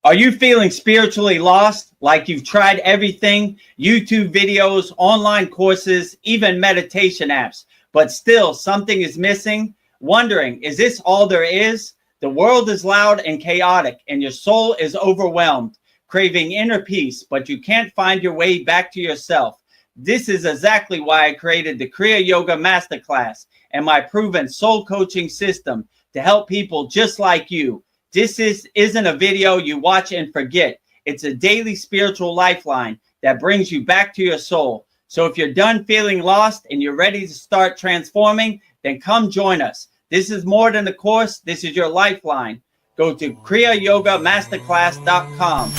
Are you feeling spiritually lost, like you've tried everything, YouTube videos, online courses, even meditation apps, but still something is missing? Wondering, is this all there is? The world is loud and chaotic, and your soul is overwhelmed, craving inner peace, but you can't find your way back to yourself. This is exactly why I created the Kriya Yoga Masterclass and my proven soul coaching system to help people just like you. Isn't a video you watch and forget. It's a daily spiritual lifeline that brings you back to your soul. So if you're done feeling lost and you're ready to start transforming, then come join us. This is more than a course. This is your lifeline. Go to KriyaYogaMasterclass.com.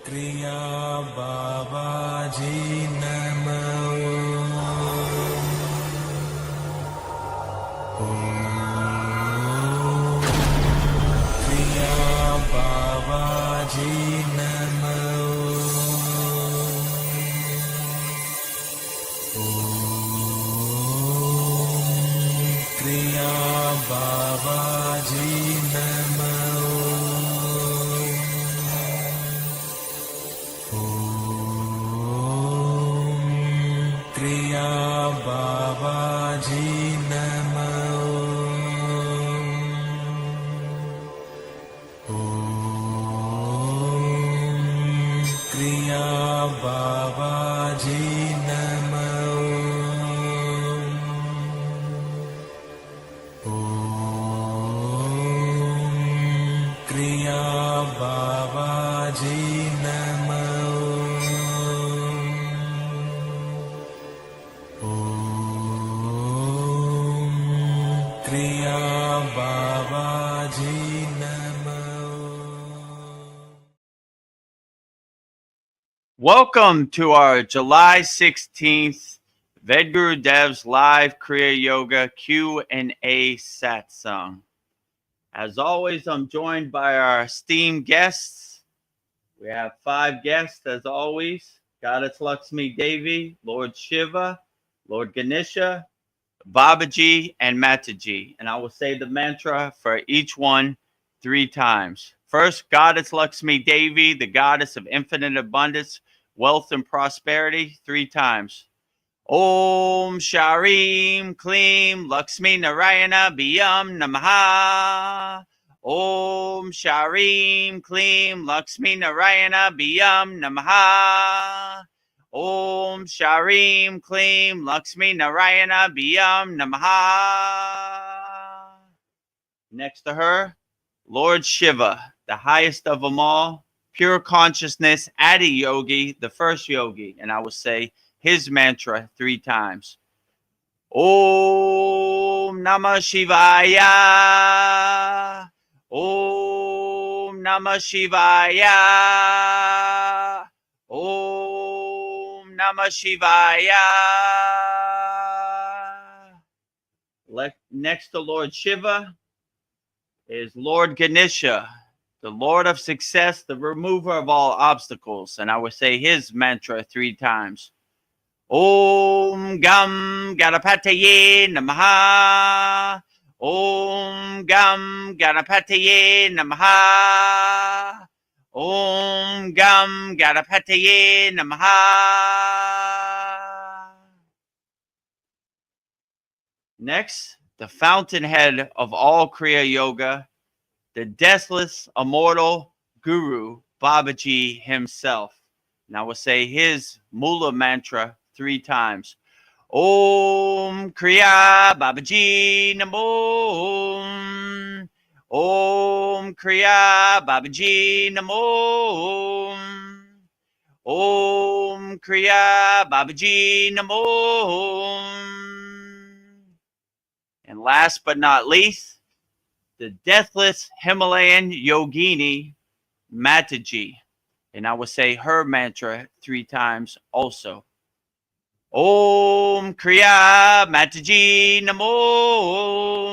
Kriya Babaji Namo. Kriya Babaji Namo. Kriya Babaji Namo. Kriya Babaji Namo. Kriya Babaji Namo. Kriya Babaji Namo. Kriya Babaji Namo. Welcome to our July 16th Vedagurudev's live Kriya Yoga Q&A Satsang. As always, I'm joined by our esteemed guests. We have 5 guests, as always. Goddess Lakshmi Devi, Lord Shiva, Lord Ganesha, Babaji, and Mataji. And I will say the mantra for each one 3 times. First, Goddess Lakshmi Devi, the goddess of infinite abundance, wealth, and prosperity, 3 times. Om Sharim Klim Lakshmi Narayana Biyam Namaha. Om Sharim Klim Lakshmi Narayana Biyam Namaha. Om Sharim Klim Lakshmi Narayana Biyam Namaha. Next to her, Lord Shiva, the highest of them all, pure consciousness, Adi Yogi, the first yogi. And I will say his mantra 3 times. Om Namah Shivaya. Om Namah Shivaya. Om Namah Shivaya. Next to Lord Shiva is Lord Ganesha, the Lord of success, the remover of all obstacles. And I will say his mantra 3 times. Om Gam Ganapataye Namaha. Om Gam Ganapataye Namaha. Om Gam Ganapataye Namaha. Next, the fountainhead of all Kriya Yoga, the deathless, immortal Guru, Babaji himself. And I will say his Mula mantra 3 times. Om Kriya Babaji Namo. Om Kriya Babaji Namo. Om Kriya Babaji Namo. And last but not least, the deathless Himalayan yogini, Mataji. And I will say her mantra 3 times also. Om Kriya Mataji Namo.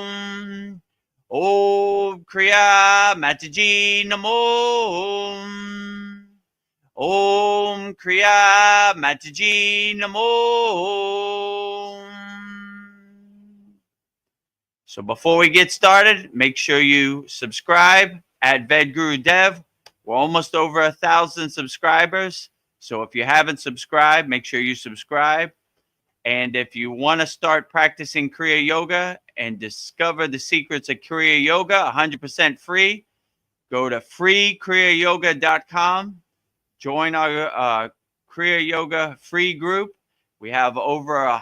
Om Kriya Mataji Namo. Om Kriya Mataji Namo. So before we get started, make sure you subscribe at Vedagurudev, We're almost over 1,000 subscribers. So if you haven't subscribed, make sure you subscribe. And if you want to start practicing Kriya Yoga and discover the secrets of Kriya Yoga 100% free, go to freekriyayoga.com. Join our Kriya Yoga free group. We have over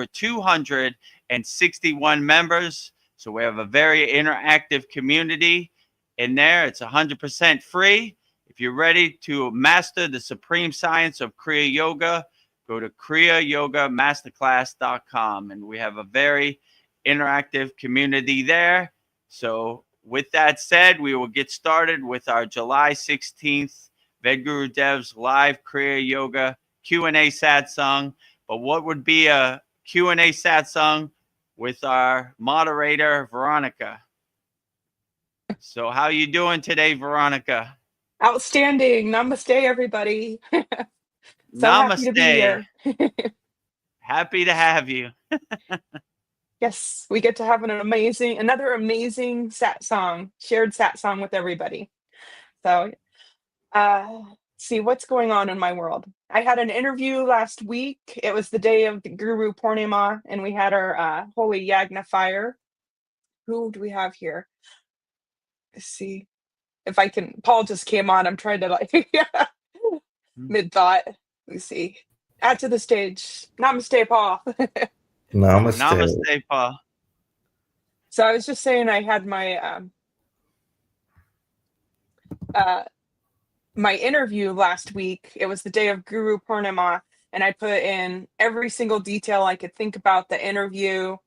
261 members. So we have a very interactive community in there. It's 100% free. If you're ready to master the supreme science of Kriya Yoga, go to KriyaYogaMasterclass.com, and we have a very interactive community there. So with that said, we will get started with our July 16th Vedgurudev's live Kriya Yoga Q&A satsang. But what would be a Q&A satsang with our moderator, Veronica? So how you doing today, Veronica? Outstanding. Namaste, everybody. So happy to be Namaste. here. Happy to have you. Yes, we get to have another amazing shared satsang with everybody. So, see what's going on in my world. I had an interview last week. It was the day of the Guru Purnima, and we had our holy Yagna fire. Who do we have here? Let's see if I can. Paul just came on. I'm trying to mid thought. Let me see. Add to the stage. Namaste, Paul. Namaste. Namaste, Paul. So I was just saying I had my my interview last week. It was the day of Guru Purnima, and I put in every single detail I could think about the interview,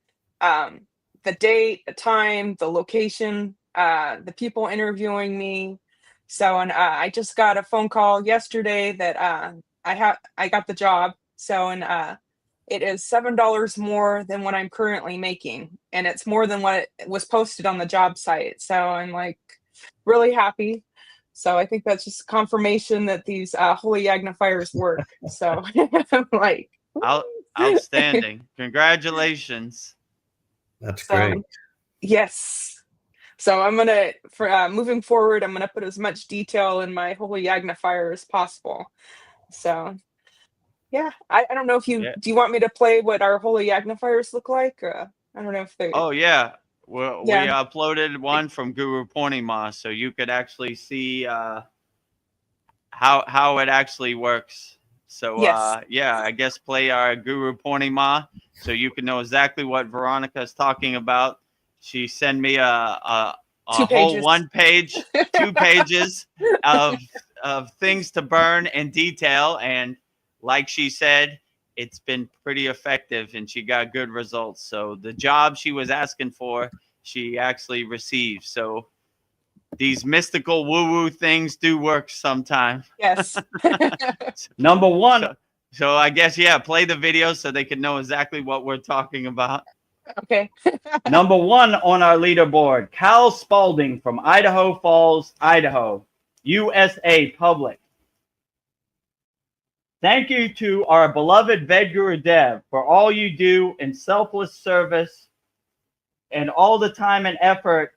the date, the time, the location, the people interviewing me. So, and I just got a phone call yesterday that I got the job. So, and it is $7 more than what I'm currently making, and it's more than what was posted on the job site. So I'm like really happy. So I think that's just confirmation that these holy Yagna fires work. So I'm like, outstanding. Congratulations. That's great. Yes. So I'm gonna, for moving forward, I'm gonna put as much detail in my holy Yagna fire as possible. So yeah, I don't know if do you want me to play what our holy Yagna fires look like? I don't know if they. Oh yeah. Well, we uploaded one from Guru Purnima, so you could actually see how it actually works. So Yes. yeah, I guess play our Guru Purnima so you can know exactly what Veronica is talking about. She sent me a whole 1 page, 2 pages of things to burn in detail, and like she said, it's been pretty effective and she got good results. So the job she was asking for, she actually received. So these mystical woo-woo things do work sometimes. Yes. Number one. So I guess, yeah, play the video so they can know exactly what we're talking about. Okay. Number 1 on our leaderboard, Cal Spalding from Idaho Falls, Idaho, USA Public. Thank you to our beloved Vedagurudev for all you do in selfless service and all the time and effort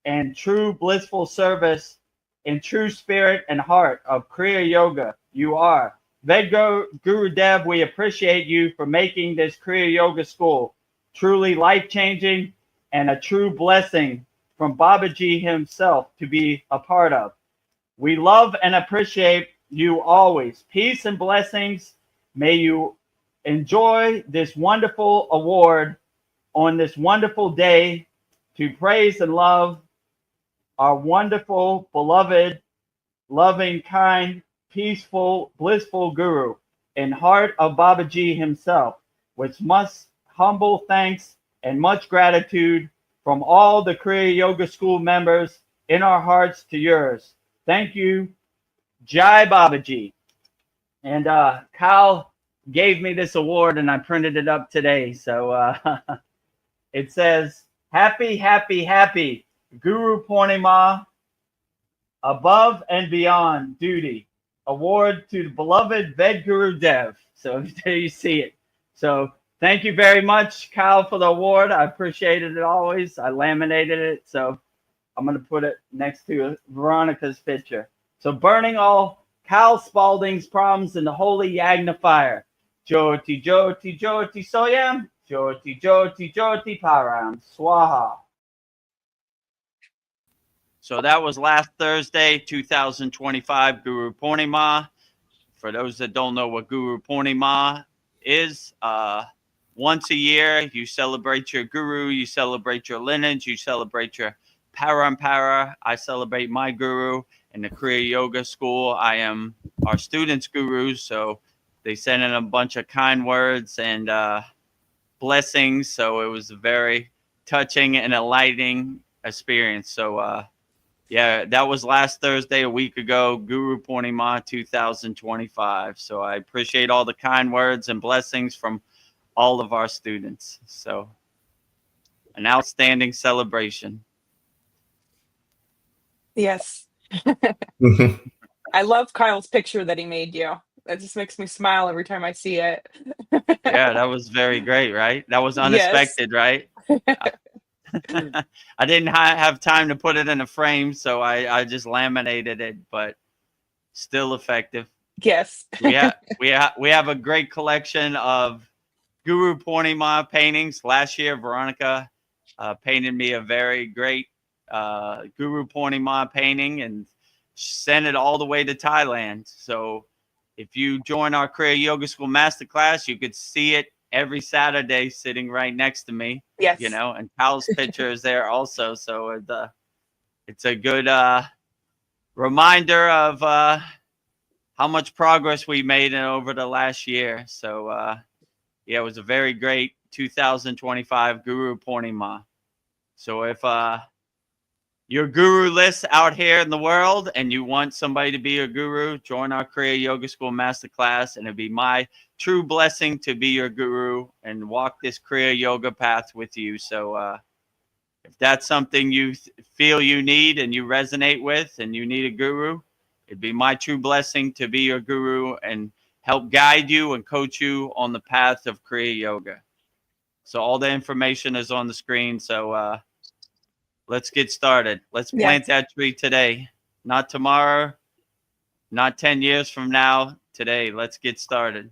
and true blissful service in true spirit and heart of Kriya Yoga. You are. Vedagurudev, we appreciate you for making this Kriya Yoga school truly life-changing and a true blessing from Babaji himself to be a part of. We love and appreciate you always. Peace and blessings. May you enjoy this wonderful award on this wonderful day to praise and love our wonderful, beloved, loving, kind, peaceful, blissful Guru in heart of Babaji himself, with much humble thanks and much gratitude from all the Kriya Yoga School members in our hearts to yours. Thank you. Jai Babaji. And Kyle gave me this award and I printed it up today. So it says, happy, happy, happy Guru Purnima, above and beyond duty. Award to the beloved Vedagurudev. So there you see it. So thank you very much, Kyle, for the award. I appreciated it always. I laminated it. So I'm going to put it next to Veronica's picture. So burning all Cal Spalding's problems in the holy yagna fire. Jyoti, Jyoti, Jyoti Soyam, Jyoti, Jyoti, Jyoti Param, Swaha. So that was last Thursday, 2025, Guru Purnima. For those that don't know what Guru Purnima is, once a year, you celebrate your guru, you celebrate your lineage, you celebrate your parampara. I celebrate my guru in the Kriya Yoga School. I am our students' guru, so they sent in a bunch of kind words and blessings. So it was a very touching and enlightening experience. So, yeah, that was last Thursday, a week ago, Guru Purnima 2025. So I appreciate all the kind words and blessings from all of our students. So an outstanding celebration. Yes. I love Kyle's picture that he made you. That just makes me smile every time I see it. Yeah, that was very great, right? That was unexpected, right? I didn't have time to put it in a frame, so I just laminated it, but still effective. Yes. we have a great collection of Guru Purnima paintings. Last year, Veronica painted me a very great Guru Purnima painting and sent it all the way to Thailand. So if you join our Kriya Yoga School Masterclass, you could see it every Saturday sitting right next to me. Yes. You know, and Cal's picture is there also. So it's a good reminder of how much progress we made over the last year. So, yeah, it was a very great 2025 Guru Purnima. So if your guru list out here in the world and you want somebody to be your guru, join our Kriya Yoga School Masterclass, and it'd be my true blessing to be your guru and walk this Kriya Yoga path with you. So if that's something you feel you need and you resonate with and you need a guru, it'd be my true blessing to be your guru and help guide you and coach you on the path of Kriya Yoga. So all the information is on the screen. So let's get started. Let's plant that tree today, not tomorrow, not 10 years from now. Today, let's get started,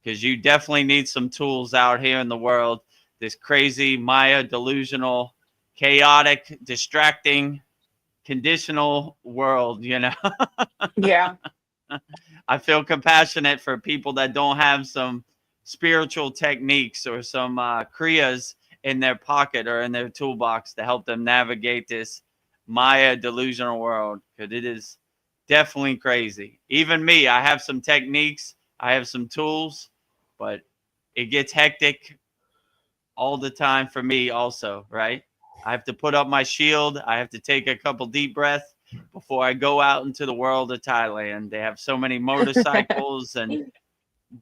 because you definitely need some tools out here in the world. This crazy, Maya, delusional, chaotic, distracting, conditional world, you know. Yeah. I feel compassionate for people that don't have some spiritual techniques or some kriyas in their pocket or in their toolbox to help them navigate this Maya delusional world, because it is definitely crazy. Even me, I have some techniques, I have some tools, but it gets hectic all the time for me also, right? I have to put up my shield. I have to take a couple deep breaths before I go out into the world of Thailand. They have so many motorcycles and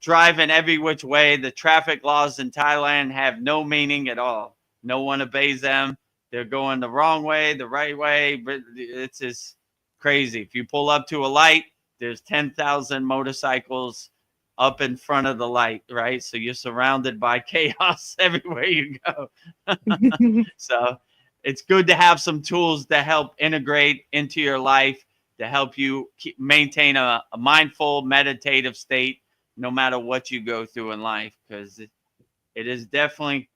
driving every which way. The traffic laws in Thailand have no meaning at all. No one obeys them. They're going the wrong way, the right way. But it's just crazy. If you pull up to a light, there's 10,000 motorcycles up in front of the light, right? So you're surrounded by chaos everywhere you go. So it's good to have some tools to help integrate into your life, to help you maintain a mindful, meditative state no matter what you go through in life, because it is definitely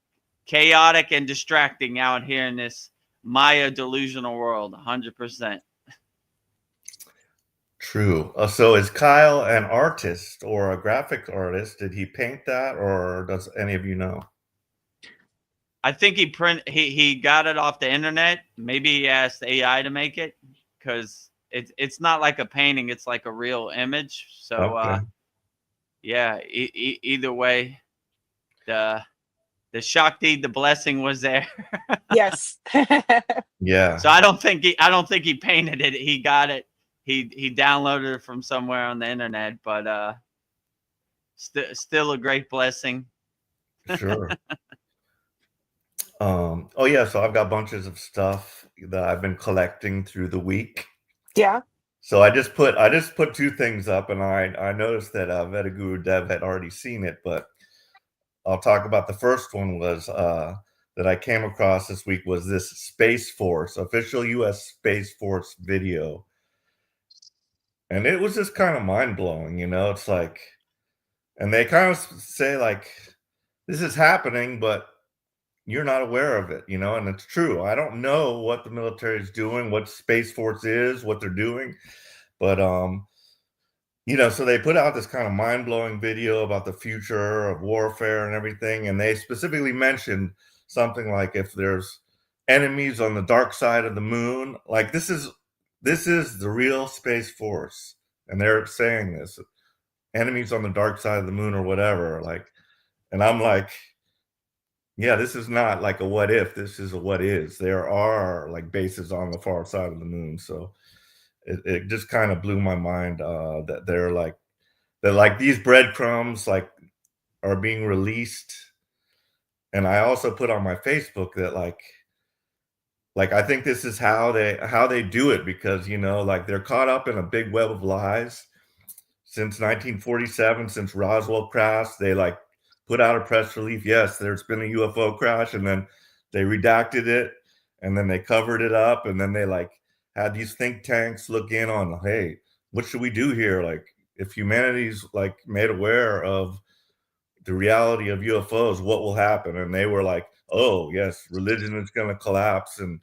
chaotic and distracting out here in this Maya delusional world, 100%. True. So is Kyle an artist or a graphic artist? Did he paint that, or does any of you know? I think he got it off the internet. Maybe he asked AI to make it, because it's not like a painting. It's like a real image. So, Okay. yeah, either way, the Shakti, the blessing was there. Yes. Yeah. So I don't think he painted it. He got it. He downloaded it from somewhere on the internet, but still a great blessing. Sure. Oh yeah, so I've got bunches of stuff that I've been collecting through the week. Yeah. So I just put 2 things up, and I noticed that Vedagurudev had already seen it, but I'll talk about the first one. Was the that I came across this week was this Space Force, official U.S. Space Force video. And it was just kind of mind blowing, it's like, and they kind of say like, this is happening, but you're not aware of it, and it's true. I don't know what the military is doing, what Space Force is, what they're doing, but so they put out this kind of mind-blowing video about the future of warfare and everything, and they specifically mentioned something like if there's enemies on the dark side of the moon, like this is the real Space Force, and they're saying this, enemies on the dark side of the moon or whatever, like, and I'm like, yeah, this is not like a what if, this is a what is. There are like bases on the far side of the moon, so it just kind of blew my mind that they're like these breadcrumbs like are being released. And I also put on my Facebook that like I think this is how they do it, because like they're caught up in a big web of lies since 1947, since Roswell crash. They like put out a press release, yes, there's been a UFO crash, and then they redacted it, and then they covered it up, and then they like had these think tanks look in on, hey, what should we do here? Like, if humanity's like made aware of the reality of UFOs, what will happen? And they were like, oh yes, religion is going to collapse and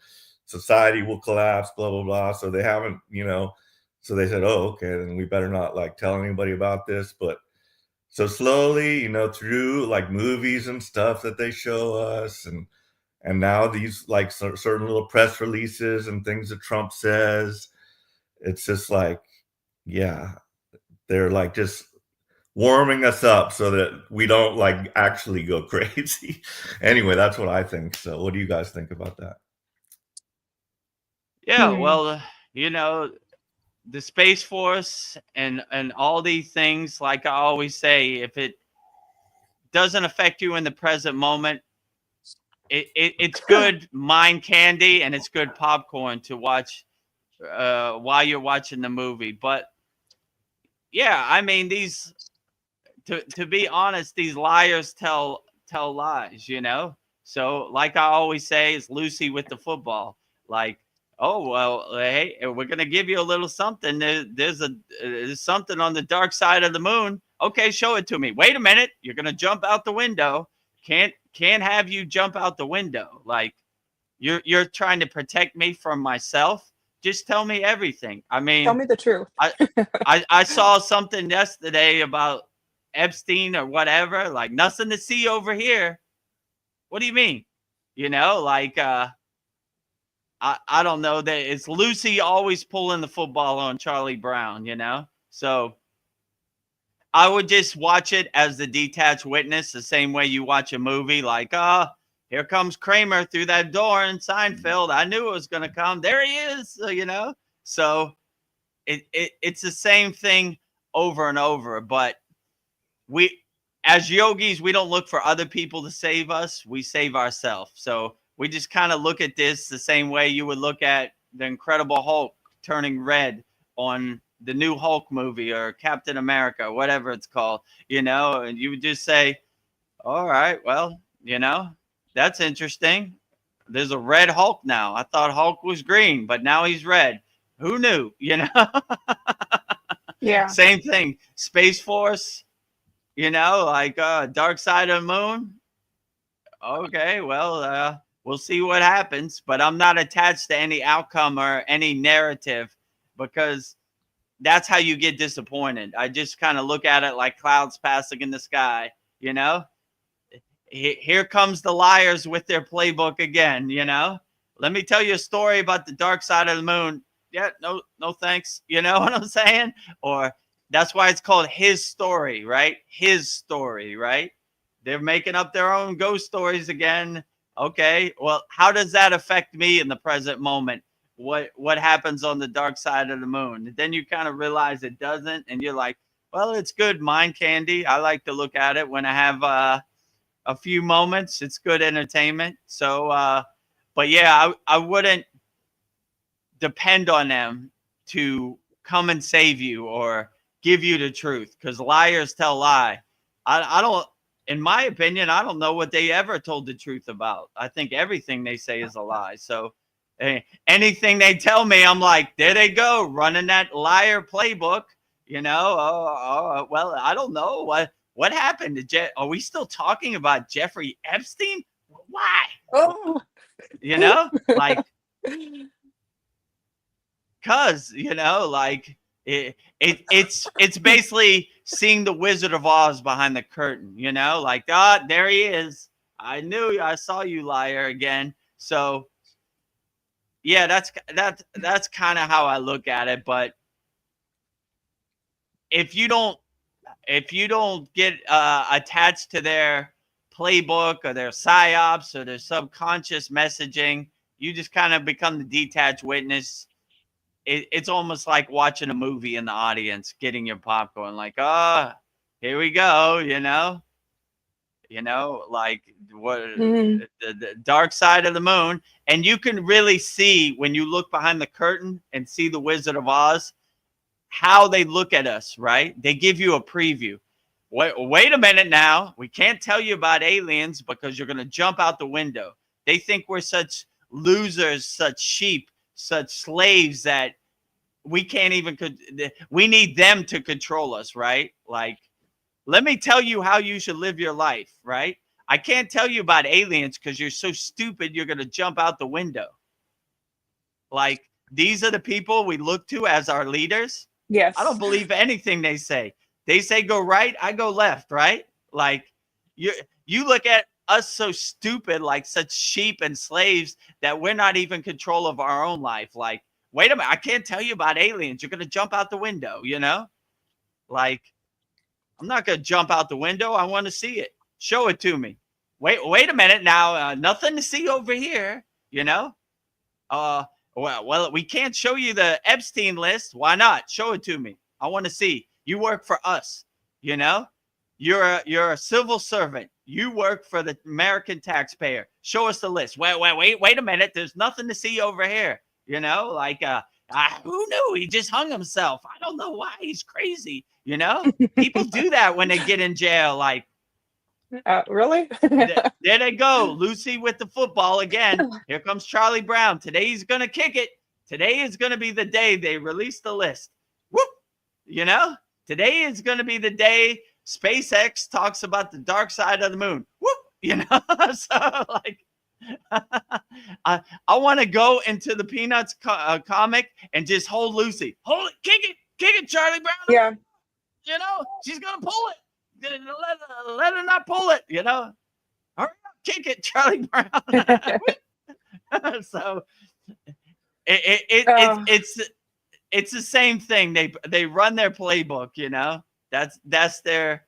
society will collapse, blah, blah, blah. So they haven't, so they said, oh, okay, then we better not like tell anybody about this. But so slowly, through like movies and stuff that they show us, and now these like certain little press releases and things that Trump says, it's just like, yeah, they're like just warming us up so that we don't like actually go crazy. Anyway, that's what I think. So what do you guys think about that? Yeah, well, the Space Force and all these things, like I always say, if it doesn't affect you in the present moment, it's good mind candy and it's good popcorn to watch while you're watching the movie. But yeah, I mean, these, to be honest, these liars tell lies, So like I always say, it's Lucy with the football. Like, oh, well, hey, we're gonna give you a little something. There's something on the dark side of the moon. Okay, show it to me. Wait a minute, you're gonna jump out the window. Can't have you jump out the window. Like, you're trying to protect me from myself. Just tell me everything. I mean, Tell me the truth. I saw something yesterday about Epstein or whatever. Like, nothing to see over here. What do you mean? Like, I don't know, that it's Lucy always pulling the football on Charlie Brown, So I would just watch it as the detached witness, the same way you watch a movie. Like, here comes Kramer through that door in Seinfeld. I knew it was going to come. There he is, So it's the same thing over and over. But we, as yogis, we don't look for other people to save us. We save ourselves. So we just kind of look at this the same way you would look at the Incredible Hulk turning red on the new Hulk movie or Captain America, whatever it's called, and you would just say, all right, well, that's interesting. There's a red Hulk now. I thought Hulk was green, but now he's red. Who knew, Yeah. Same thing. Space Force, like Dark Side of the Moon. Okay, well, we'll see what happens, but I'm not attached to any outcome or any narrative, because that's how you get disappointed. I just kind of look at it like clouds passing in the sky, Here comes the liars with their playbook again, Let me tell you a story about the dark side of the moon. Yeah, no thanks. You know what I'm saying? Or that's why it's called his story, right? His story, right? They're making up their own ghost stories again. Okay, well, how does that affect me in the present moment? What happens on the dark side of the moon? And then you kind of realize it doesn't, and you're like, well, it's good mind candy. I like to look at it when I have a few moments. It's good entertainment. So, but yeah, I wouldn't depend on them to come and save you or give you the truth, because liars tell lie. I don't in my opinion, I don't know what they ever told the truth about. I think everything they say is a lie. So anything they tell me, I'm like, there they go, running that liar playbook. You know, well, I don't know what happened to Are we still talking about Jeffrey Epstein? Why? Oh. You know, like, cause like it's basically seeing the Wizard of Oz behind the curtain. Like, there he is. I saw you, liar, again. So yeah, that's kind of how I look at it. But if you don't get attached to their playbook or their psyops or their subconscious messaging, you just kind of become the detached witness. It's almost like watching a movie in the audience, getting your popcorn, like, here we go, like what the dark side of the moon. And you can really see when you look behind the curtain and see the Wizard of Oz, how they look at us, right? They give you a preview. Wait a minute now. We can't tell you about aliens because you're going to jump out the window. They think we're such losers, such sheep, such slaves that we can't even, we need them to control us, right? Like, let me tell you how you should live your life, right? I can't tell you about aliens because you're so stupid you're going to jump out the window. Like, these are the people we look to as our leaders. Yes. I don't believe anything they say. They say go right, I go left, right? Like, you look at us so stupid, like such sheep and slaves, that we're not even in control of our own life. Like, wait a minute, I can't tell you about aliens. You're going to jump out the window, Like, I'm not going to jump out the window. I want to see it. Show it to me. Wait a minute now. Nothing to see over here, Well, we can't show you the Epstein list. Why not? Show it to me. I want to see. You work for us, You're a civil servant. You work for the American taxpayer. Show us the list. Wait a minute. There's nothing to see over here. Like, who knew? He just hung himself. I don't know why. He's crazy. People do that when they get in jail. Like, really? there they go. Lucy with the football again. Here comes Charlie Brown. Today he's going to kick it. Today is going to be the day they release the list. Whoop. Today is going to be the day SpaceX talks about the dark side of the moon. Whoop. So, like, I want to go into the Peanuts comic and just hold Lucy. Hold it. Kick it, Charlie Brown. Yeah. She's going to pull it. Let her not pull it, Hurry up, kick it, Charlie Brown. So it's the same thing. They run their playbook, That's their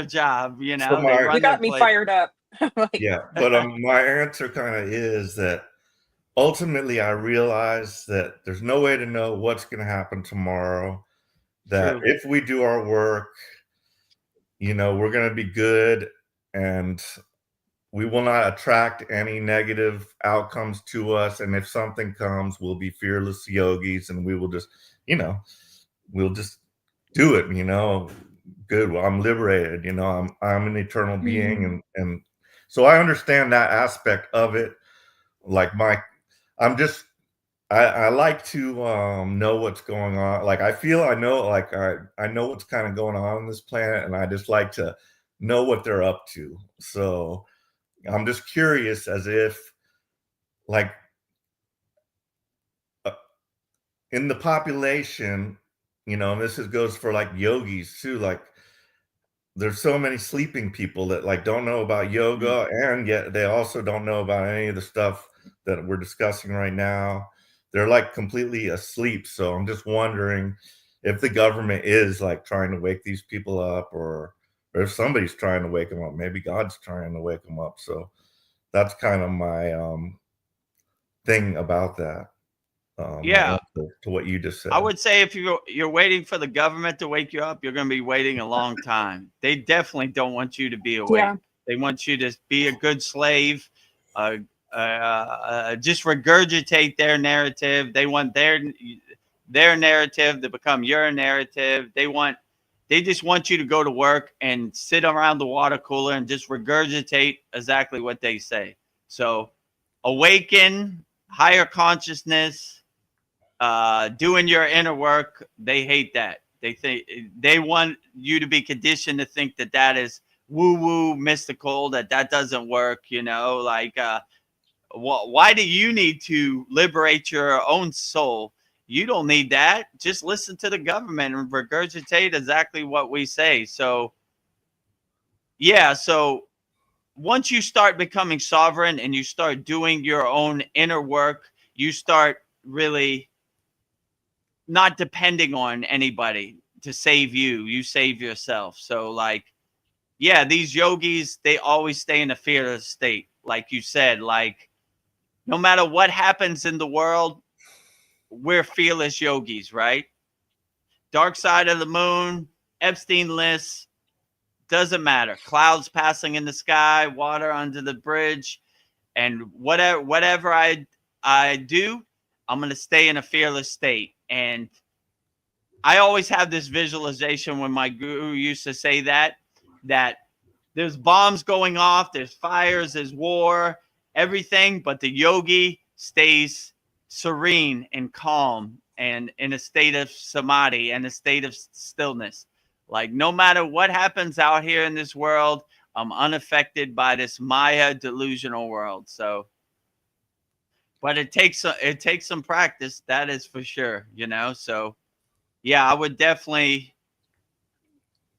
job, You got me fired up. Yeah, but my answer kind of is that ultimately I realize that there's no way to know what's going to happen tomorrow. That if we do our work, we're going to be good and we will not attract any negative outcomes to us. And if something comes, we'll be fearless yogis and we will just, we'll just do it, good. Well, I'm liberated, I'm an eternal being. And so I understand that aspect of it. Like I like to know what's going on. Like I feel I know what's kind of going on this planet, and I just like to know what they're up to. So I'm just curious, as if like in the population, and this goes for like yogis too. Like there's so many sleeping people that like don't know about yoga, and yet they also don't know about any of the stuff that we're discussing right now. They're like completely asleep. So I'm just wondering if the government is like trying to wake these people up, or if somebody's trying to wake them up. Maybe God's trying to wake them up. So that's kind of my thing about that. Yeah. To what you just said. I would say if you're waiting for the government to wake you up, you're going to be waiting a long time. They definitely don't want you to be awake. Yeah. They want you to be a good slave. Just regurgitate their narrative. They want their narrative to become your narrative. They want They just want you to go to work and sit around the water cooler and just regurgitate exactly what they say. So awaken, higher consciousness, doing your inner work. They hate that. They think they want you to be conditioned to think that that is woo woo mystical, that doesn't work. Like, why do you need to liberate your own soul? You don't need that. Just listen to the government and regurgitate exactly what we say. So, yeah. So once you start becoming sovereign and you start doing your own inner work, you start really not depending on anybody to save you. You save yourself. So, like, yeah, these yogis, they always stay in a fearless state. Like you said, like, no matter what happens in the world, we're fearless yogis, right? Dark side of the moon, Epstein list, doesn't matter. Clouds passing in the sky, water under the bridge, and whatever I do, I'm gonna stay in a fearless state. And I always have this visualization when my guru used to say that there's bombs going off, there's fires, there's war, everything, but the yogi stays serene and calm and in a state of samadhi and a state of stillness. Like, no matter what happens out here in this world, I'm unaffected by this Maya delusional world. So, but it takes some practice, that is for sure, So, yeah, I would definitely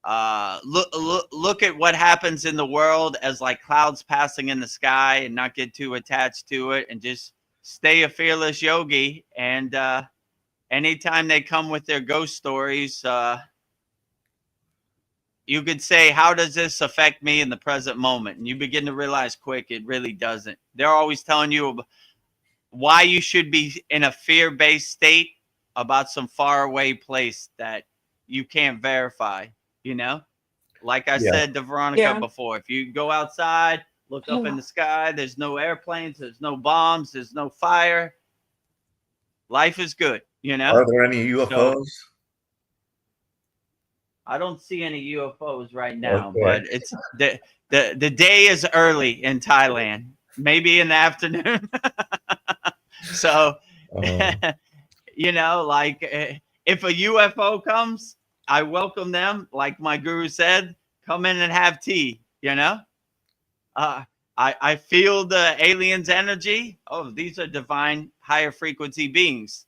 look at what happens in the world as like clouds passing in the sky and not get too attached to it, and just stay a fearless yogi. And anytime they come with their ghost stories, you could say, how does this affect me in the present moment? And you begin to realize quick, it really doesn't. They're always telling you why you should be in a fear-based state about some faraway place that you can't verify. Like I said to Veronica before, if you go outside, look up in the sky, there's no airplanes, there's no bombs, there's no fire. Life is good, Are there any UFOs? So, I don't see any UFOs right now, Okay. but it's the day is early in Thailand, maybe in the afternoon. So, like, if a UFO comes, I welcome them. Like my guru said, come in and have tea, I feel the aliens' energy. Oh, these are divine, higher frequency beings.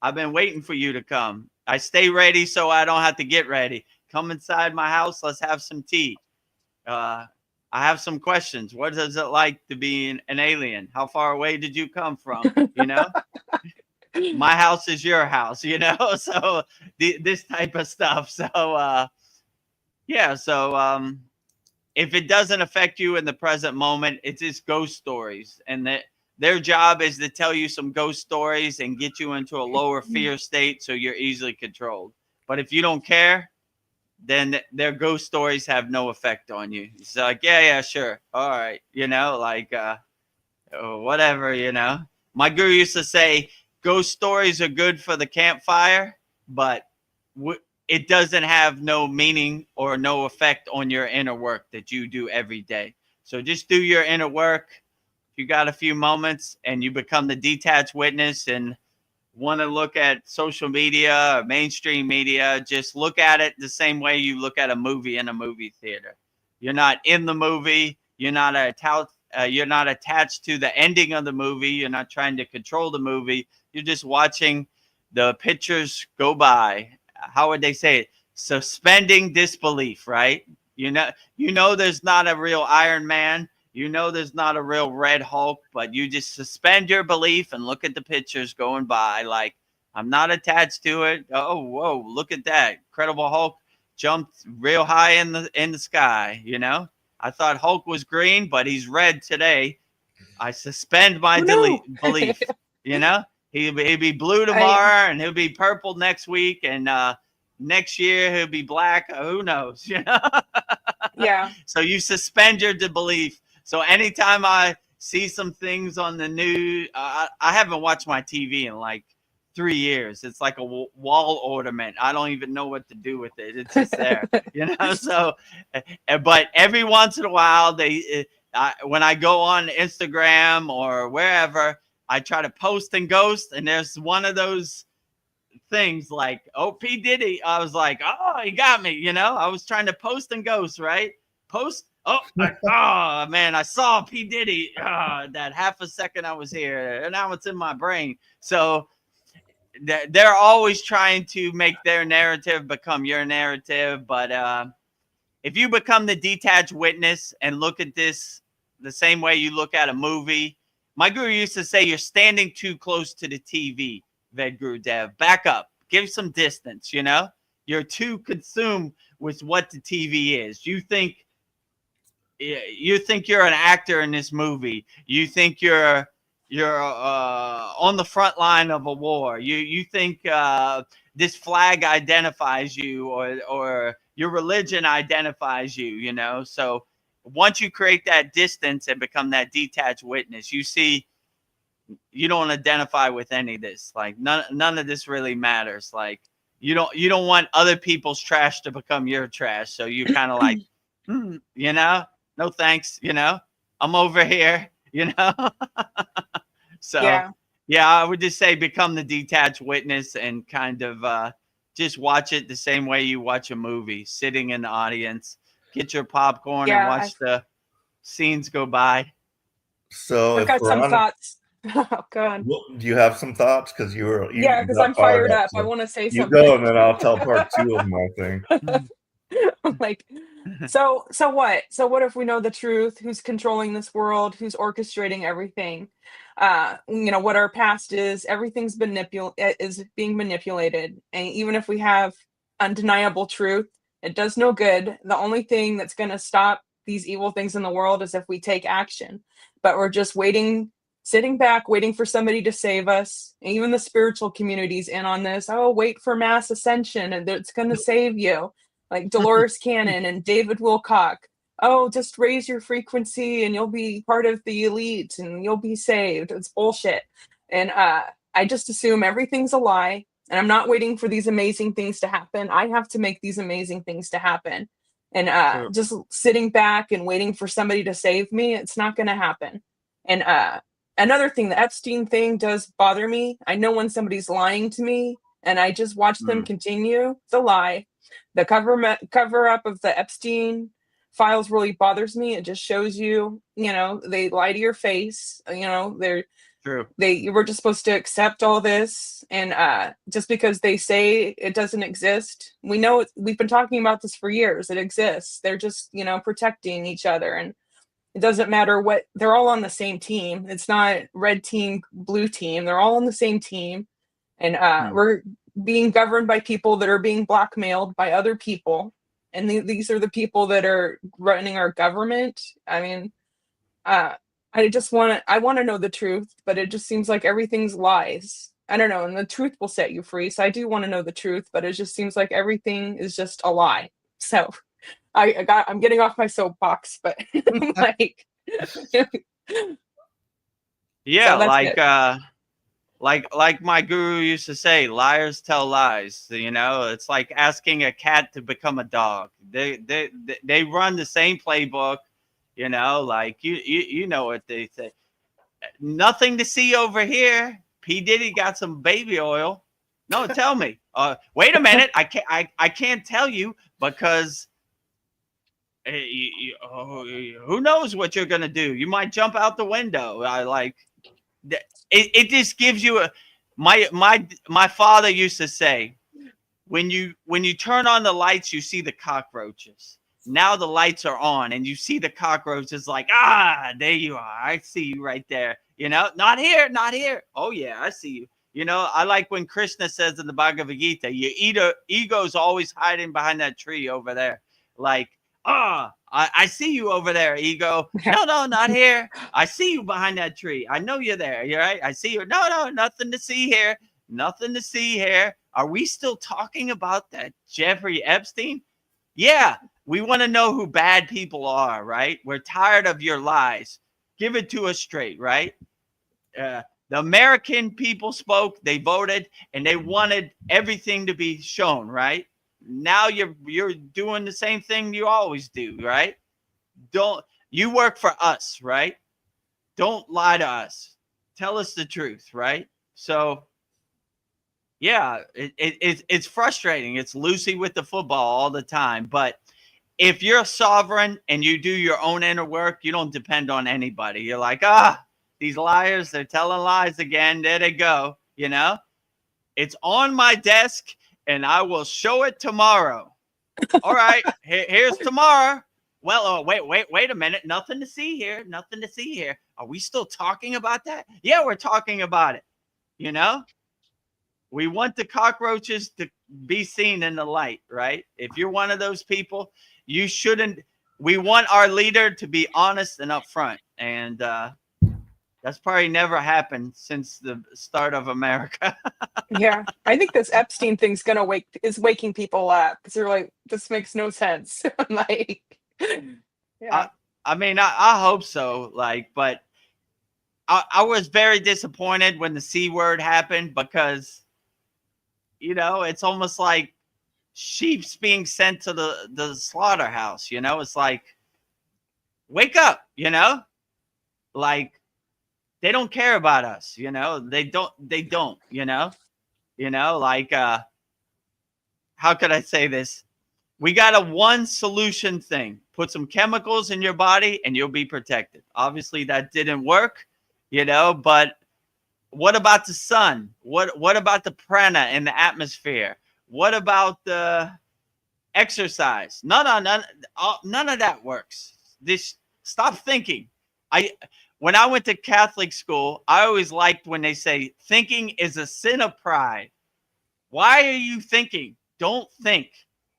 I've been waiting for you to come. I stay ready so I don't have to get ready. Come inside my house. Let's have some tea. I have some questions. What is it like to be an alien? How far away did you come from? My house is your house, so this type of stuff. So, yeah. So, if it doesn't affect you in the present moment, it's just ghost stories. And their job is to tell you some ghost stories and get you into a lower fear state so you're easily controlled. But if you don't care, then their ghost stories have no effect on you. It's like, yeah, sure. All right. Like, whatever, My guru used to say, ghost stories are good for the campfire, but it doesn't have no meaning or no effect on your inner work that you do every day. So just do your inner work. If you got a few moments and you become the detached witness and want to look at social media or mainstream media, just look at it the same way you look at a movie in a movie theater. You're not in the movie. You're not attached to the ending of the movie. You're not trying to control the movie. You're just watching the pictures go by. How would they say it? Suspending disbelief, right? There's not a real Iron Man. There's not a real Red Hulk, but you just suspend your belief and look at the pictures going by. Like, I'm not attached to it. Oh, whoa, look at that. Incredible Hulk jumped real high in the sky, I thought Hulk was green, but he's red today. I suspend my belief, He'll be blue tomorrow, and he'll be purple next week, and next year he'll be black. Who knows, Yeah. So you suspend your belief. So anytime I see some things on the news, I haven't watched my TV in like 3 years. It's like a wall ornament. I don't even know what to do with it. It's just there, So, but every once in a while, when I go on Instagram or wherever, I try to post and ghost, and there's one of those things like, oh, P. Diddy. I was like, oh, he got me, I was trying to post and ghost, right? Post. Oh, man, I saw P. Diddy. That half a second I was here, and now it's in my brain. So they're always trying to make their narrative become your narrative. But if you become the detached witness and look at this the same way you look at a movie, my guru used to say, you're standing too close to the TV, Vedagurudev. Back up. Give some distance, You're too consumed with what the TV is. You think you're an actor in this movie. You think you're on the front line of a war. You think this flag identifies you, or your religion identifies you, So once you create that distance and become that detached witness, you see, you don't identify with any of this. Like none of this really matters. Like you don't want other people's trash to become your trash. So you kind of like, no thanks, I'm over here, So yeah, I would just say become the detached witness and kind of just watch it the same way you watch a movie, sitting in the audience, get your popcorn and watch the scenes go by. So I've got some thoughts. Oh God. Do you have some thoughts? Because because I'm fired up. I want to say something. You go, and then I'll tell part 2 of my thing. I'm like, so what? So what if we know the truth? Who's controlling this world? Who's orchestrating everything? What our past is. Everything's is being manipulated, and even if we have undeniable truth, it does no good. The only thing that's going to stop these evil things in the world is if we take action. But we're just sitting back, waiting for somebody to save us. And even the spiritual community's in on this. Oh, wait for mass ascension, and it's going to save you. Like Dolores Cannon and David Wilcock. Oh, just raise your frequency and you'll be part of the elite and you'll be saved. It's bullshit. And I just assume everything's a lie. And I'm not waiting for these amazing things to happen. I have to make these amazing things to happen. And just sitting back and waiting for somebody to save me, it's not going to happen. And another thing, the Epstein thing does bother me. I know when somebody's lying to me and I just watch them continue the lie. The cover up of the Epstein files really bothers me. It just shows you, they lie to your face. They're true. You were just supposed to accept all this, and just because they say it doesn't exist, we know we've been talking about this for years. It exists. They're just protecting each other, and it doesn't matter what. They're all on the same team. It's not red team, blue team. They're all on the same team, and we're being governed by people that are being blackmailed by other people, and these are the people that are running our government. I mean, I want to know the truth, but it just seems like everything's lies. I don't know, and the truth will set you free. So I do want to know the truth, but it just seems like everything is just a lie. So I'm getting off my soapbox, but like, yeah, so like my guru used to say, liars tell lies. It's like asking a cat to become a dog. They run the same playbook. Like you know what they say. Nothing to see over here. P. Diddy got some baby oil. No, tell me. Wait a minute. I can't tell you because who knows what you're gonna do? You might jump out the window. It just gives you my father used to say, when you turn on the lights, you see the cockroaches. Now the lights are on and you see the cockroaches, like, there you are. I see you right there. Not here, not here. Oh yeah, I see you. I like when Krishna says in the Bhagavad Gita, your ego's always hiding behind that tree over there. Like, I see you over there, ego. No, not here. I see you behind that tree. I know you're there. You're right. I see you. No, nothing to see here. Nothing to see here. Are we still talking about that Jeffrey Epstein? Yeah, we want to know who bad people are, right? We're tired of your lies. Give it to us straight, right? The American people spoke, they voted, and they wanted everything to be shown, right? Now you're doing the same thing you always do, right? You work for us, right? Don't lie to us. Tell us the truth, right? So yeah, it's frustrating. It's Lucy with the football all the time. But if you're sovereign and you do your own inner work, you don't depend on anybody. You're like, these liars, they're telling lies again. There they go. It's on my desk and I will show it tomorrow. All right, here's tomorrow. Well, wait a minute. Nothing to see here. Nothing to see here. Are we still talking about that? Yeah, we're talking about it. We want the cockroaches to be seen in the light, right? If you're one of those people, you shouldn't. We want our leader to be honest and upfront. And that's probably never happened since the start of America. Yeah, I think this Epstein thing's is waking people up because they're like, this makes no sense. Like, yeah. I mean, I hope so. But I was very disappointed when the C word happened because, it's almost like sheep's being sent to the slaughterhouse. It's like, wake up. Like, they don't care about us. They don't. Like, how could I say this? We got a one solution thing. Put some chemicals in your body and you'll be protected. Obviously that didn't work, but what about the sun? What about the prana in the atmosphere? What about the exercise? None of that works. Stop thinking. When I went to Catholic school, I always liked when they say thinking is a sin of pride. Why are you thinking? Don't think.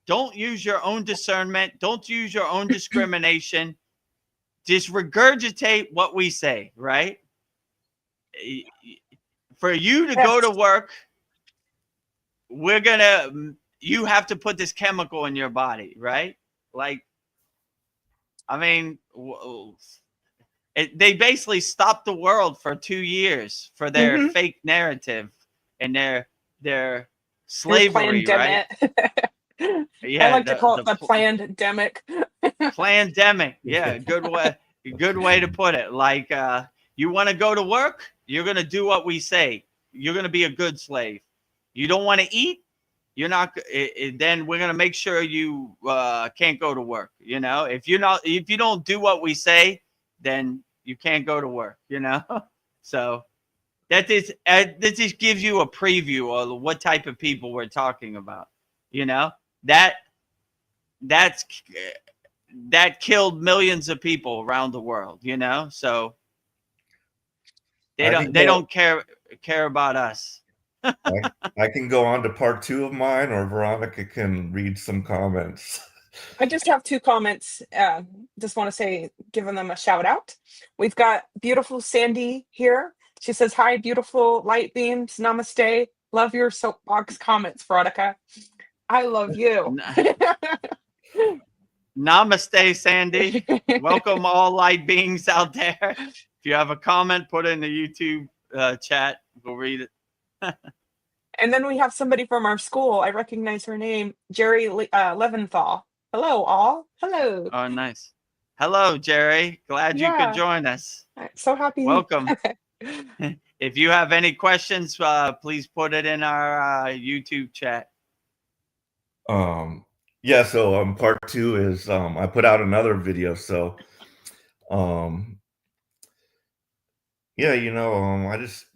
Don't use your own discernment. Don't use your own discrimination. Just regurgitate what we say, right? For you to go to work, you have to put this chemical in your body, right? Like, I mean, they basically stopped the world for 2 years for their fake narrative and their slavery, right? Yeah, I like to call it the plandemic. Plandemic, yeah, good way to put it. Like, you want to go to work, you're gonna do what we say. You're gonna be a good slave. You don't want to eat, you're not. Then we're gonna make sure you can't go to work. If you don't do what we say, then you can't go to work. So that just gives you a preview of what type of people we're talking about. That killed millions of people around the world. So they don't care about us. I can go on to part 2 of mine, or Veronica can read some comments. I just have 2 comments. Just want to say, giving them a shout out. We've got beautiful Sandy here. She says, hi, beautiful light beams. Namaste. Love your soapbox comments, Veronica. I love you. Namaste, Sandy. Welcome all light beings out there. If you have a comment, put it in the YouTube chat. We'll read it. And then we have somebody from our school. I recognize her name, Jerry Leventhal. Hello, all. Hello. Oh, nice. Hello, Jerry. Glad you could join us. So happy. Welcome. If you have any questions, please put it in our YouTube chat. Yeah, so part 2 is I put out another video. So yeah, I just,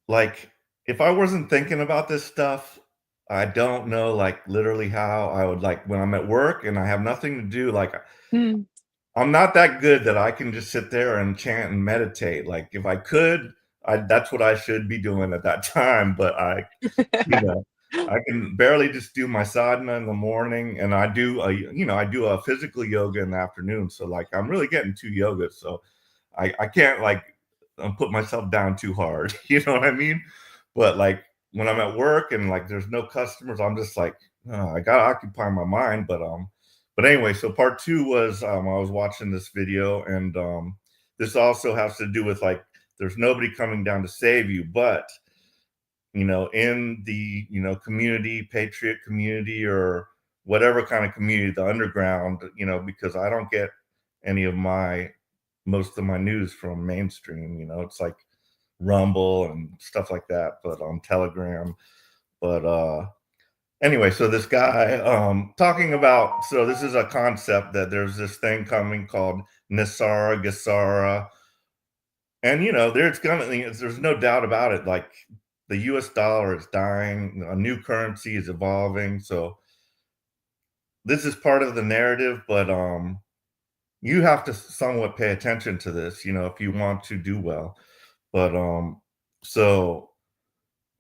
like, if I wasn't thinking about this stuff, I don't know, like, literally how I would, like, when I'm at work and I have nothing to do, like, I'm not that good that I can just sit there and chant and meditate. Like, if I could, that's what I should be doing at that time. But I can barely just do my sadhana in the morning, and I do a physical yoga in the afternoon. So, like, I'm really getting 2 yogas. So I can't, like, put myself down too hard. You know what I mean? But, like, when I'm at work and, like, there's no customers, I'm just like, I gotta occupy my mind. But anyway, so part 2 was I was watching this video, and this also has to do with, like, there's nobody coming down to save you. But in the community, patriot community, or whatever kind of community, the underground, because I don't get most of my news from mainstream. It's like Rumble and stuff like that, but on Telegram. But anyway, so this guy talking about, so this is a concept that there's this thing coming called Nisara Gasara. And there's no doubt about it. Like, the US dollar is dying, a new currency is evolving. So this is part of the narrative, but you have to somewhat pay attention to this, if you want to do well. But so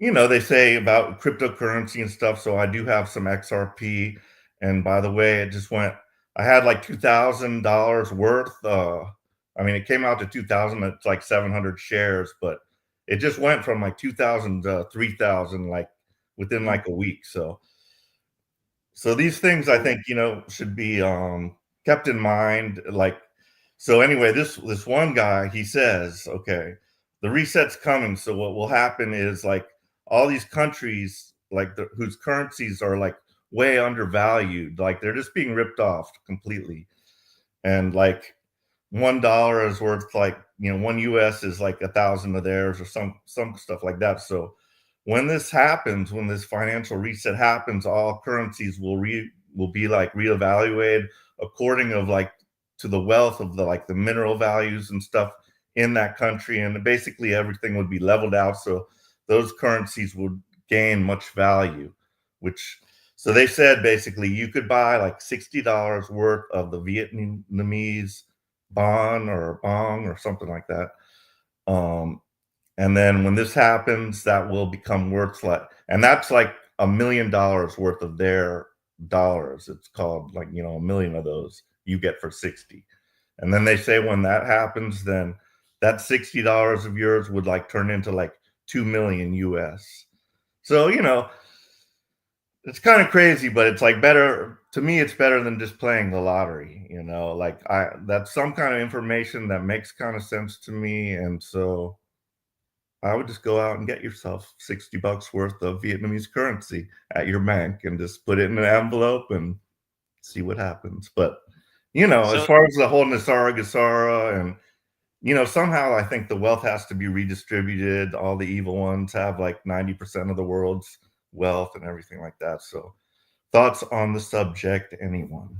they say about cryptocurrency and stuff. So I do have some XRP. And by the way, I had like $2,000 worth. It came out to 2,000. It's like 700 shares, but it just went from like 2,000 to 3,000, like within like a week. So these things, I think, should be kept in mind. Like, so anyway, this one guy, he says, okay, the reset's coming. So what will happen is, like, all these countries, like whose currencies are like way undervalued, like they're just being ripped off completely. And like $1 is worth like, one US is like 1,000 of theirs, or some stuff like that. So when this happens, when this financial reset happens, all currencies will be like reevaluated according to the wealth of the mineral values and stuff in that country. And basically everything would be leveled out. So those currencies would gain much value, so they said basically you could buy like $60 worth of the Vietnamese bong or something like that. And then when this happens, that will become worth and that's like $1 million worth of their dollars. It's called like, a million of those you get for 60. And then they say when that happens, then that $60 of yours would like turn into like 2 million US. So, it's kind of crazy, but it's like better to me. It's better than just playing the lottery, like that's some kind of information that makes kind of sense to me. And so I would just go out and get yourself $60 worth of Vietnamese currency at your bank and just put it in an envelope and see what happens. But, as far as the whole Nisara Gasara and, somehow I think the wealth has to be redistributed. All the evil ones have like 90% of the world's wealth and everything like that. So thoughts on the subject, anyone?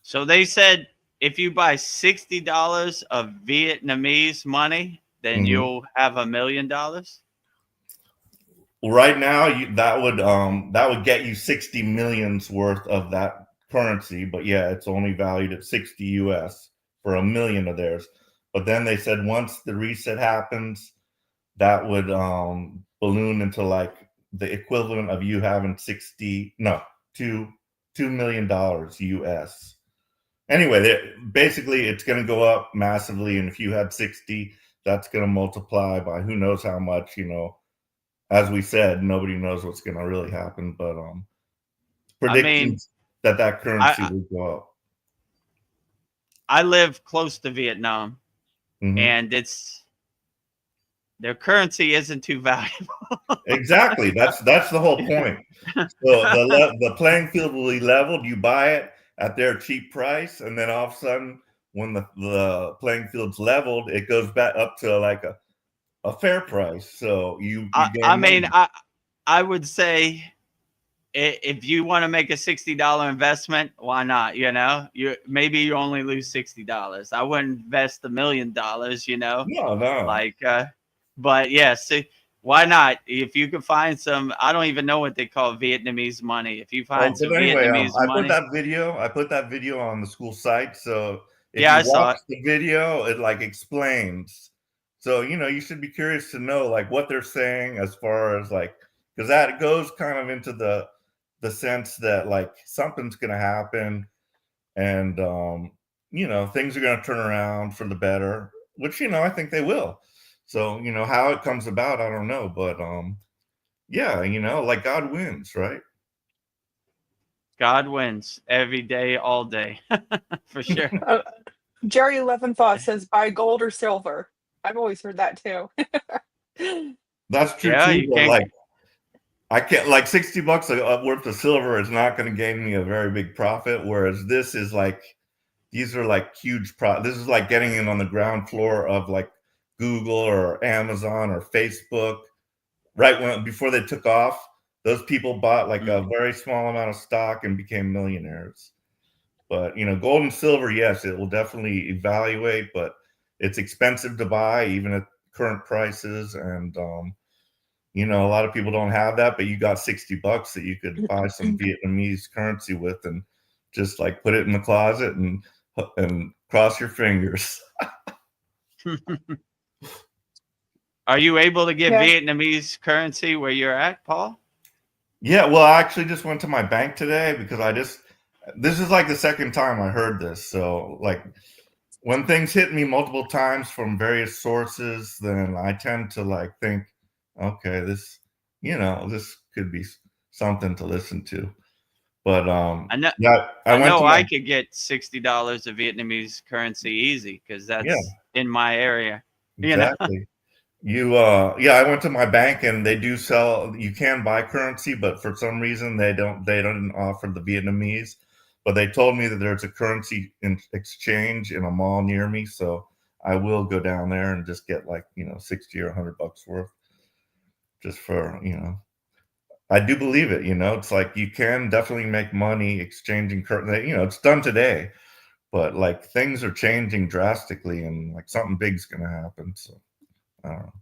So they said if you buy $60 of Vietnamese money, then you'll have $1 million. Right now, that would get you 60 millions worth of that currency. But yeah, it's only valued at 60 US for $1 million of theirs. But then they said once the reset happens, that would balloon into like the equivalent of you having $2 million US. Anyway, basically it's going to go up massively. And if you had 60, that's going to multiply by who knows how much, as we said, nobody knows what's going to really happen, but predictions that currency will go up. I live close to Vietnam, and their currency isn't too valuable. Exactly. That's the whole point. So the playing field will be leveled. You buy it at their cheap price, and then all of a sudden, when the playing field's leveled, it goes back up to like a fair price. So I would say if you want to make a $60 investment, why not? Maybe you only lose $60. I wouldn't invest $1 million. No. But yeah, see, why not? If you could find some, I don't even know what they call Vietnamese money. If you find some Vietnamese money, I put that video on the school site. So if I you saw watch the video, it like explains. So you should be curious to know like what they're saying as far as like, because that goes kind of into the sense that like something's going to happen, and things are going to turn around for the better, which I think they will. So how it comes about, I don't know, but yeah, like God wins, right? God wins every day, all day, for sure. Jerry Leventhal says buy gold or silver. I've always heard that too. That's true Yeah, too. you But can't. like, I can't, like $60 worth of silver is not going to gain me a very big profit. Whereas this is like, these are like huge this is like getting in on the ground floor of like Google or Amazon or Facebook. Right before they took off, those people bought like a very small amount of stock and became millionaires. But gold and silver, yes, it will definitely evaluate, but it's expensive to buy even at current prices. And a lot of people don't have that, but you got $60 that you could buy some Vietnamese currency with, and just like put it in the closet and cross your fingers. Are you able to get Yeah. Vietnamese currency where you're at, Paul? Yeah, well, I actually just went to my bank today because this is like the second time I heard this. So like when things hit me multiple times from various sources, then I tend to like think, okay, this could be something to listen to. But I know. yeah, I went to know my, I could get $60 of Vietnamese currency easy because that's yeah, in my area. exactly. I went to my bank and they do sell, you can buy currency, but for some reason they don't offer the Vietnamese. But they told me that there's a currency exchange in a mall near me, so I will go down there and just get like, 60 or $100 worth, just for, I do believe it, it's like you can definitely make money exchanging currency. It's done today, but like things are changing drastically and like something big's going to happen. So I don't know.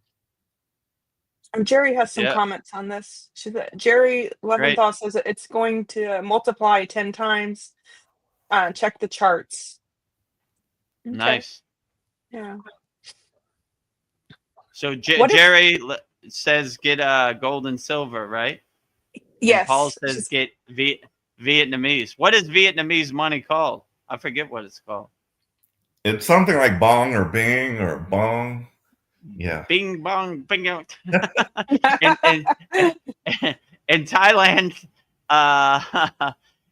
Jerry has some Yeah, comments on this. Jerry great. Leventhal says that it's going to multiply 10 times. Check the charts. Okay. Nice. Yeah. So What if, Jerry says get gold and silver, right? And Paul yes, says get Vietnamese. What is Vietnamese money called? I forget what it's called. It's something like bong or bing or bong. Yeah. Bing bong bing. in Thailand,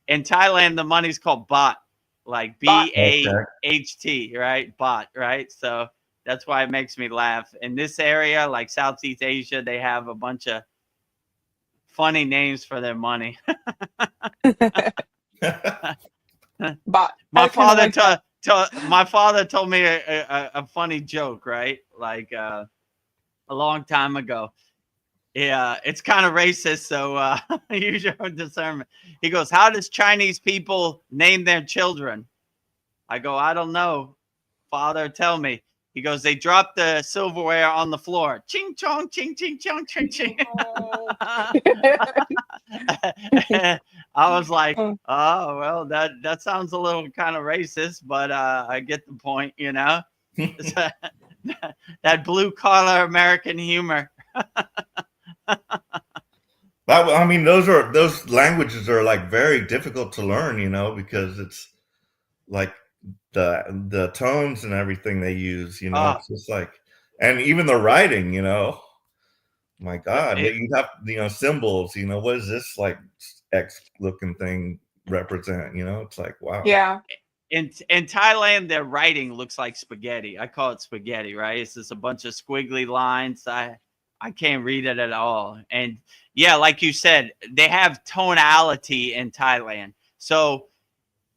in Thailand, the money's called baht, like BAHT, right? Baht, right? So that's why it makes me laugh. In this area, like Southeast Asia, they have a bunch of funny names for their money. But My father my father told me a funny joke, right? Like a long time ago. Yeah, it's kind of racist, so use your own discernment. He goes, "How does Chinese people name their children?" I go, "I don't know. Father, tell me." He goes, "They drop the silverware on the floor. Ching chong, ching ching chong, ching ching." I was like, Oh. "Oh, well, that sounds a little kind of racist, but I get the point, that blue collar American humor." Those languages are like very difficult to learn, because it's like the tones and everything they use, it's just like, and even the writing, my God, you have, symbols, what does this like X looking thing represent? It's like, wow. Yeah. In Thailand, their writing looks like spaghetti. I call it spaghetti, right? It's just a bunch of squiggly lines. I can't read it at all. And yeah, like you said, they have tonality in Thailand. So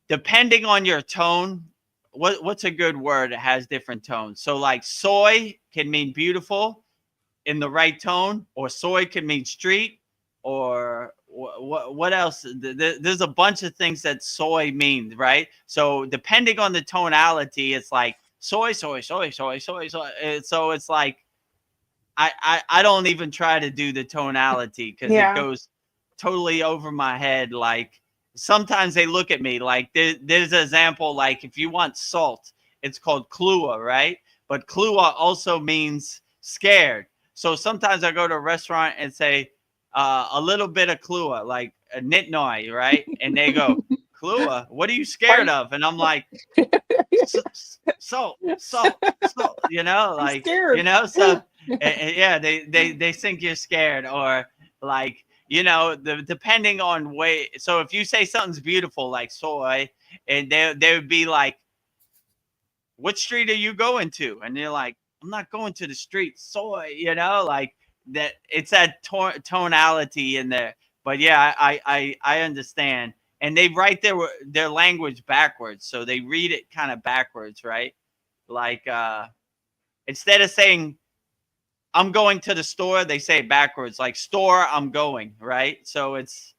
depending on your tone, what's a good word that has different tones? So like soy can mean beautiful in the right tone, or soy can mean street, or what else? There's a bunch of things that soy means, right? So depending on the tonality, it's like soy, soy, soy, soy, soy, soy. So it's like I don't even try to do the tonality because it goes totally over my head. Like sometimes they look at me like there's an example, like if you want salt, it's called klua, right? But klua also means scared. So sometimes I go to a restaurant and say a little bit of klua, like a nitnoi, right? And they go, "Klua, what are you scared of?" And I'm like, salt, like, so yeah, they think you're scared, or like, depending on way. So if you say something's beautiful, like soy, and they would be like, "What street are you going to?" And you're like, I'm not going to the street, soy, you know, like that. It's that tonality in there. But yeah, I understand. And they write their language backwards, so they read it kind of backwards, right? Like instead of saying I'm going to the store, they say it backwards, like store, I'm going, right? So it's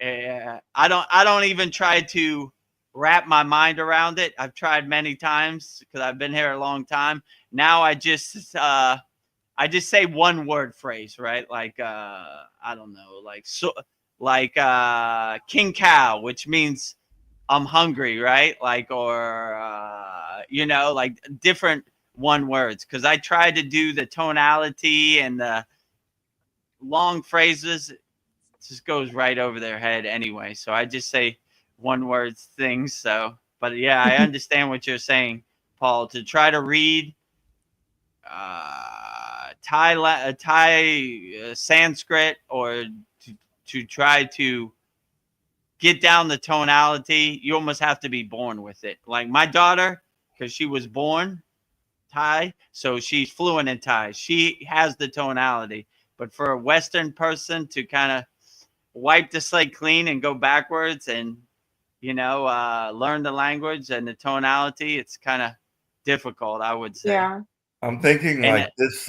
I don't even try to wrap my mind around it. I've tried many times because I've been here a long time. Now I just say one word phrase, right? Like I don't know, like king cow, which means I'm hungry, right? Like or you know, like different one words, because I try to do the tonality and the long phrases. It just goes right over their head anyway. So I just say one word things. So, but yeah, I understand what you're saying, Paul. To try to read Thai Sanskrit, or to try to get down the tonality, you almost have to be born with it. Like my daughter, because she was born Thai, so she's fluent in Thai. She has the tonality. But for a Western person to kind of wipe the slate clean and go backwards and, you know, learn the language and the tonality, it's kind of difficult, I would say. Yeah. I'm thinking And like this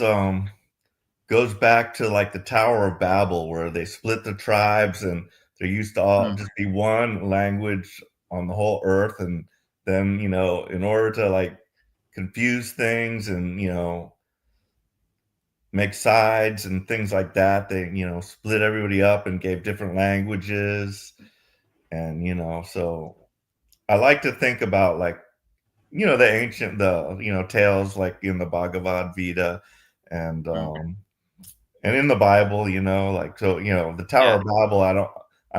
goes back to like the Tower of Babel, where they split the tribes and there used to all just be one language on the whole earth. And then, you know, in order to like confuse things and, you know, make sides and things like that, they, you know, split everybody up and gave different languages. And, you know, so I like to think about like, you know, you know, tales like in the Bhagavad Gita and in the Bible, you know, like, so, you know, the Tower yeah, of Babel, I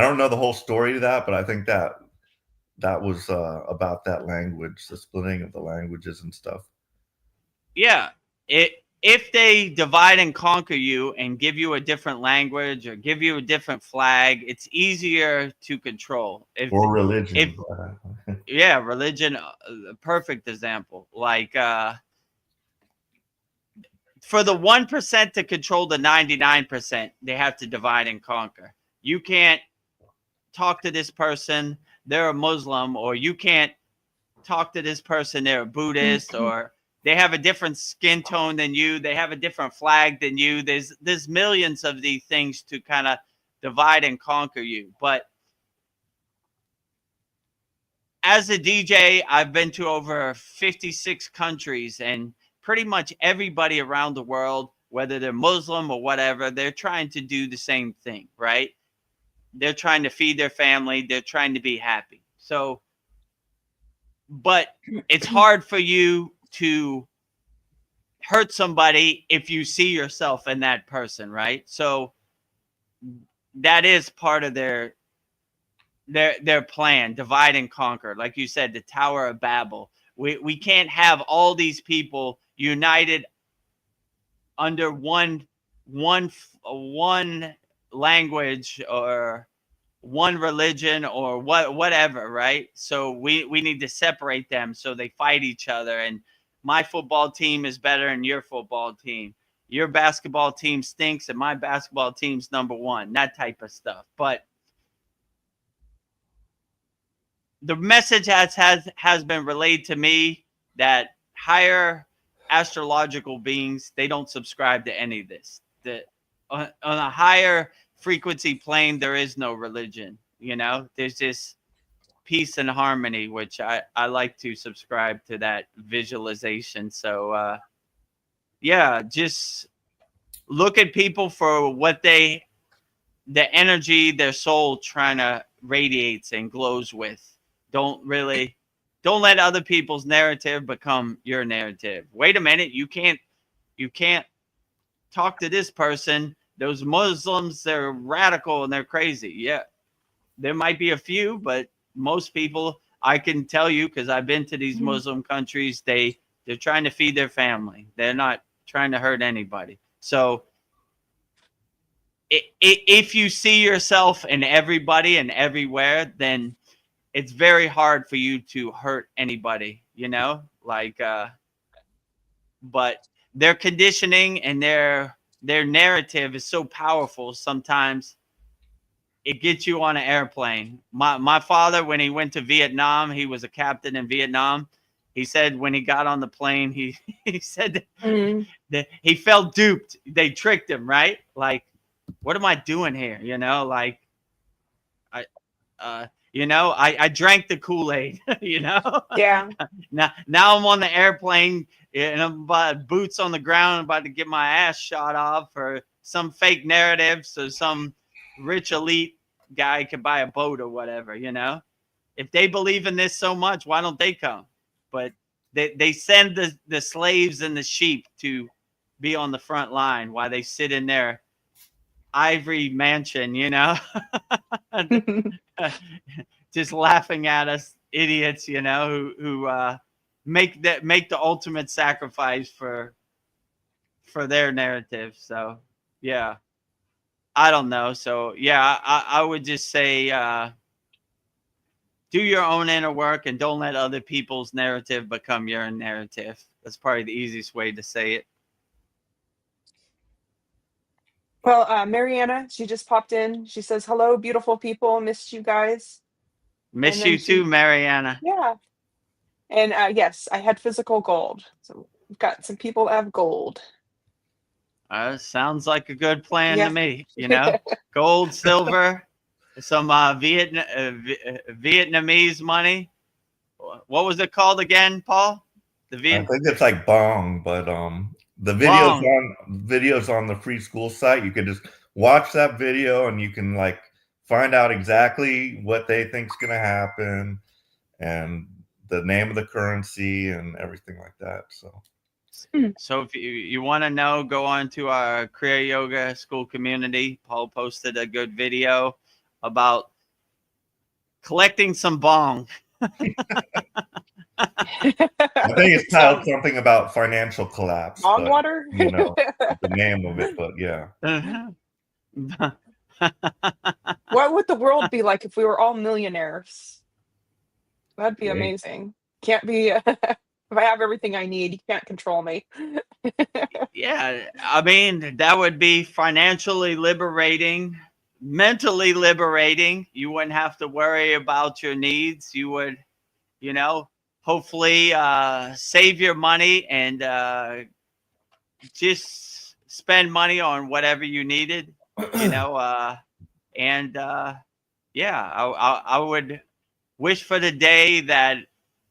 don't know the whole story to that, but I think that was about that language, the splitting of the languages and stuff. yeah. If they divide and conquer you and give you a different language or give you a different flag, it's easier to control. Or religion. If yeah, religion, perfect example. Like for the 1% to control the 99%, they have to divide and conquer. You can't talk to this person, they're a Muslim, or you can't talk to this person, they're a Buddhist, or they have a different skin tone than you, they have a different flag than you. There's millions of these things to kind of divide and conquer you. But as a DJ, I've been to over 56 countries, and pretty much everybody around the world, whether they're Muslim or whatever, they're trying to do the same thing, right? They're trying to feed their family, they're trying to be happy. So, but it's hard for you to hurt somebody if you see yourself in that person, right? So that is part of their plan, divide and conquer. Like you said, the Tower of Babel. We can't have all these people united under one language or one religion or whatever, right? So we need to separate them so they fight each other. And my football team is better than your football team. Your basketball team stinks and my basketball team's number one. That type of stuff. But the message has been relayed to me that higher astrological beings, they don't subscribe to any of this. On a higher frequency plane, there is no religion. You know, there's just peace and harmony, which I like to subscribe to that visualization. So yeah, just look at people for what the energy their soul trying to radiates and glows with. Don't let other people's narrative become your narrative. Wait a minute, you can't talk to this person. Those Muslims, they're radical and they're crazy. Yeah, there might be a few, but most people, I can tell you, because I've been to these Muslim countries, they're trying to feed their family. They're not trying to hurt anybody. So if you see yourself in everybody and everywhere, then it's very hard for you to hurt anybody, you know? Like but their conditioning and their narrative is so powerful. Sometimes it gets you on an airplane. My father, when he went to Vietnam, he was a captain in Vietnam. He said when he got on the plane, he said that he felt duped. They tricked him, right? Like, what am I doing here? You know, like I drank the Kool-Aid, Yeah. Now I'm on the airplane and I'm about boots on the ground, about to get my ass shot off for some fake narrative so some rich elite guy could buy a boat or whatever, If they believe in this so much, why don't they come? But they send the slaves and the sheep to be on the front line while they sit in their ivory mansion, just laughing at us idiots, who make the ultimate sacrifice for their narrative. So yeah, I don't know. So yeah, I would just say do your own inner work and don't let other people's narrative become your narrative. That's probably the easiest way to say it. Well, Mariana, she just popped in. She says, "Hello, beautiful people. Missed you guys." And Miss then you too, Mariana. yeah. And yes, I had physical gold. So we've got some people that have gold. Sounds like a good plan to Yeah. me. Gold, silver, some Vietnamese money. What was it called again, Paul? I think it's like bong, but the videos on the free school site. You can just watch that video and you can like find out exactly what they think's going to happen and the name of the currency and everything like that. So if you want to know, go on to our Kriya Yoga school community. Paul posted a good video about collecting some bong. I think it's titled something about financial collapse. Bong water? The name of it, but yeah. What would the world be like if we were all millionaires? That'd be amazing. Can't be if I have everything I need, you can't control me. Yeah, I mean, that would be financially liberating, mentally liberating. You wouldn't have to worry about your needs. You would, hopefully save your money and just spend money on whatever you needed, and I would wish for the day that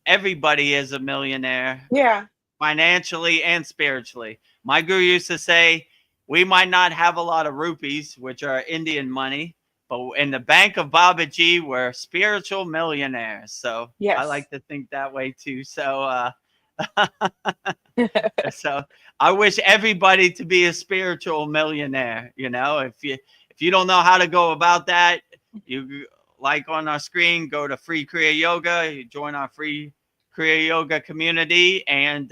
everybody is a millionaire. Yeah. Financially and spiritually. My guru used to say, we might not have a lot of rupees, which are Indian money, but in the bank of Babaji, we're spiritual millionaires. So yes. I like to think that way too. So, so I wish everybody to be a spiritual millionaire. If you don't know how to go about that, you like on our screen, go to Free Kriya Yoga, you join our free Kriya Yoga community, and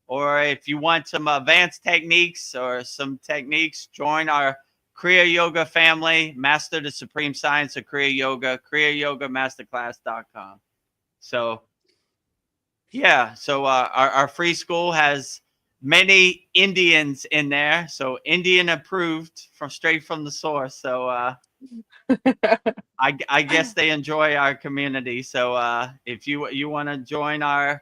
or if you want some advanced techniques or some techniques, join our Kriya Yoga family, master the supreme science of Kriya Yoga, KriyaYogaMasterclass.com. So yeah, so our free school has many Indians in there, so Indian approved straight from the source. So I guess they enjoy our community. So if you want to join our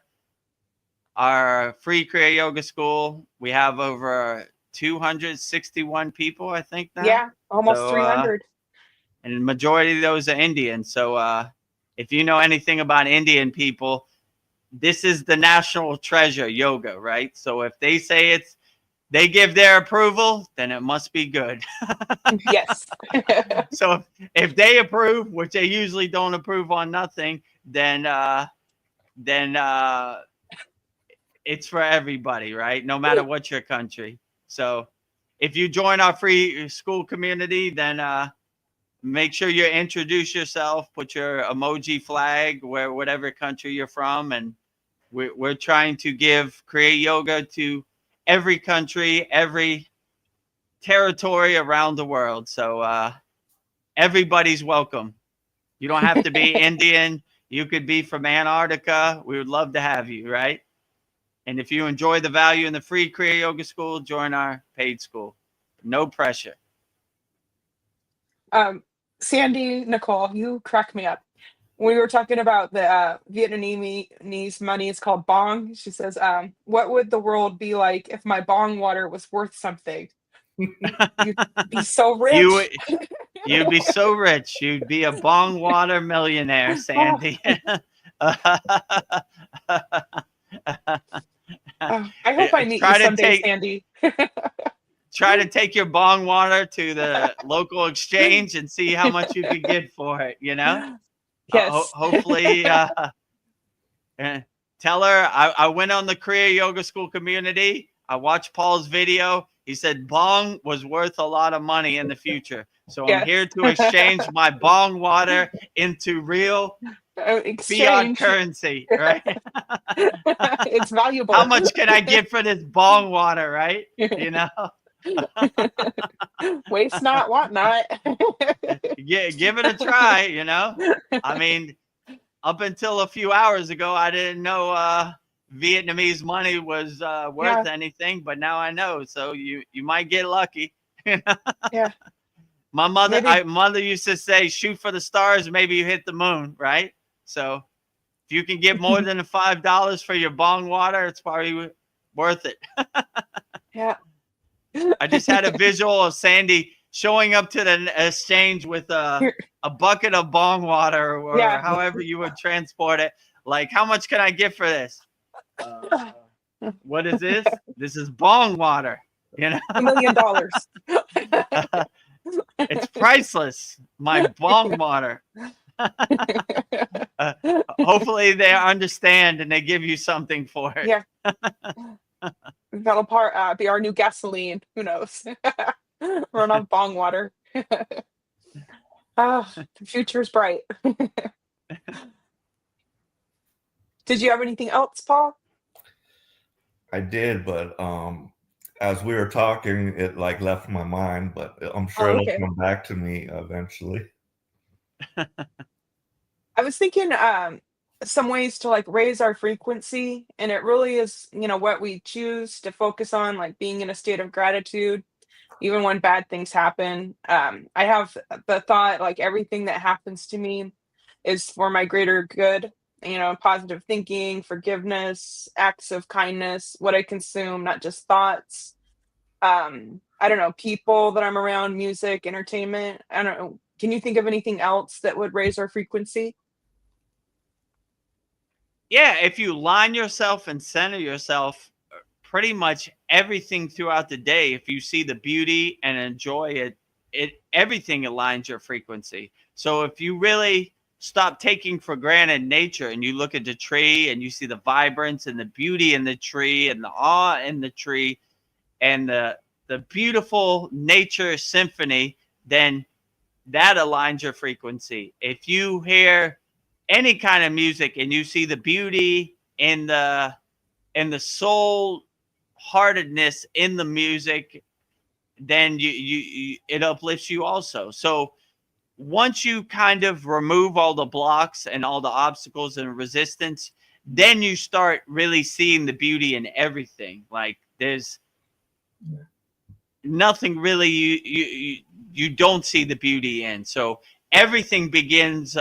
free Kriya Yoga school, we have over 261 people, I think now. Yeah, almost 300. And the majority of those are Indian. So if you know anything about Indian people, this is the national treasure, yoga, right? So if they say they give their approval, then it must be good. Yes. So if they approve, which they usually don't approve on nothing, then it's for everybody, right? No matter what your country. So if you join our free school community, then make sure you introduce yourself, put your emoji flag whatever country you're from, and we're trying to give Kriya Yoga to every country, every territory around the world. So everybody's welcome. You don't have to be Indian. You could be from Antarctica. We would love to have you, right? And if you enjoy the value in the free Kriya Yoga School, join our paid school. No pressure. Sandy Nicole, you crack me up. We were talking about the Vietnamese money. It's called bong. She says, "What would the world be like if my bong water was worth something? You'd be so rich." You'd be so rich. You'd be a bong water millionaire, Sandy. I hope I meet you someday, Sandy. Try to take your bong water to the local exchange and see how much you could get for it, you know? Yes. Hopefully, tell her I went on the Kriya Yoga School community. I watched Paul's video. He said bong was worth a lot of money in the future. So I'm here to exchange my bong water into real fiat currency, right? It's valuable. How much can I get for this bong water, right? You know? Waste not, want not. Yeah, give it a try, you know? I mean, up until a few hours ago, I didn't know Vietnamese money was worth anything, but now I know. So you might get lucky. Yeah. My mother used to say, shoot for the stars, maybe you hit the moon, right? So if you can get more than $5 for your bong water, it's probably worth it. Yeah. I just had a visual of Sandy showing up to the exchange with a bucket of bong water or however you would transport it. Like, how much can I get for this? What is this? This is bong water. You know, $1 million. It's priceless. My bong water. Hopefully they understand and they give you something for it. Yeah. That'll be our new gasoline. Who knows? Run on bong water. The future's bright. Did you have anything else, Paul? I did, but as we were talking, it like left my mind, but I'm sure it'll come back to me eventually. I was thinking some ways to like raise our frequency, and it really is, what we choose to focus on, like being in a state of gratitude even when bad things happen. I have the thought, like, everything that happens to me is for my greater good. Positive thinking, forgiveness, acts of kindness, what I consume, not just thoughts. I don't know, people that I'm around, music, entertainment. I don't know. Can you think of anything else that would raise our frequency? Yeah, if you line yourself and center yourself, pretty much everything throughout the day, if you see the beauty and enjoy it, everything aligns your frequency. So if you really stop taking for granted nature and you look at the tree and you see the vibrance and the beauty in the tree and the awe in the tree and the beautiful nature symphony, then that aligns your frequency. If you hear any kind of music and you see the beauty in the soul heartedness in the music, then it uplifts you also. So once you kind of remove all the blocks and all the obstacles and resistance, then you start really seeing the beauty in everything. Like, there's nothing really you don't see the beauty in. So everything begins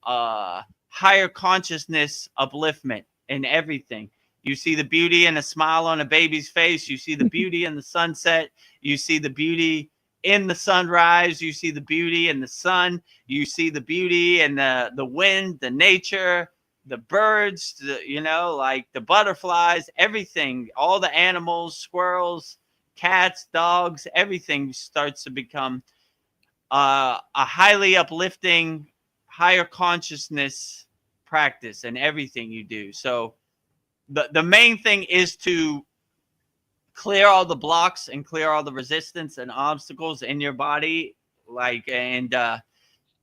higher consciousness upliftment in everything. You see the beauty in a smile on a baby's face. You see the beauty in the sunset. You see the beauty in the sunrise. You see the beauty in the sun. You see the beauty in the wind, the nature, the birds, like the butterflies, everything, all the animals, squirrels, cats, dogs, everything starts to become a highly uplifting, higher consciousness practice in everything you do. So the main thing is to clear all the blocks and clear all the resistance and obstacles in your body, and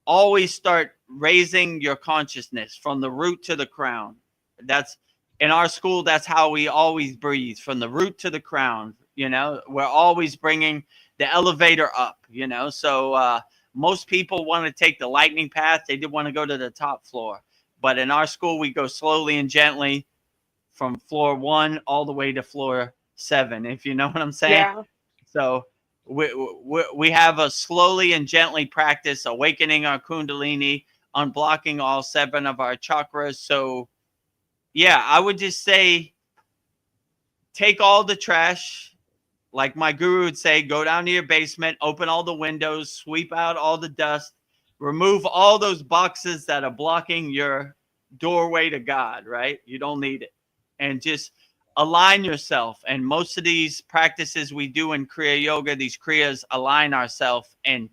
always start raising your consciousness from the root to the crown. That's in our school. That's how we always breathe, from the root to the crown. We're always bringing the elevator up, so most people want to take the lightning path. They did want to go to the top floor, but in our school, we go slowly and gently from floor 1 all the way to floor 7, if you know what I'm saying. Yeah. So we have a slowly and gently practice awakening our kundalini, unblocking all 7 of our chakras. So yeah, I would just say take all the trash. Like my guru would say, go down to your basement, open all the windows, sweep out all the dust, remove all those boxes that are blocking your doorway to God, right? You don't need it. And just align yourself. And most of these practices we do in Kriya Yoga, these Kriyas align ourselves and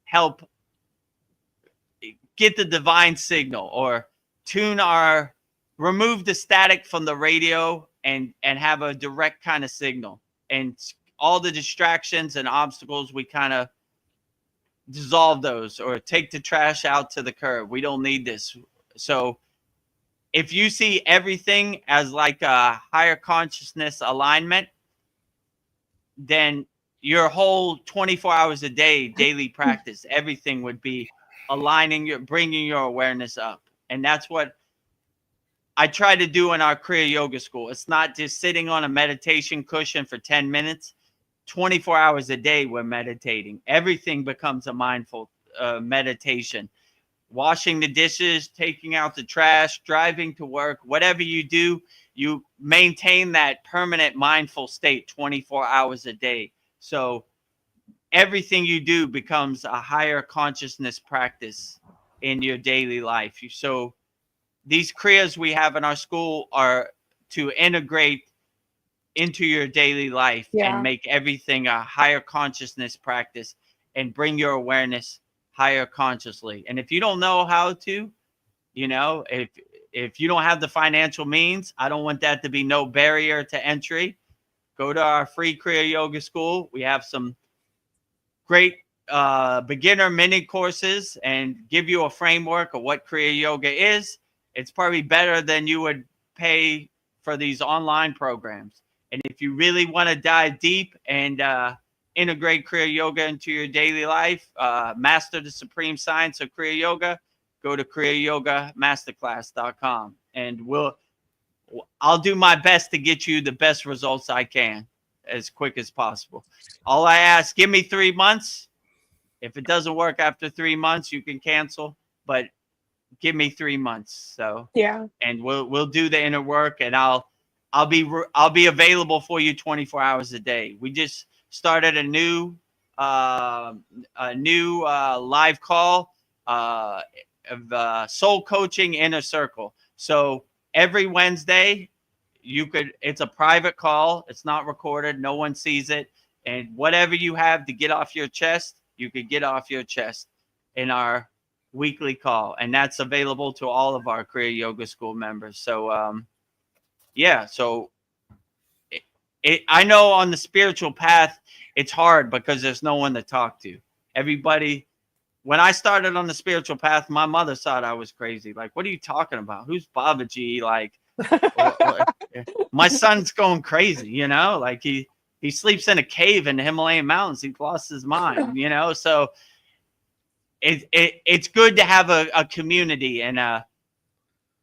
help get the divine signal, or remove the static from the radio and have a direct kind of signal. And all the distractions and obstacles, we kind of dissolve those, or take the trash out to the curb. We don't need this. So if you see everything as like a higher consciousness alignment, then your whole 24 hours a day, daily practice, everything would be aligning, bringing your awareness up. And that's what I try to do in our Kriya Yoga school. It's not just sitting on a meditation cushion for 10 minutes. 24 hours a day we're meditating. Everything becomes a mindful meditation. Washing the dishes, taking out the trash, driving to work, whatever you do, you maintain that permanent mindful state 24 hours a day. So everything you do becomes a higher consciousness practice in your daily life. So these Kriyas we have in our school are to integrate into your daily life and make everything a higher consciousness practice and bring your awareness higher consciously. And if you don't know how to, if you don't have the financial means, I don't want that to be no barrier to entry. Go to our free Kriya Yoga school. We have some great beginner mini courses and give you a framework of what Kriya Yoga is. It's probably better than you would pay for these online programs. And if you really want to dive deep and integrate Kriya Yoga into your daily life, master the supreme science of Kriya Yoga, go to KriyaYogaMasterclass.com. And I'll do my best to get you the best results I can as quick as possible. All I ask, give me 3 months. If it doesn't work after 3 months, you can cancel. But give me 3 months. So yeah, and we'll do the inner work, and I'll be available for you 24 hours a day. We just started a new live call of soul coaching inner circle. So every Wednesday it's a private call. It's not recorded. No one sees it. And whatever you have to get off your chest, you could get off your chest in our weekly call. And that's available to all of our Kriya Yoga School members. So, so I know on the spiritual path, it's hard because there's no one to talk to. Everybody, when I started on the spiritual path, my mother thought I was crazy. Like, what are you talking about? Who's Babaji? Like, my son's going crazy, like he sleeps in a cave in the Himalayan mountains. He's lost his mind, so it's good to have a community and a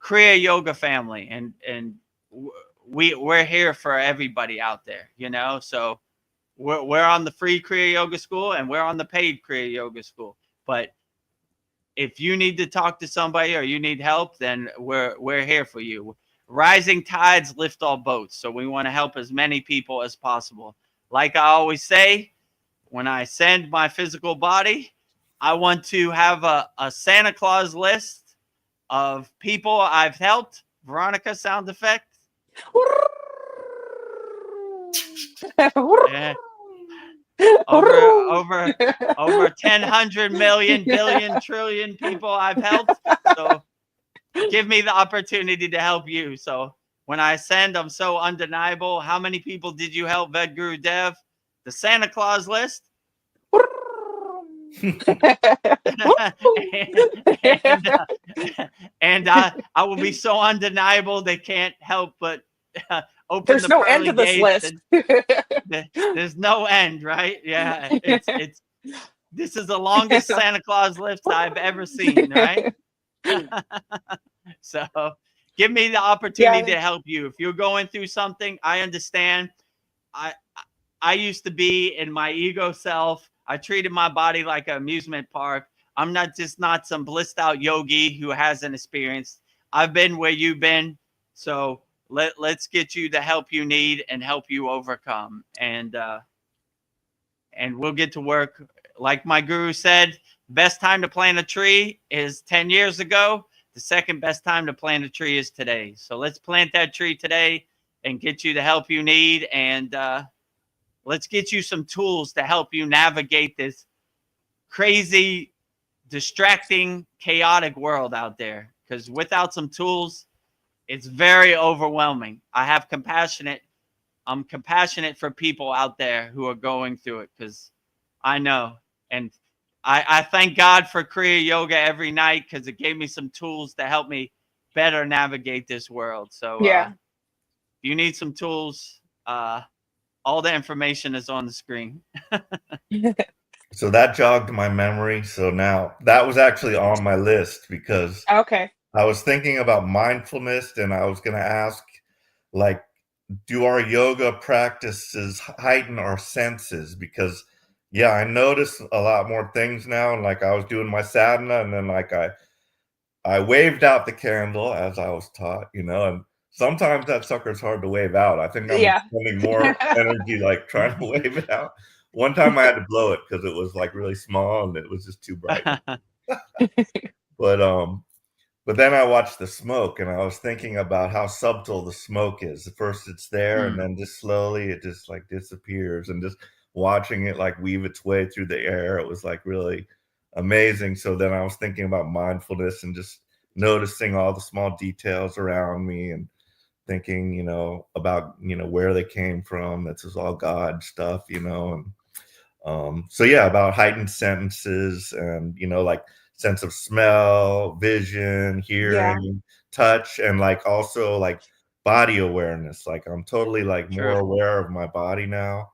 Kriya Yoga family. And we're here for everybody out there, so we're on the free Kriya Yoga school and we're on the paid Kriya Yoga school. But if you need to talk to somebody or you need help, then we're here for you. Rising tides lift all boats. So we want to help as many people as possible. Like I always say, when I send my physical body, I want to have a Santa Claus list of people I've helped. Veronica, sound effect. Yeah. Over 1,000 million, billion, trillion people I've helped. So give me the opportunity to help you. So when I send, I'm so undeniable. How many people did you help, Vedagurudev? The Santa Claus list. and I will be so undeniable they can't help but open There's the no pearly end to this gates. list. There's no end, right? Yeah, this is the longest Santa Claus list I've ever seen, right? So give me the Yeah, opportunity to help you. If you're going through something, I understand. I I used to be in my ego self. I treated my body like an amusement park. I'm not some blissed out yogi who hasn't experienced. I've been where you've been. So let's get you the help you need and help you overcome. And we'll get to work. Like my guru said, best time to plant a tree is 10 years ago. The second best time to plant a tree is today. So let's plant that tree today and get you the help you need. And let's get you some tools to help you navigate this crazy, distracting, chaotic world out there. Because without some tools, it's very overwhelming. I'm compassionate for people out there who are going through it, because I know. And I thank God for Kriya Yoga every night, because it gave me some tools to help me better navigate this world. So yeah. if you need some tools, all the information is on the screen. So that jogged my memory. So now that was actually on my list because Okay. I was thinking about mindfulness, and I was going to ask, like, do our yoga practices heighten our senses? Because, yeah, I notice a lot more things now. And like I was doing my sadhana, and then like I waved out the candle as I was taught, and sometimes that sucker's hard to wave out. I think I'm Yeah. spending more energy like trying to wave it out. One time I had to blow it because it was like really small and it was just too bright. But then I watched the smoke, and I was thinking about how subtle the smoke is. At first it's there, and then just slowly it just like disappears, and just watching it like weave its way through the air, it was like really amazing. So then I was thinking about mindfulness and just noticing all the small details around me, and thinking, about, where they came from. This is all God stuff, and so yeah, about heightened senses, and like sense of smell, vision, Yeah. hearing, touch, and like also like body awareness. Like I'm totally like more Sure. aware of my body now.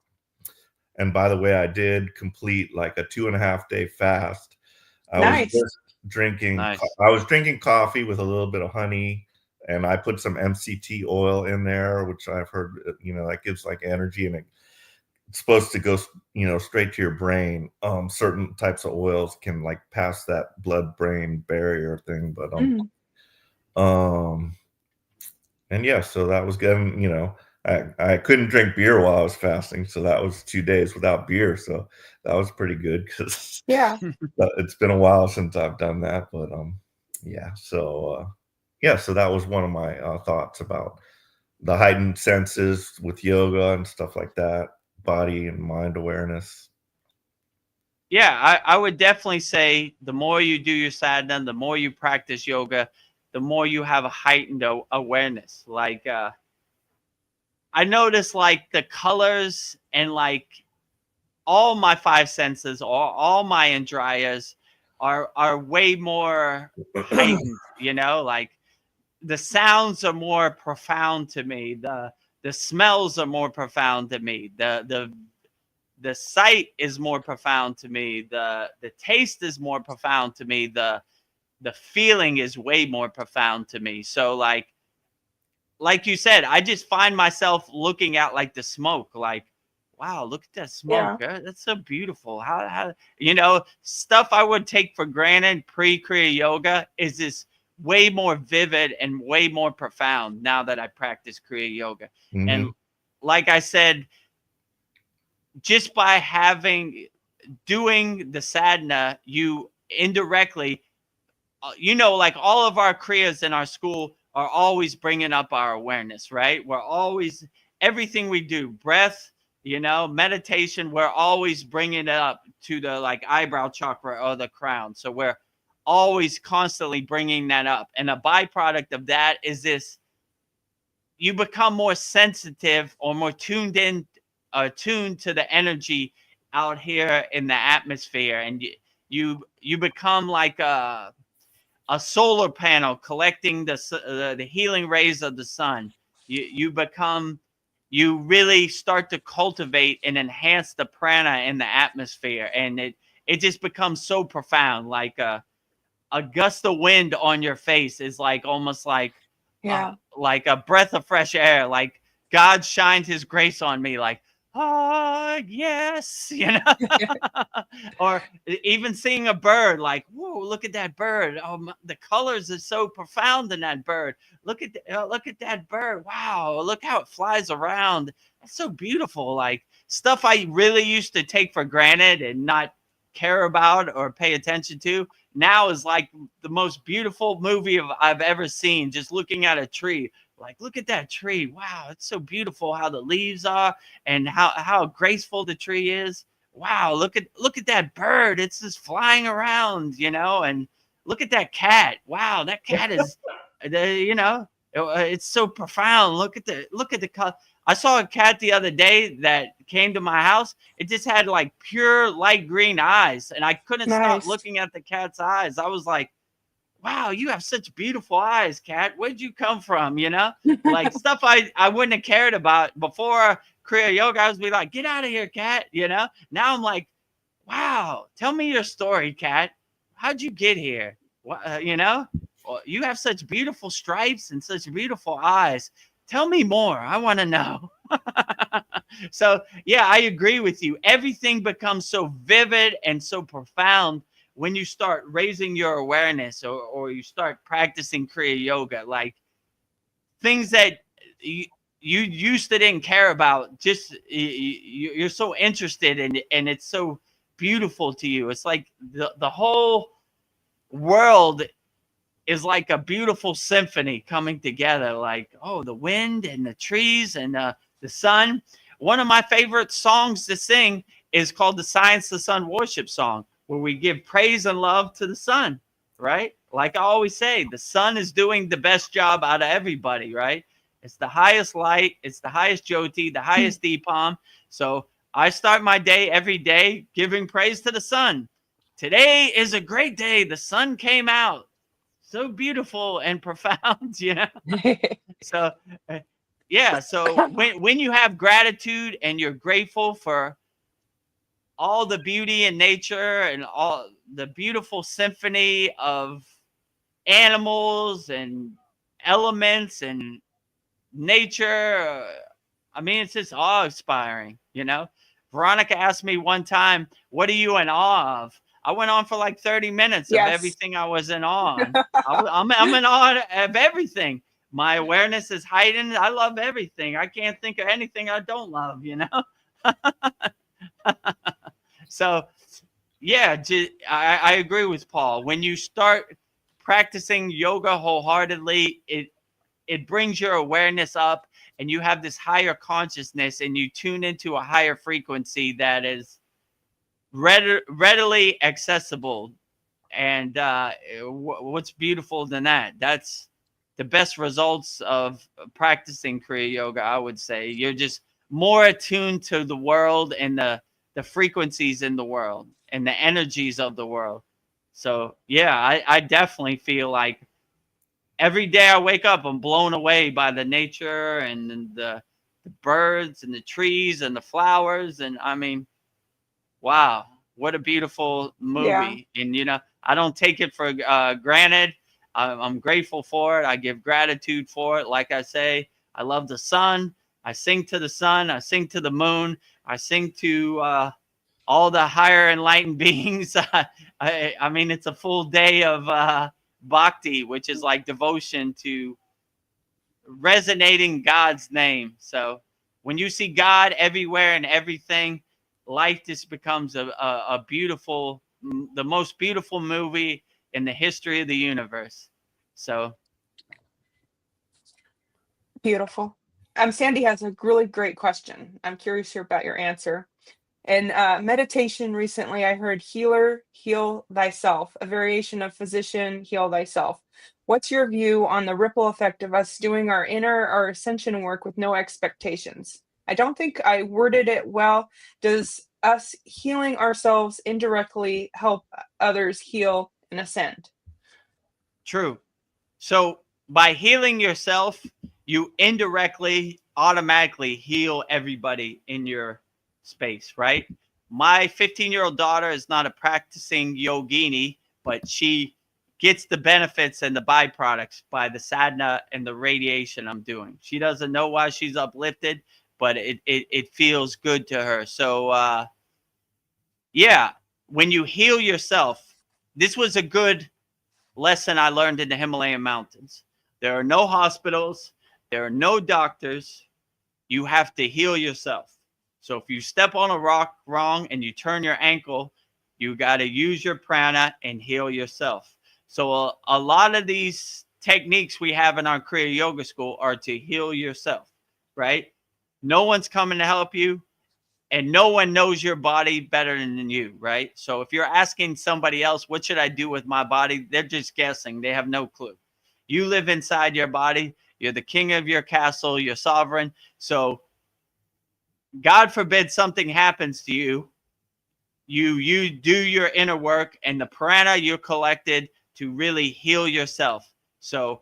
And by the way, I did complete like a 2.5 day fast. I was Nice. just drinking. Nice. I was drinking coffee with a little bit of honey, and I put some MCT oil in there, which I've heard, that gives like energy, and it's supposed to go, straight to your brain. Certain types of oils can like pass that blood-brain barrier thing, but and yeah, so that was good. And, I couldn't drink beer while I was fasting, so that was 2 days without beer. So that was pretty good because Yeah. it's been a while since I've done that. But yeah, so so that was one of my thoughts about the heightened senses with yoga and stuff like that, body and mind awareness. Yeah, I would definitely say the more you do your sadhana, the more you practice yoga, the more you have a heightened awareness. Like I notice like the colors and like all my five senses, all my indriyas are way more heightened. Like the sounds are more profound to me. The smells are more profound to me. The sight is more profound to me. The taste is more profound to me. The feeling is way more profound to me. So like you said, I just find myself looking at like the smoke, like, wow, look at that smoke. That's so beautiful. How stuff I would take for granted pre-Kriya Yoga is this way more vivid and way more profound now that I practice Kriya Yoga. Mm-hmm. And like I said, just by doing the sadhana, you indirectly, like all of our kriyas in our school are always bringing up our awareness, right? We're always, everything we do, breath, meditation, we're always bringing it up to the like eyebrow chakra or the crown. So we're always constantly bringing that up. And a byproduct of that is this, you become more sensitive or more tuned to the energy out here in the atmosphere, and you become like a solar panel collecting the healing rays of the sun. You really start to cultivate and enhance the prana in the atmosphere, and it just becomes so profound. Like a gust of wind on your face is like almost like like a breath of fresh air. Like God shined his grace on me. Like, yes, or even seeing a bird, like, whoa, look at that bird. Oh, the colors are so profound in that bird. Look at that bird. Wow, look how it flies around. That's so beautiful. Like stuff I really used to take for granted and not care about or pay attention to now is like the most beautiful movie I've ever seen. Just looking at a tree, like, look at that tree. Wow, it's so beautiful how the leaves are and how graceful the tree is. Wow, look at that bird. It's just flying around, and look at that cat. Wow, that cat is, it's so profound. Look at the color. I saw a cat the other day that came to my house. It just had like pure light green eyes, and I couldn't stop Nice. looking at the cat's eyes. I was like, wow, you have such beautiful eyes, cat. Where'd you come from? Like stuff I wouldn't have cared about before Kriya Yoga. I was be like, get out of here, cat. Now I'm like, wow, tell me your story, cat. How'd you get here? Well, you have such beautiful stripes and such beautiful eyes. Tell me more. I want to know. So yeah, I agree with you. Everything becomes so vivid and so profound when you start raising your awareness or you start practicing Kriya Yoga. Like things that you used to didn't care about, just you're so interested in it, and it's so beautiful to you. It's like the whole world is like a beautiful symphony coming together. Like, oh, the wind and the trees and the sun. One of my favorite songs to sing is called the Science the Sun Worship Song, where we give praise and love to the sun, right? Like I always say, the sun is doing the best job out of everybody, right? It's the highest light. It's the highest Jyoti, the highest Deepam. So I start my day every day giving praise to the sun. Today is a great day. The sun came out. So beautiful and profound, So, yeah. So when you have gratitude and you're grateful for all the beauty in nature and all the beautiful symphony of animals and elements and nature, I mean, it's just awe-inspiring, Veronica asked me one time, what are you in awe of? I went on for like 30 minutes of everything I was in awe on. I'm in awe of everything. My awareness is heightened. I love everything. I can't think of anything I don't love, So, yeah, I agree with Paul. When you start practicing yoga wholeheartedly, it brings your awareness up and you have this higher consciousness and you tune into a higher frequency that is readily accessible. And what's beautiful than that? That's the best results of practicing Kriya Yoga, I would say. You're just more attuned to the world and the frequencies in the world and the energies of the world. So yeah, I definitely feel like every day I wake up, I'm blown away by the nature and the birds and the trees and the flowers. And I mean, wow, what a beautiful movie. And, I don't take it for granted. I'm grateful for it. I give gratitude for it. Like I say, I love the sun. I sing to the sun. I sing to the moon. I sing to all the higher enlightened beings. I mean, it's a full day of bhakti, which is like devotion to resonating God's name. So when you see God everywhere and everything, life just becomes a beautiful, the most beautiful movie in the history of the universe. So Beautiful. Sandy has a really great question. I'm curious here about your answer. In meditation recently, I heard healer, heal thyself, a variation of physician, heal thyself. What's your view on the ripple effect of us doing our ascension work with no expectations? I don't think I worded it well. Does us healing ourselves indirectly help others heal and ascend? true. So by healing yourself, you indirectly, automatically heal everybody in your space, right? My 15-year-old daughter is not a practicing yogini, but she gets the benefits and the byproducts by the sadhana and the radiation I'm doing. She doesn't know why she's uplifted, but it feels good to her. So yeah, when you heal yourself, this was a good lesson I learned in the Himalayan mountains. There are no hospitals, there are no doctors. You have to heal yourself. So if you step on a rock wrong and you turn your ankle, you got to use your prana and heal yourself. So a lot of these techniques we have in our Kriya Yoga School are to heal yourself, right? No one's coming to help you, and no one knows your body better than you, right? So if you're asking somebody else, what should I do with my body? They're just guessing. They have no clue. You live inside your body. You're the king of your castle. You're sovereign. So God forbid something happens to you. You do your inner work and the prana you're collected to really heal yourself. So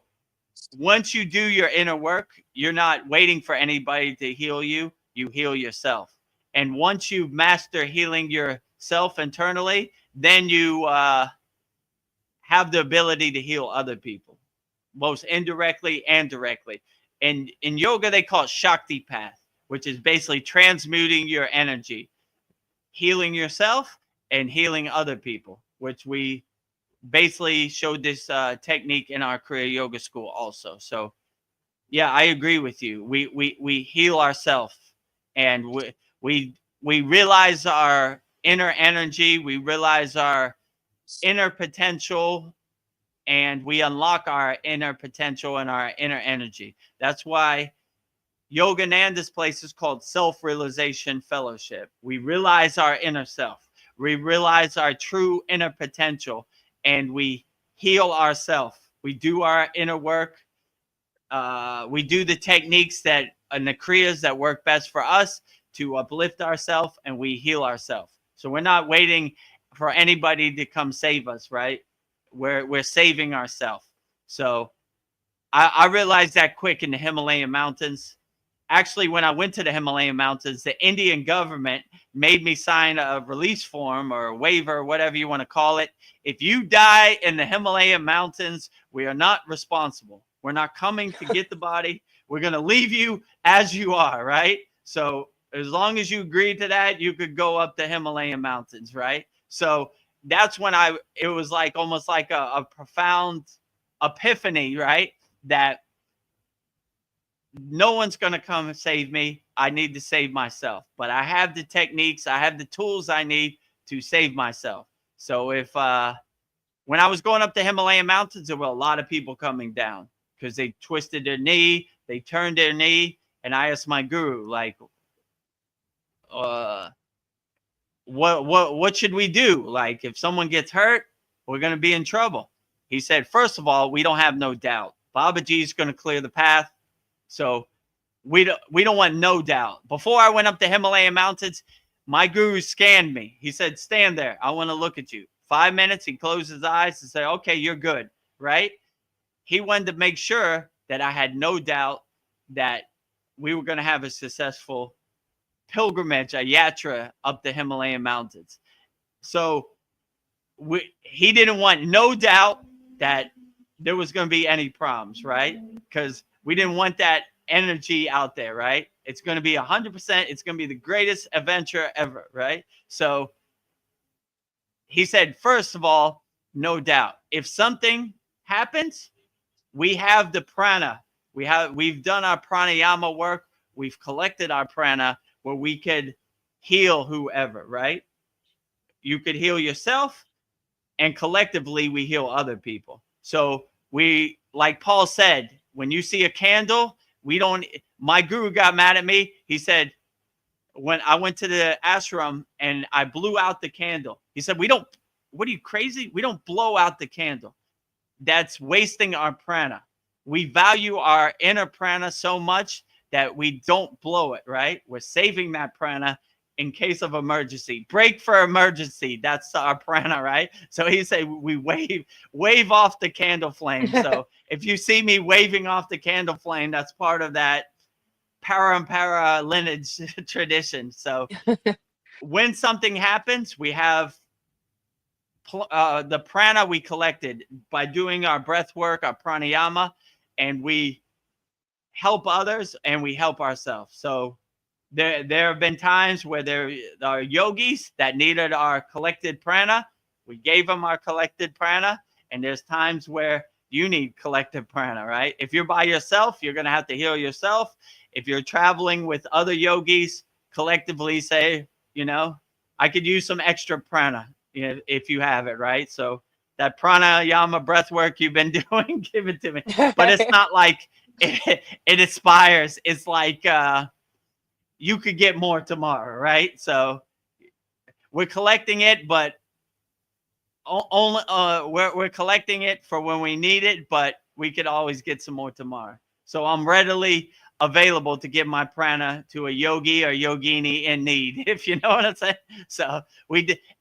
once you do your inner work, you're not waiting for anybody to heal you. You heal yourself. And once you master healing yourself internally, then you have the ability to heal other people, both indirectly and directly. And in yoga, they call it Shakti path, which is basically transmuting your energy, healing yourself and healing other people, which we basically showed this technique in our Kriya Yoga School also. So yeah, I agree with you. We heal ourselves, and we realize our inner energy, we realize our inner potential, and we unlock our inner potential and our inner energy. That's why Yogananda's place is called Self-Realization Fellowship. We realize our inner self. We realize our true inner potential, and we heal ourselves. We do our inner work. We do the techniques that and the kriyas that work best for us to uplift ourselves, and we heal ourselves. So we're not waiting for anybody to come save us, right? We're saving ourselves. So I realized that quick in the Himalayan mountains. Actually, when I went to the Himalayan mountains, the Indian government made me sign a release form or a waiver, whatever you want to call it. If you die in the Himalayan mountains, we are not responsible. We're not coming to get the body. We're going to leave you as you are, right? So as long as you agree to that, you could go up the Himalayan mountains, right? So that's when it was like almost like a profound epiphany, right? That no one's going to come and save me. I need to save myself. But I have the techniques, I have the tools I need to save myself. So if when I was going up the Himalayan mountains, there were a lot of people coming down because they twisted their knee, they turned their knee, and I asked my guru, like, what should we do? Like, if someone gets hurt, we're going to be in trouble. He said, first of all, we don't have no doubt. Babaji is going to clear the path. So we don't want no doubt. Before I went up the Himalayan mountains, my guru scanned me. He said, stand there. I want to look at you. 5 minutes. He closed his eyes and said, okay, you're good. Right? He wanted to make sure that I had no doubt that we were going to have a successful pilgrimage, a yatra up the Himalayan mountains. So he didn't want no doubt that there was going to be any problems, right? Because we didn't want that energy out there, right? It's going to be 100%. It's going to be the greatest adventure ever, right? So he said, first of all, no doubt. If something happens, we have the prana. We've done our pranayama work. We've collected our prana where we could heal whoever, right? You could heal yourself, and collectively we heal other people. So we, like Paul said, when you see a candle, my guru got mad at me. He said, when I went to the ashram and I blew out the candle, he said, what are you, crazy? We don't blow out the candle. That's wasting our prana. We value our inner prana so much that we don't blow it, right? We're saving that prana in case of emergency. Break for emergency. That's our prana, right? So he said we wave off the candle flame. So if you see me waving off the candle flame, that's part of that parampara lineage tradition. So when something happens, we have the prana we collected by doing our breath work, our pranayama, and we help others and we help ourselves. So there have been times where there are yogis that needed our collected prana. We gave them our collected prana. And there's times where you need collective prana, right? If you're by yourself, you're going to have to heal yourself. If you're traveling with other yogis, collectively say, you know, I could use some extra prana, you know, if you have it, right? So that pranayama breath work you've been doing, give it to me. But it's not like it inspires. It's like you could get more tomorrow, right? So we're collecting it, but only we're collecting it for when we need it, but we could always get some more tomorrow. So I'm readily available to give my prana to a yogi or yogini in need, if you know what I'm saying. So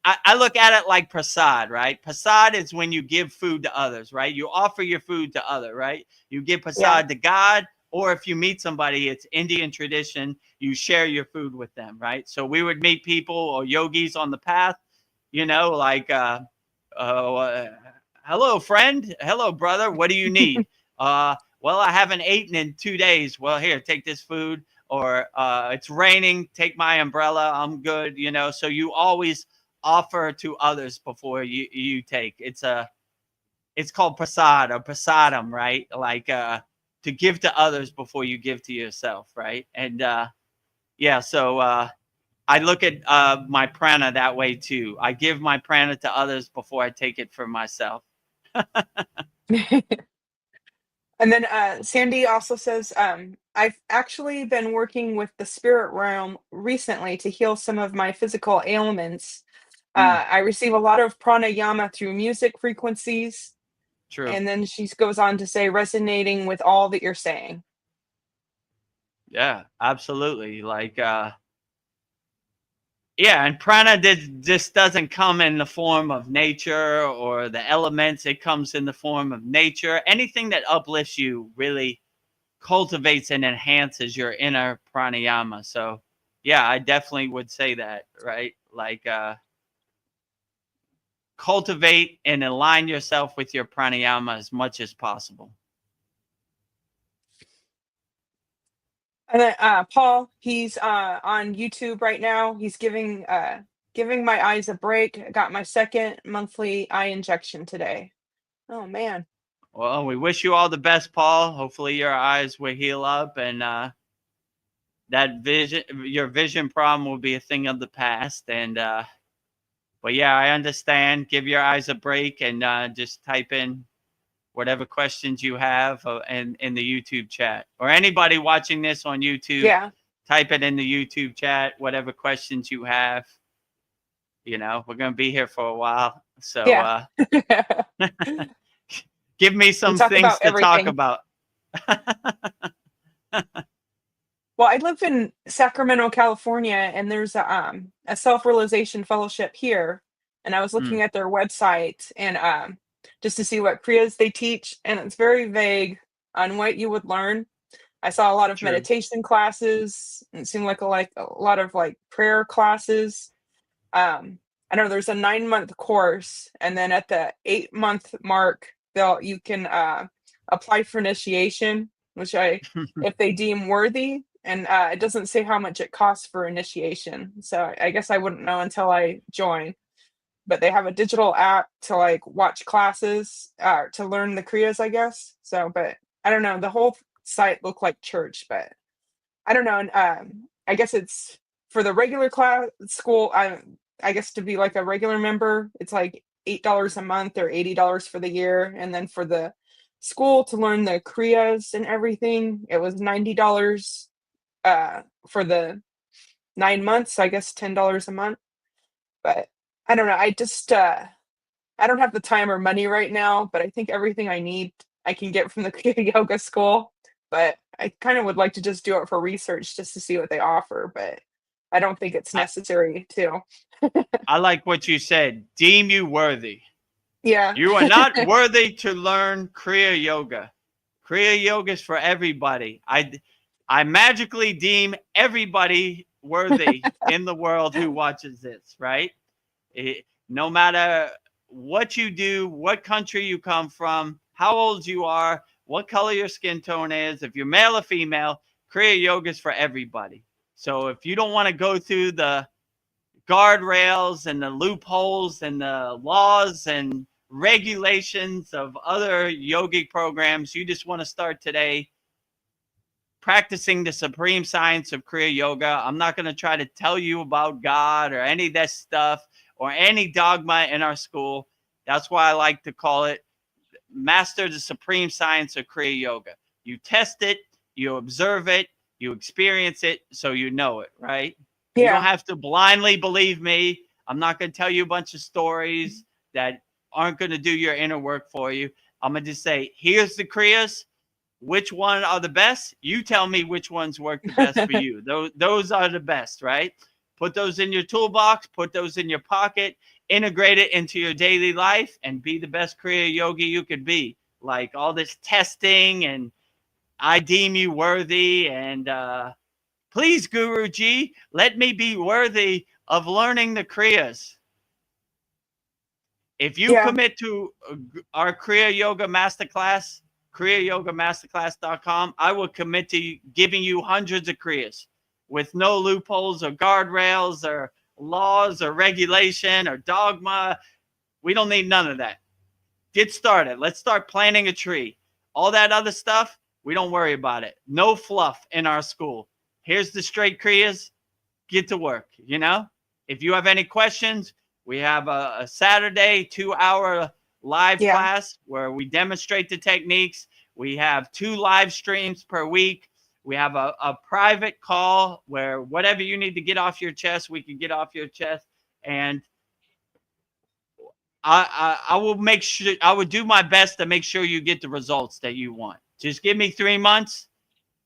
I look at it like prasad, right? Prasad is when you give food to others, right? You offer your food to others, right? You give prasad to God, or if you meet somebody, it's Indian tradition, you share your food with them, right? So we would meet people or yogis on the path, you know, like hello, friend. Hello, brother. What do you need? Well, I haven't eaten in 2 days. Well, here, take this food. Or it's raining. Take my umbrella. I'm good. You know, so you always offer to others before you take. It's called prasad or prasadam, right? Like to give to others before you give to yourself, right? And so I look at my prana that way too. I give my prana to others before I take it for myself. And then Sandy also says, I've actually been working with the spirit realm recently to heal some of my physical ailments. I receive a lot of pranayama through music frequencies. True. And then she goes on to say, resonating with all that you're saying. Yeah, absolutely. Like, and prana just doesn't come in the form of nature or the elements. It comes in the form of nature. Anything that uplifts you really cultivates and enhances your inner pranayama. So, yeah, I definitely would say that, right? Like, cultivate and align yourself with your pranayama as much as possible. And then Paul, he's on YouTube right now. He's giving my eyes a break. I got my second monthly eye injection today. Oh man. Well, we wish you all the best, Paul. Hopefully your eyes will heal up and your vision problem will be a thing of the past. And but yeah, I understand. Give your eyes a break and just type in whatever questions you have in the YouTube chat, or anybody watching this on YouTube. Yeah. Type it in the YouTube chat, whatever questions you have. You know, we're going to be here for a while. So give me some things to talk about. Well, I live in Sacramento, California, and there's a self-realization fellowship here. And I was looking at their website and just to see what Kriyas they teach, and it's very vague on what you would learn. I saw a lot of meditation classes. And it seemed like a lot of like prayer classes. I know there's a 9-month course, and then at the 8-month mark, you can apply for initiation, which if they deem worthy. And it doesn't say how much it costs for initiation, so I guess I wouldn't know until I join. But they have a digital app to like watch classes to learn the Kriyas, I guess. So, but I don't know. The whole site looked like church, but I don't know. And I guess it's for the regular class school. I guess to be like a regular member, it's like $8 a month or $80 for the year, and then for the school to learn the Kriyas and everything, it was $90 for the 9 months. I guess $10 a month. But I don't know. I just I don't have the time or money right now, but I think everything I need I can get from the Kriya yoga school. But I kind of would like to just do it for research just to see what they offer, but I don't think it's necessary to. I like what you said. Deem you worthy. Yeah. You are not worthy to learn Kriya yoga. Kriya yoga is for everybody. I magically deem everybody worthy in the world who watches this, right? No matter what you do, what country you come from, how old you are, what color your skin tone is, if you're male or female. Kriya Yoga is for everybody. So if you don't want to go through the guardrails and the loopholes and the laws and regulations of other yogic programs, you just want to start today practicing the supreme science of Kriya Yoga. I'm not going to try to tell you about God or any of that stuff or any dogma in our school. That's why I like to call it master the supreme science of Kriya Yoga. You test it, you observe it, you experience it, so you know it, right? You don't have to blindly believe me. I'm not going to tell you a bunch of stories that aren't going to do your inner work for you. I'm going to just say, here's the Kriyas. Which one are the best? You tell me which ones work the best for you. Those are the best, right? Put those in your toolbox, put those in your pocket, integrate it into your daily life, and be the best Kriya yogi you could be. Like all this testing and I deem you worthy and please, Guruji, let me be worthy of learning the Kriyas. If you commit to our Kriya Yoga Masterclass, KriyaYogaMasterclass.com, I will commit to giving you hundreds of Kriyas with no loopholes or guardrails or laws or regulation or dogma. We don't need none of that. Get started. Let's start planting a tree. All that other stuff, we don't worry about it. No fluff in our school. Here's the straight Kriyas. Get to work, you know? If you have any questions, we have a Saturday 2-hour live class where we demonstrate the techniques. We have 2 live streams per week. We have a private call where whatever you need to get off your chest, we can get off your chest. And I will make sure, I would do my best to make sure you get the results that you want. Just give me 3 months.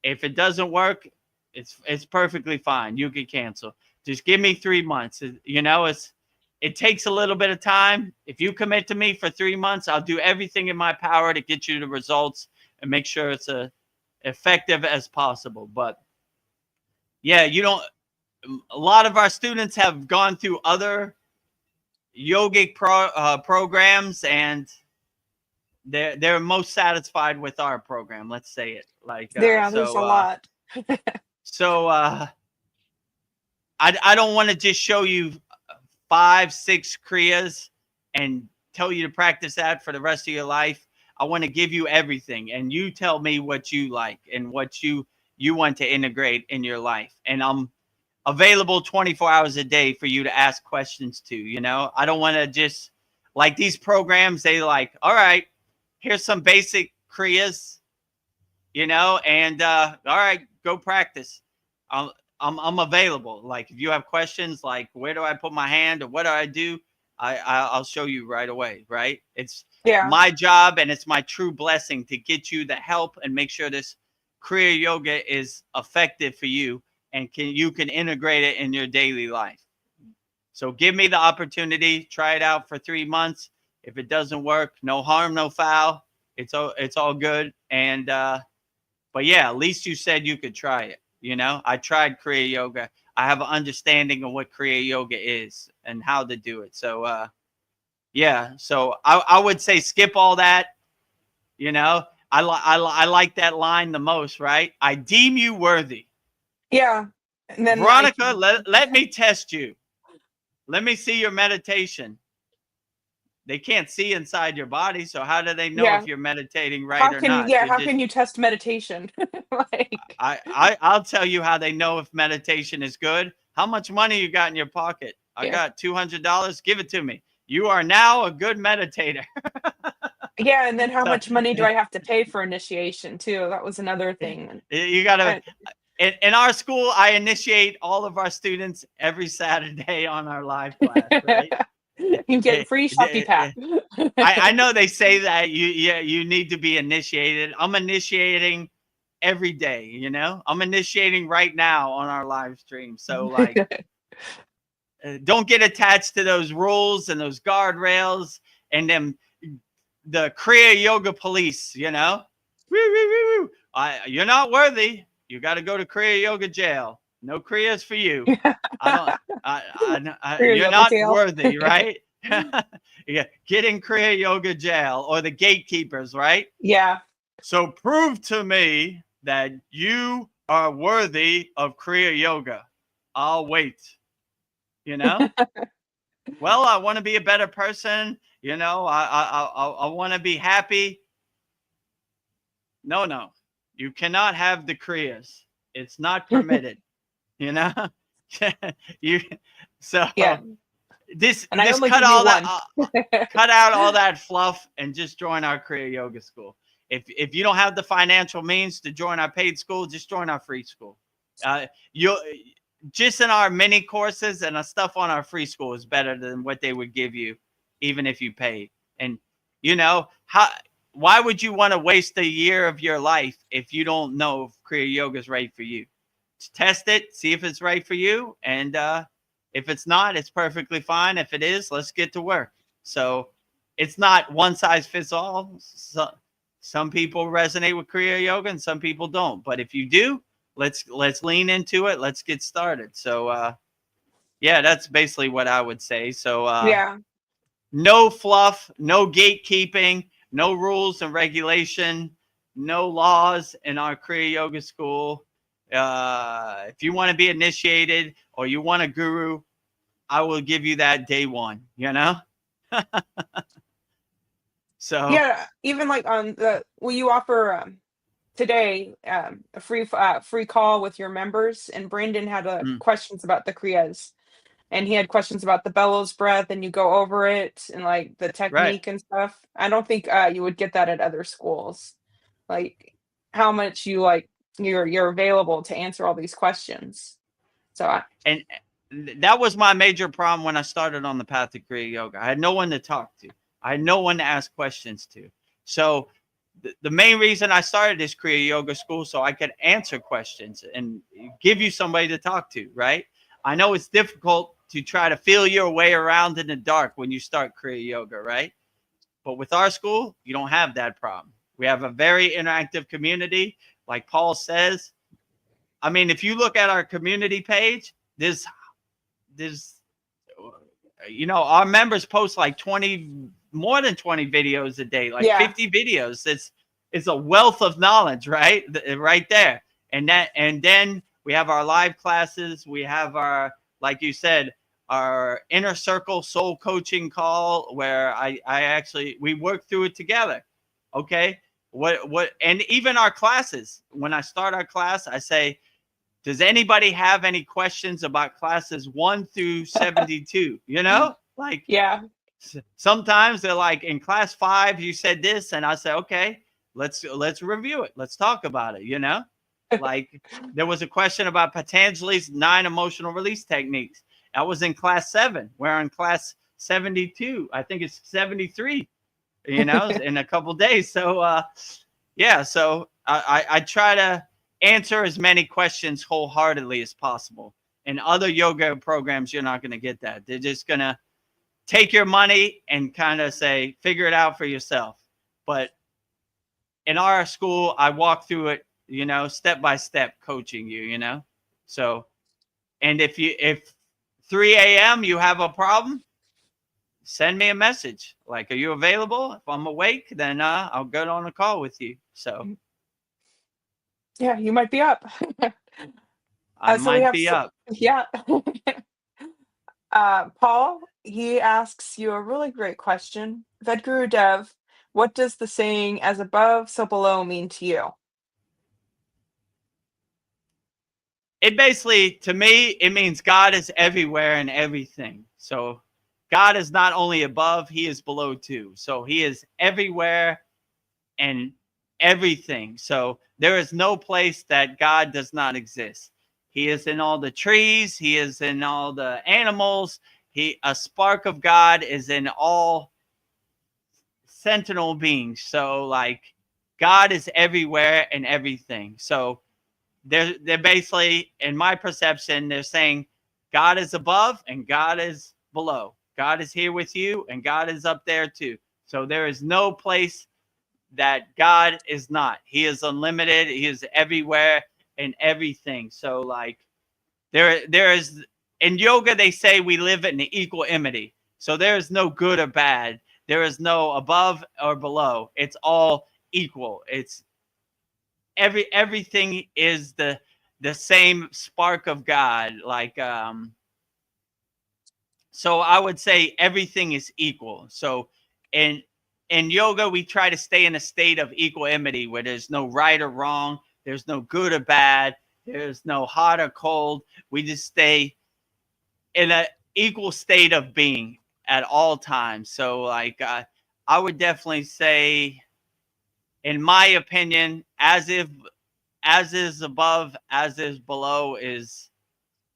If it doesn't work, it's perfectly fine. You can cancel. Just give me 3 months. You know, it takes a little bit of time. If you commit to me for 3 months, I'll do everything in my power to get you the results and make sure it's effective as possible. But yeah, a lot of our students have gone through other yogic programs, and they're most satisfied with our program. Let's say it like there's a lot. So I don't want to just show you 5-6 Kriyas and tell you to practice that for the rest of your life. I want to give you everything, and you tell me what you like and what you want to integrate in your life. And I'm available 24 hours a day for you to ask questions to, you know? I don't want to just, like these programs, they like, all right, here's some basic Kriyas, you know, and all right, go practice. I'm available. Like if you have questions, like where do I put my hand or what do I do? I'll show you right away. Right. It's my job, and it's my true blessing to get you the help and make sure this Kriya Yoga is effective for you and you can integrate it in your daily life. So give me the opportunity, try it out for 3 months. If it doesn't work, no harm, no foul. It's all good. And but yeah, at least you said you could try it. You know, I tried Kriya Yoga. I have an understanding of what Kriya Yoga is and how to do it. So, yeah. So I would say skip all that. You know, I like that line the most, right? I deem you worthy. Yeah. And then Veronica, let me test you. Let me see your meditation. They can't see inside your body, so how do they know if you're meditating right or not? Yeah, how can you test meditation? Like I'll tell you how they know if meditation is good. How much money you got in your pocket? I got $200. Give it to me. You are now a good meditator. Yeah, and then how much money do I have to pay for initiation too? That was another thing. You gotta. In our school, I initiate all of our students every Saturday on our live class. Right? You get free Shopee Pack. I know they say that you need to be initiated. I'm initiating every day, you know? I'm initiating right now on our live stream. So like don't get attached to those rules and those guardrails and the Kriya Yoga police, you know? You're not worthy. You got to go to Kriya Yoga jail. No Kriyas for you. You're not worthy, right? Yeah, get in Kriya Yoga jail or the gatekeepers, right? Yeah. So prove to me that you are worthy of Kriya Yoga. I'll wait. You know? Well, I want to be a better person. You know, I want to be happy. No. You cannot have the Kriyas. It's not permitted. You know? you so Yeah. this And I only cut give you all that one. cut out all that fluff and just join our Kriya Yoga school. If you don't have the financial means to join our paid school, just join our free school. You just in our mini courses and the stuff on our free school is better than what they would give you, even if you paid. And you know why would you want to waste a year of your life if you don't know if Kriya Yoga is right for you? Just test it, see if it's right for you, and if it's not, it's perfectly fine. If it is, let's get to work. So it's not one size fits all. So, some people resonate with Kriya Yoga and some people don't. But if you do, let's lean into it. Let's get started. So yeah, that's basically what I would say. So Yeah. no fluff, no gatekeeping, no rules and regulation, no laws in our Kriya Yoga school. If you want to be initiated or you want a guru, I will give you that day one, you know? So Yeah. Even like on the, will you offer today a free call with your members? And Brandon had mm, questions about the Kriyas. And he had questions about the bellows breath, and you go over it and like the right. technique and stuff. I don't think you would get that at other schools. Like how much you like you're available to answer all these questions. So And that was my major problem when I started on the path of Kriya Yoga. I had no one to talk to. I had no one to ask questions to. So the main reason I started this Kriya Yoga school so I could answer questions and give you somebody to talk to, right? I know it's difficult to try to feel your way around in the dark when you start Kriya Yoga, right? But with our school, you don't have that problem. We have a very interactive community. Like Paul says, I mean, if you look at our community page, there's our members post like 20, more than 20 videos a day, like yeah, 50 videos. It's a wealth of knowledge, right? Right there. And then we have our live classes. We have our, like you said, our inner circle soul coaching call where we work through it together. Okay. And even our classes, when I start our class, I say, does anybody have any questions about classes 1 through 72? You know, like yeah, sometimes they're like, in class 5, you said this. And I say, okay, let's review it. Let's talk about it. You know, like there was a question about Patanjali's 9 emotional release techniques. I was in class 7. We're in class 72. I think it's 73, you know, in a couple of days. So, yeah, so I try to answer as many questions wholeheartedly as possible. In other yoga programs, you're not going to get that. They're just going to take your money and kind of say, figure it out for yourself. But in our school, I walk through it, you know, step by step, coaching you, you know. So, and if 3 a.m. you have a problem, send me a message. Like, are you available? If I'm awake, then I'll get on a call with you. So yeah, you might be up. I So we might have be up. yeah. Paul, he asks you a really great question. Vedagurudev, what does the saying "as above, so below" mean to you? It basically, to me, it means God is everywhere and everything. So God is not only above, he is below too. So he is everywhere and everything. So there is no place that God does not exist. He is in all the trees. He is in all the animals. A spark of God is in all sentinel beings. So like God is everywhere and everything. So they're basically, in my perception, they're saying God is above and God is below. God is here with you and God is up there too. So there is no place that God is not. He is unlimited. He is everywhere and everything. So like there is in yoga, they say we live in equal enmity. So there is no good or bad. There is no above or below. It's all equal. It's everything is the same spark of God. Like so I would say everything is equal. So in yoga, we try to stay in a state of equanimity where there's no right or wrong, there's no good or bad, there's no hot or cold. We just stay in an equal state of being at all times. So like I would definitely say, in my opinion, as is above, as is below, is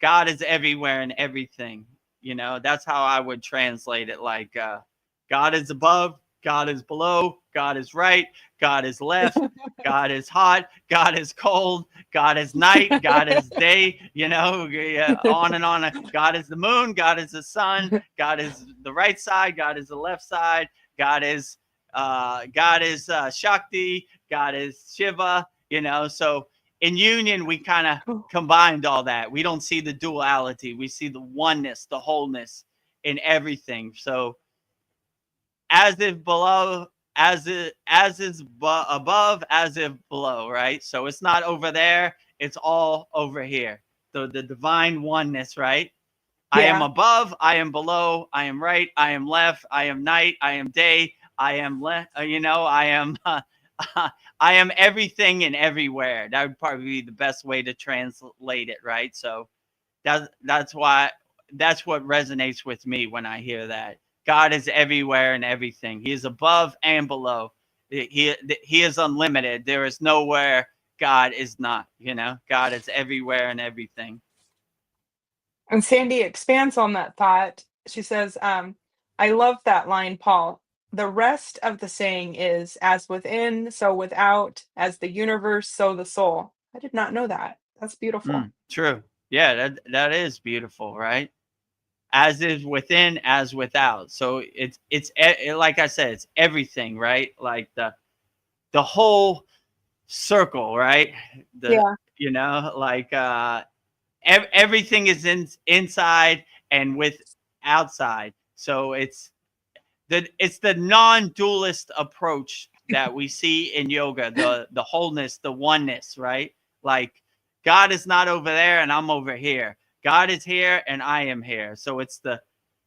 God is everywhere and everything. You know, that's how I would translate it. Like God is above, God is below, God is right, God is left, God is hot, God is cold, God is night, God is day, you know, on and on. God is the moon, God is the sun, God is the right side, God is the left side, God is Shakti, God is Shiva, you know. So in union, we kind of combined all that. We don't see the duality. We see the oneness, the wholeness in everything. So as if below, as is above, as if below, right? So it's not over there. It's all over here. So the divine oneness, right? I am above, I am below, I am right, I am left, I am night, I am day, I am you know, I am I am everything and everywhere. That would probably be the best way to translate it, right? So that's what resonates with me when I hear that. God is everywhere and everything. He is above and below. He is unlimited. There is nowhere God is not, you know. God is everywhere and everything. And Sandy expands on that thought. She says, I love that line, Paul. The rest of the saying is, as within, so without, as the universe, so the soul. I did not know that. That's beautiful. True. Yeah, that is beautiful, right? As is within, as without. So it's like I said, it's everything, right? Like the whole circle, right? You know, like everything is inside and with outside. So it's the non-dualist approach that we see in yoga, the wholeness, the oneness, right? Like God is not over there and I'm over here. God is here and I am here. So it's the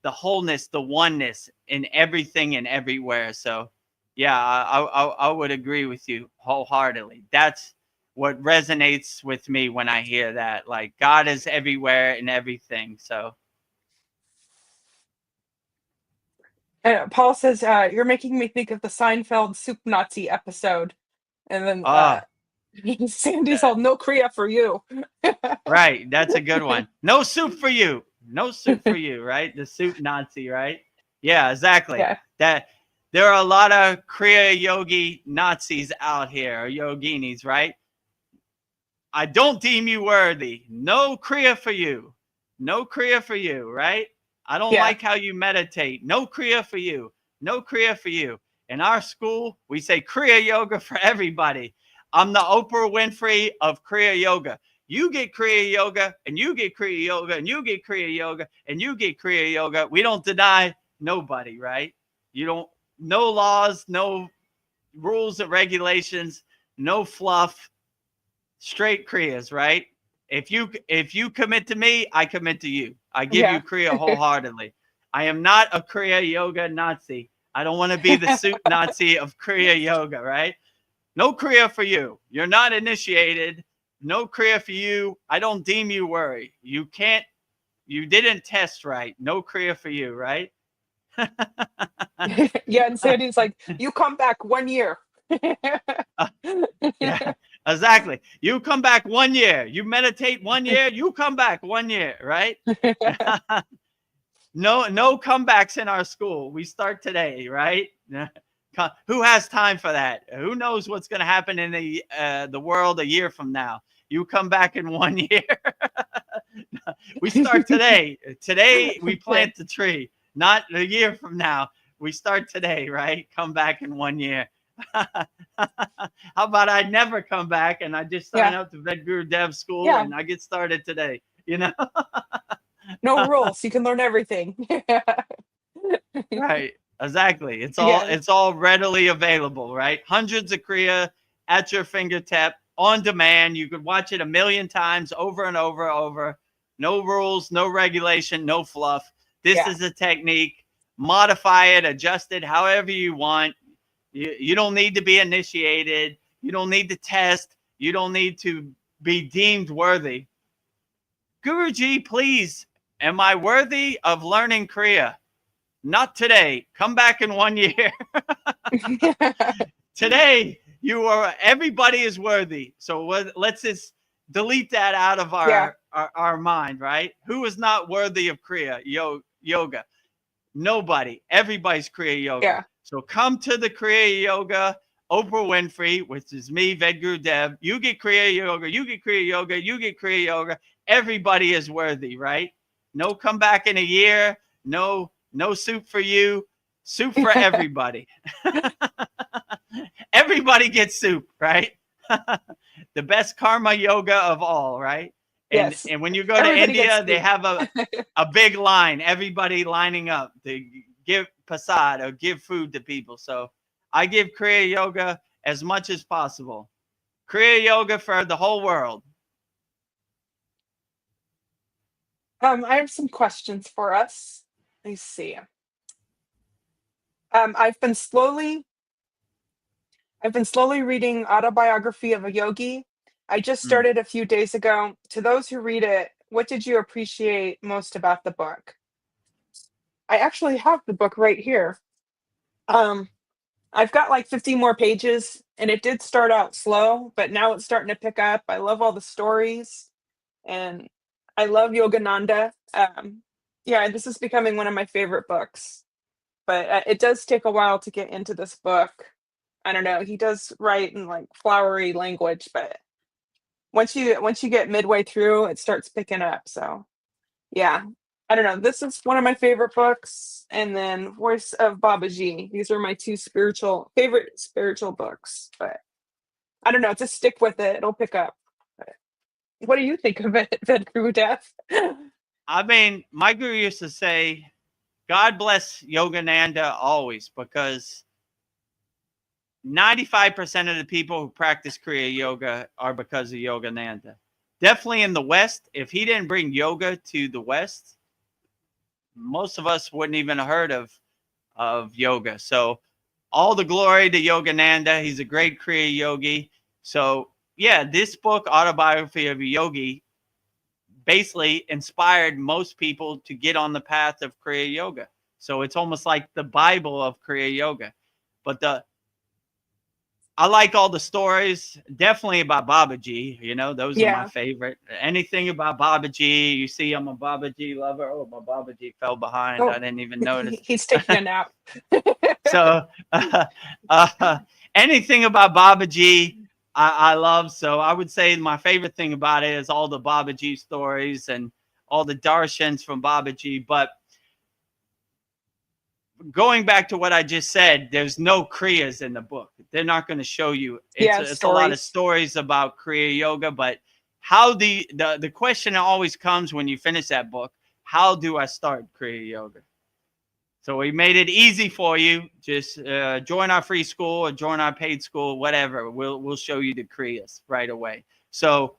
wholeness, the oneness in everything and everywhere. So yeah, I would agree with you wholeheartedly. That's what resonates with me when I hear that. Like God is everywhere and everything. So Paul says, you're making me think of the Seinfeld Soup Nazi episode. And then Sandy's all, no Kriya for you. Right. That's a good one. No soup for you. No soup for you, right? The soup Nazi, right? Yeah, exactly. Yeah. That there are a lot of Kriya yogi Nazis out here, or yoginis, right? I don't deem you worthy. No Kriya for you. No Kriya for you, right? I don't like how you meditate. No Kriya for you. No Kriya for you. In our school, we say Kriya yoga for everybody. I'm the Oprah Winfrey of Kriya yoga. You get Kriya yoga, and you get Kriya yoga, and you get Kriya yoga, and you get Kriya yoga. We don't deny nobody, right? You don't, no laws, no rules and regulations, no fluff, straight Kriyas, right? If you commit to me, I commit to you. I give you Kriya wholeheartedly. I am not a Kriya yoga Nazi. I don't want to be the suit Nazi of Kriya yoga, right? No Kriya for you. You're not initiated. No Kriya for you. I don't deem you worthy. You didn't test right. No Kriya for you, right? Yeah, and Sandy's like, you come back 1 year. Yeah, exactly. You come back 1 year. You meditate 1 year. You come back 1 year, right? No comebacks in our school. We start today, right? Who has time for that? Who knows what's going to happen in the world a year from now? You come back in 1 year. We start today. Today we plant the tree, not a year from now. We start today, right? Come back in 1 year. How about I never come back and I just sign up to Vedagurudev school and I get started today, you know? No rules. You can learn everything. Right. Exactly. It's Yeah. all readily available, right? Hundreds of Kriya at your fingertip on demand. You could watch it a million times over and over and over. No rules, no regulation, no fluff. This Yeah. is a technique. Modify it, adjust it however you want. You don't need to be initiated. You don't need to test. You don't need to be deemed worthy. Guruji, please, am I worthy of learning Kriya? Not today. Come back in 1 year. Today, everybody is worthy. So let's just delete that out of Yeah. our mind, right? Who is not worthy of Kriya yoga? Nobody. Everybody's Kriya yoga. Yeah. So come to the Kriya yoga, Oprah Winfrey, which is me, Vedagurudev. You get Kriya yoga, you get Kriya yoga, you get Kriya yoga. Everybody is worthy, right? No come back in a year. No soup for you. Soup for everybody. Everybody gets soup, right? The best karma yoga of all, right? Yes. And when you go to Everybody gets India, they soup. have a big line, everybody lining up to give prasad or give food to people. So I give Kriya yoga as much as possible. Kriya yoga for the whole world. I have some questions for us. Let me see. I've been slowly reading Autobiography of a Yogi. I just Mm. started a few days ago. To those who read it, what did you appreciate most about the book? I actually have the book right here. Um, I've got like 50 more pages, and it did start out slow, but now it's starting to pick up. I love all the stories, and I love Yogananda. Yeah, this is becoming one of my favorite books, but it does take a while to get into this book. I don't know. He does write in like flowery language, but once you get midway through, it starts picking up. So yeah, I don't know. This is one of my favorite books, and then Voice of Babaji. These are my two favorite spiritual books. But I don't know. Just stick with it; it'll pick up. But what do you think of it, Vedagurudev? I mean, my guru used to say, God bless Yogananda always, because 95% of the people who practice Kriya yoga are because of Yogananda. Definitely in the West, if he didn't bring yoga to the West, most of us wouldn't even have heard of yoga. So all the glory to Yogananda. He's a great Kriya yogi. So yeah, this book, Autobiography of a Yogi, basically inspired most people to get on the path of Kriya yoga. So it's almost like the Bible of Kriya yoga. But I like all the stories, definitely about Babaji. You know, those are my Yeah. favorite. Anything about Babaji, you see, I'm a Babaji lover. Oh, my Babaji fell behind. I Oh, didn't even notice. he's taking a nap. So anything about Babaji, I love. So I would say my favorite thing about it is all the Babaji stories and all the darshans from Babaji. But going back to what I just said, there's no Kriyas in the book. They're not going to show you. Yeah, It's a lot of stories. stories about Kriya yoga, but how the question always comes when you finish that book, how do I start Kriya yoga? So we made it easy for you. Just join our free school or join our paid school, whatever. We'll show you the Kriyas right away. So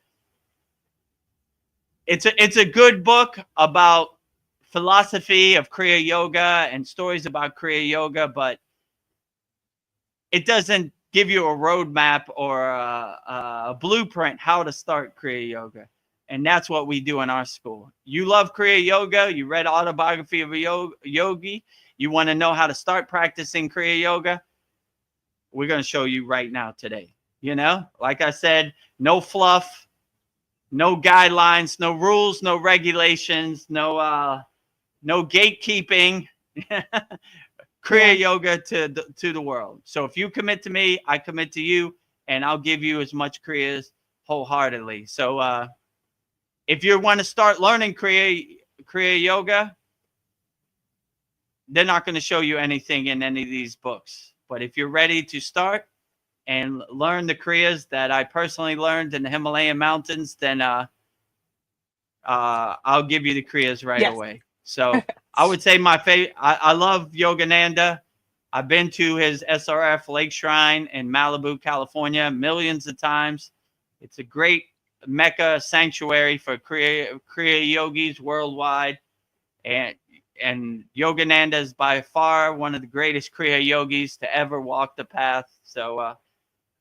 it's a good book about philosophy of Kriya yoga and stories about Kriya yoga, but it doesn't give you a roadmap or a blueprint how to start Kriya yoga. And that's what we do in our school. You love Kriya yoga. You read Autobiography of a Yogi. You want to know how to start practicing Kriya yoga. We're going to show you right now today. You know, like I said, no fluff, no guidelines, no rules, no regulations, no gatekeeping. Kriya yoga to the world. So if you commit to me, I commit to you, and I'll give you as much Kriyas wholeheartedly. So if you want to start learning Kriya yoga, they're not going to show you anything in any of these books. But if you're ready to start and learn the Kriyas that I personally learned in the Himalayan mountains, then I'll give you the Kriyas right Yes. away. So I would say my favorite. I love Yogananda. I've been to his SRF Lake Shrine in Malibu, California, millions of times. It's a great Mecca sanctuary for Kriya yogis worldwide, and Yogananda is by far one of the greatest Kriya yogis to ever walk the path. So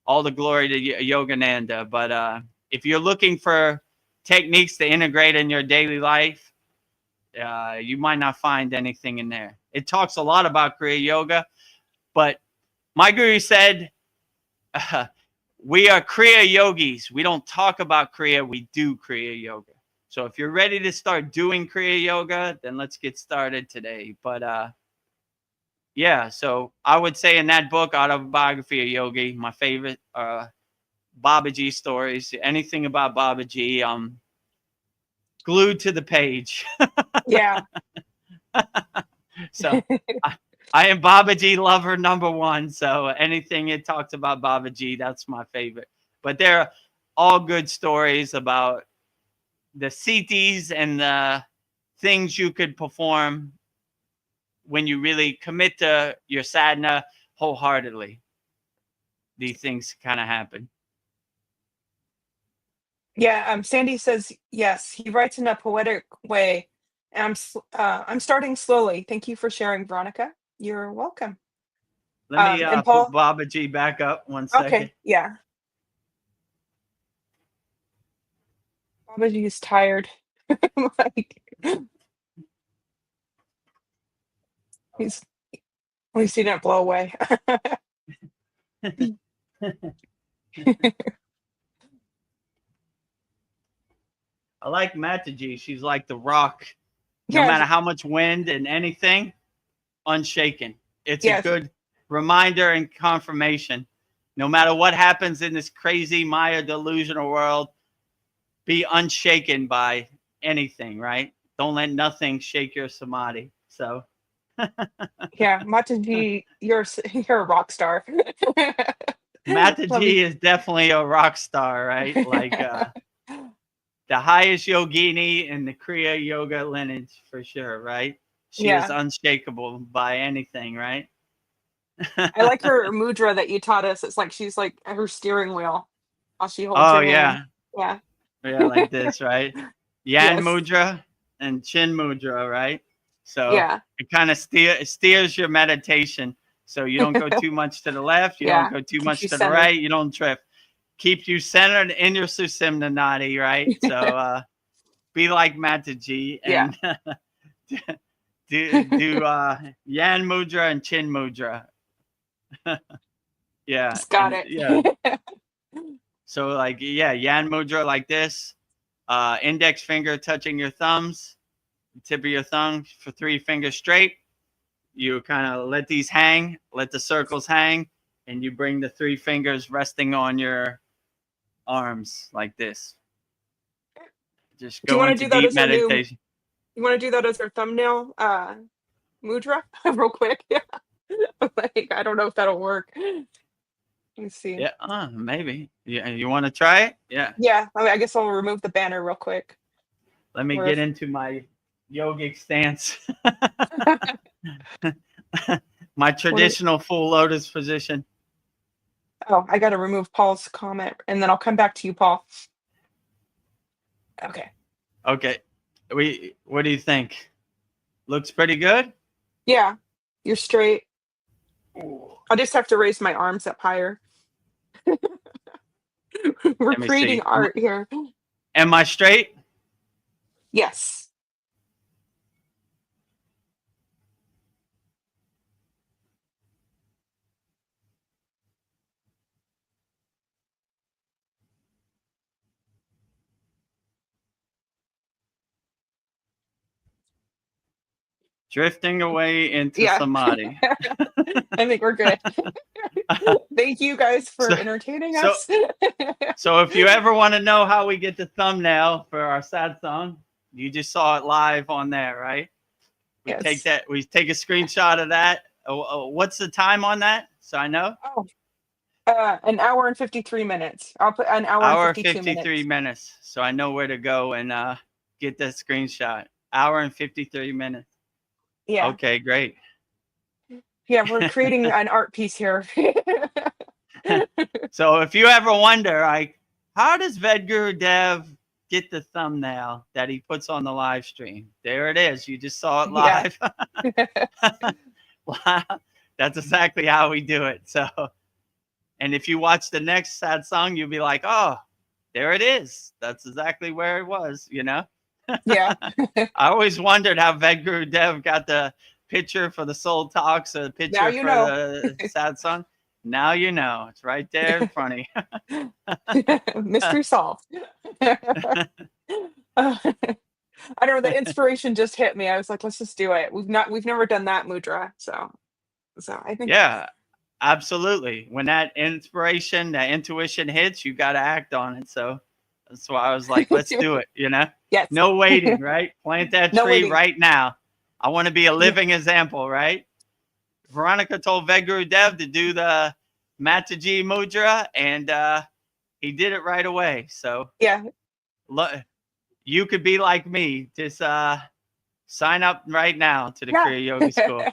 all the glory to Yogananda. But if you're looking for techniques to integrate in your daily life, you might not find anything in there. It talks a lot about Kriya yoga, but my guru said, we are Kriya yogis. We don't talk about Kriya, we do Kriya yoga. So if you're ready to start doing Kriya yoga, then let's get started today. But yeah, so I would say in that book, Autobiography of Yogi, my favorite Babaji stories, anything about Babaji, glued to the page. Yeah. So I am Babaji lover #1. So anything it talks about Babaji, that's my favorite. But they're all good stories about the siddhis and the things you could perform when you really commit to your sadhana wholeheartedly. These things kind of happen. Yeah, Sandy says yes. He writes in a poetic way. And I'm starting slowly. Thank you for sharing, Veronica. You're welcome. Let me And put Paul. Babaji back up 1 second. Okay, yeah. Babaji is tired. Like, at least he didn't blow away. I like Mataji. She's like the rock. No Yeah, matter how much wind and anything, unshaken. It's yeah, a good reminder and confirmation. No matter what happens in this crazy Maya delusional world, be unshaken by anything, right? Don't let nothing shake your samadhi. So yeah. Mataji, you're a rock star. Mataji is definitely a rock star, right? Like the highest yogini in the Kriya yoga lineage for sure, right? She was Yeah. unshakable by anything, right? I like her mudra that you taught us. It's like she's like her steering wheel while she holds Oh her hand. yeah. Yeah. Yeah, like this, right? Yan Yes. mudra and chin mudra, right? So Yeah. it kind of steers your meditation. So you don't go too much to the left, you don't Yeah. go too Keeps much you to the centered. right, you don't drift. Keep you centered in your Susimna Nadi, right? So be like Mataji and do Yan mudra and chin mudra. Yeah. Just got it. Yeah. So like Yan mudra like this. Index finger touching your thumbs, tip of your thumb for 3 fingers straight. You kind of let these hang, let the circles hang, and you bring the 3 fingers resting on your arms like this. Just Do you go want to into do that deep as our new? meditation. You want to do that as our thumbnail mudra, real quick? Yeah. Like, I don't know if that'll work. Let me see. Yeah, maybe. Yeah, you want to try it? Yeah. Yeah. I guess I'll remove the banner real quick. Let me get into my yogic stance. My traditional full lotus position. Oh, I got to remove Paul's comment, and then I'll come back to you, Paul. Okay. Okay. What do you think? Looks pretty good? Yeah. You're straight. I'll just have to raise my arms up higher. We're creating art here. Am I straight? Yes. Drifting away into samadhi. I think we're good. Thank you guys for entertaining us. So if you ever want to know how we get the thumbnail for our satsang, you just saw it live on there, right? We take a screenshot of that. What's the time on that? So I know. An hour and 53 minutes. I'll put an hour and 52 minutes. So I know where to go and get that screenshot. hour and 53 minutes. Yeah. Okay, great. Yeah, we're creating an art piece here. So if you ever wonder, like, how does Vedagurudev get the thumbnail that he puts on the live stream? There it is. You just saw it Yeah. live. Wow. That's exactly how we do it. So, and if you watch the next Satsang, you'll be like, oh, there it is. That's exactly where it was, you know? Yeah. I always wondered how Vedagurudev got the picture for the Soul Talks, a picture you for know. the Satsang. Now you know. It's right there in front of you. Mystery solved. I don't know, the inspiration just hit me. I was like, let's just do it. We've never done that mudra. So I think Yeah, absolutely. When that inspiration, that intuition hits, you got to act on it. So that's why I was like, let's do it, you know? yes. No waiting, right? Plant that No tree waiting. right now. I want to be a living example, right? Veronica told Vedagurudev to do the Mataji Mudra, and he did it right away. So Yeah. you could be like me. Just sign up right now to the Yeah. Kriya Yoga School.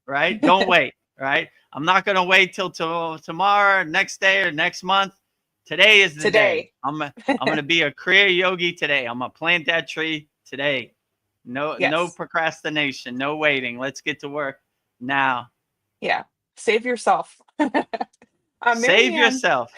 Right? Don't wait. Right? I'm not going to wait till tomorrow, next day, or next month. Today is the day. I'm going to be a Kriya Yogi today. I'm going to plant that tree today. No, Yes. no procrastination. No waiting. Let's get to work now. Yeah. Save yourself. Save Marianne, yourself.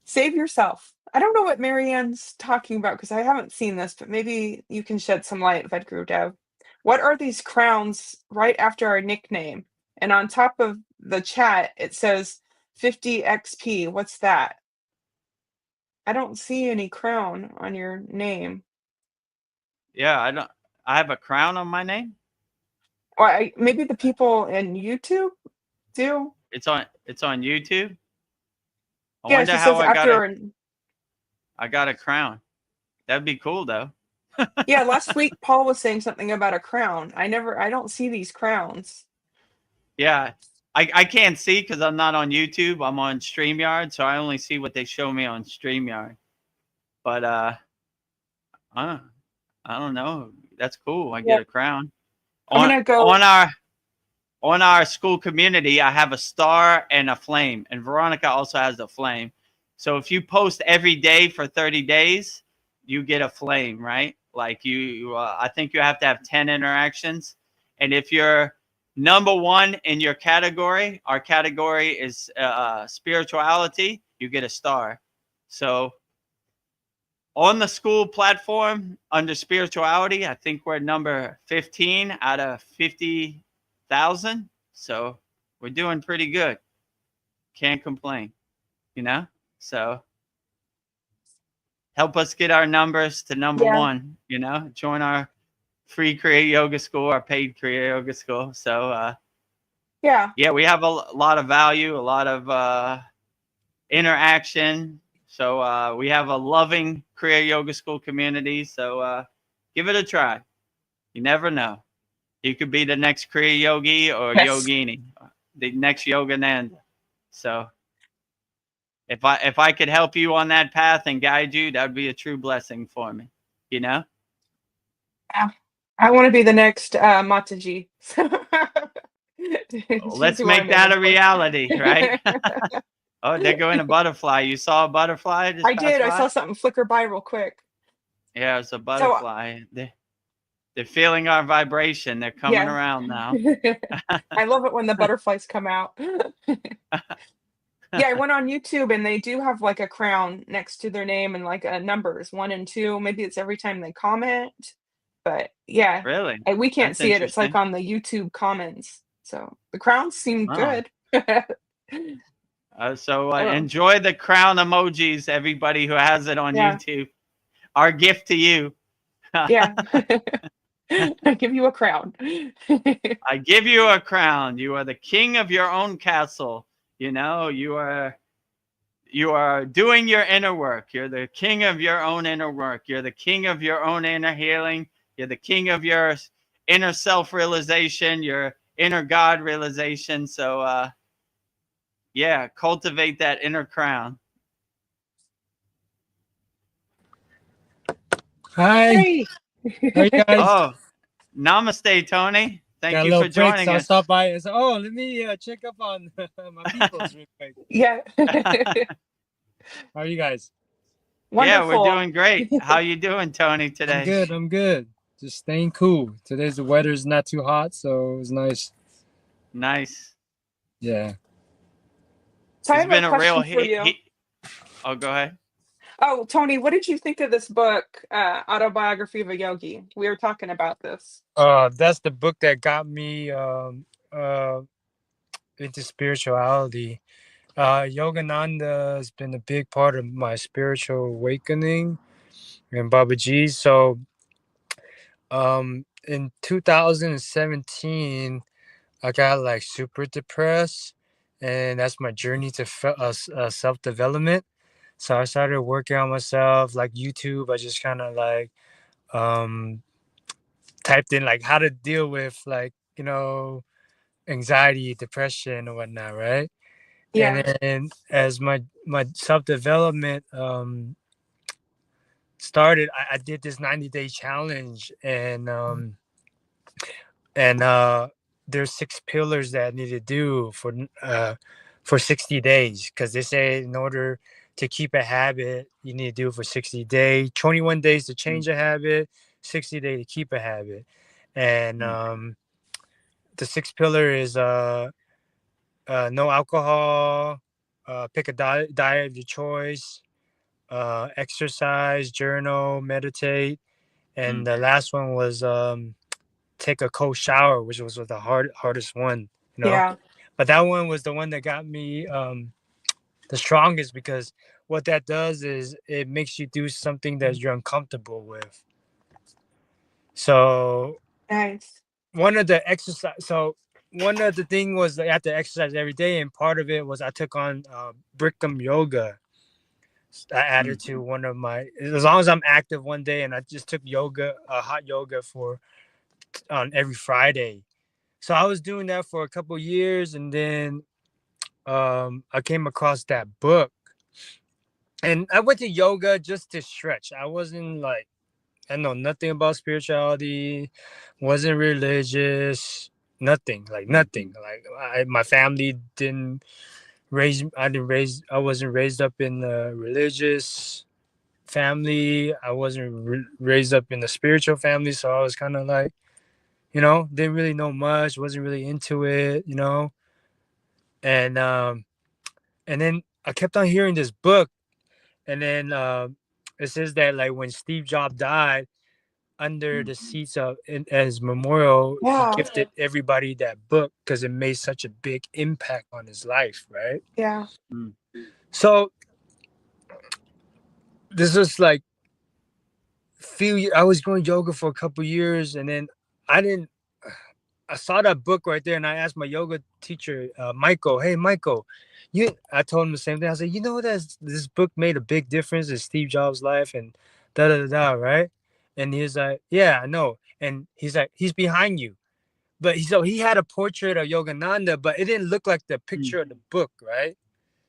save yourself. I don't know what Marianne's talking about because I haven't seen this, but maybe you can shed some light, Vedagurudev. What are these crowns right after our nickname? And on top of the chat, it says 50 XP. What's that? I don't see any crown on your name. Yeah, I have a crown on my name. Or maybe the people in YouTube do. It's on YouTube. I Yeah, it wonder just how says I got a crown. That'd be cool though. Yeah, last week Paul was saying something about a crown. I don't see these crowns. Yeah. I can't see because I'm not on YouTube. I'm on StreamYard, so I only see what they show me on StreamYard. But I don't know. That's cool. I get a crown. I'm gonna go On our school community, I have a star and a flame, and Veronica also has a flame. So if you post every day for 30 days, you get a flame, right? Like I think you have to have 10 interactions. And if you're number one in your category, our category is spirituality, you get a star. So on the school platform under spirituality, I think we're number 15 out of 50,000. So we're doing pretty good. Can't complain, you know? So help us get our numbers to number one, you know? Join our free Kriya Yoga School, our paid Kriya Yoga School. So yeah, we have a lot of value, a lot of interaction. So we have a loving Kriya Yoga School community. So give it a try. You never know. You could be the next Kriya Yogi or Yogini, the next Yogananda. So if I could help you on that path and guide you, that would be a true blessing for me. You know? I want to be the next Mataji. Let's make that a reality, right? Oh, they're going a butterfly. You saw a butterfly? I did. I saw something flicker by real quick. Yeah, it's a butterfly. They're feeling our vibration. They're coming around now. I love it when the butterflies come out. Yeah, I went on YouTube and they do have like a crown next to their name and like numbers 1 and 2. Maybe it's every time they comment. But yeah, really, we can't see it. It's like on the YouTube comments. So the crowns seem good. So enjoy the crown emojis, everybody who has it on YouTube. Our gift to you. Yeah. I give you a crown. I give you a crown. You are the king of your own castle. You know, you are doing your inner work. You're the king of your own inner work. You're the king of your own inner healing. You're the king of your inner self-realization, your inner God realization. So, yeah, cultivate that inner crown. Hi. Hey. How are you guys? Oh, namaste, Tony. Thank Got a you little for break, joining so I us. stopped by and said, "Oh, let me check up on my peoples real quick." Yeah. How are you guys? Yeah, we're Wonderful. doing great. How you doing, Tony, today? I'm good. I'm good. Just staying cool. Today's the weather's not too hot, so it was nice. Nice. Yeah. So I It's have a been a real question for you. Oh, go ahead. Oh, Tony, what did you think of this book, Autobiography of a Yogi? We were talking about this. That's the book that got me into spirituality. Yogananda has been a big part of my spiritual awakening and Babaji. So in 2017 I got like super depressed, and that's my journey to self-development. So I started working on myself, like YouTube. I just kind of like um typed in like how to deal with like anxiety, depression or whatnot, right? Yeah. And then as my self-development started, I did this 90-day challenge, and there's 6 pillars that I need to do for 60 days, because they say in order to keep a habit you need to do it for 60 days, 21 days to change a habit, 60 days to keep a habit. And the 6 pillar is no alcohol, pick a diet of your choice, exercise, journal, meditate, and the last one was take a cold shower, which was the hardest one, Yeah. but that one was the one that got me the strongest, because what that does is it makes you do something that you're uncomfortable with. So Nice. one of the thing was I had to exercise every day, and part of it was I took on Bikram yoga. I added to one of my, as long as I'm active one day, and I just took yoga, hot yoga for on every Friday. So I was doing that for a couple years, and then I came across that book, and I went to yoga just to stretch. I wasn't like, I know nothing about spirituality, wasn't religious, nothing, like nothing. Like my family didn't I wasn't raised up in a religious family. I wasn't raised up in a spiritual family, so I was kind of like, didn't really know much, wasn't really into it, and then I kept on hearing this book, and then it says that like when Steve Jobs died, under the seats of as memorial, he Yeah. gifted everybody that book because it made such a big impact on his life, right? Yeah. So this was like I was going yoga for a couple years, and then I didn't. I saw that book right there, and I asked my yoga teacher, Michael. Hey, Michael, I told him the same thing. I said, that this book made a big difference in Steve Jobs' life, and da da da da, right? And he's like, yeah, I know. And he's like, he's behind you. But he had a portrait of Yogananda, but it didn't look like the picture of the book, right?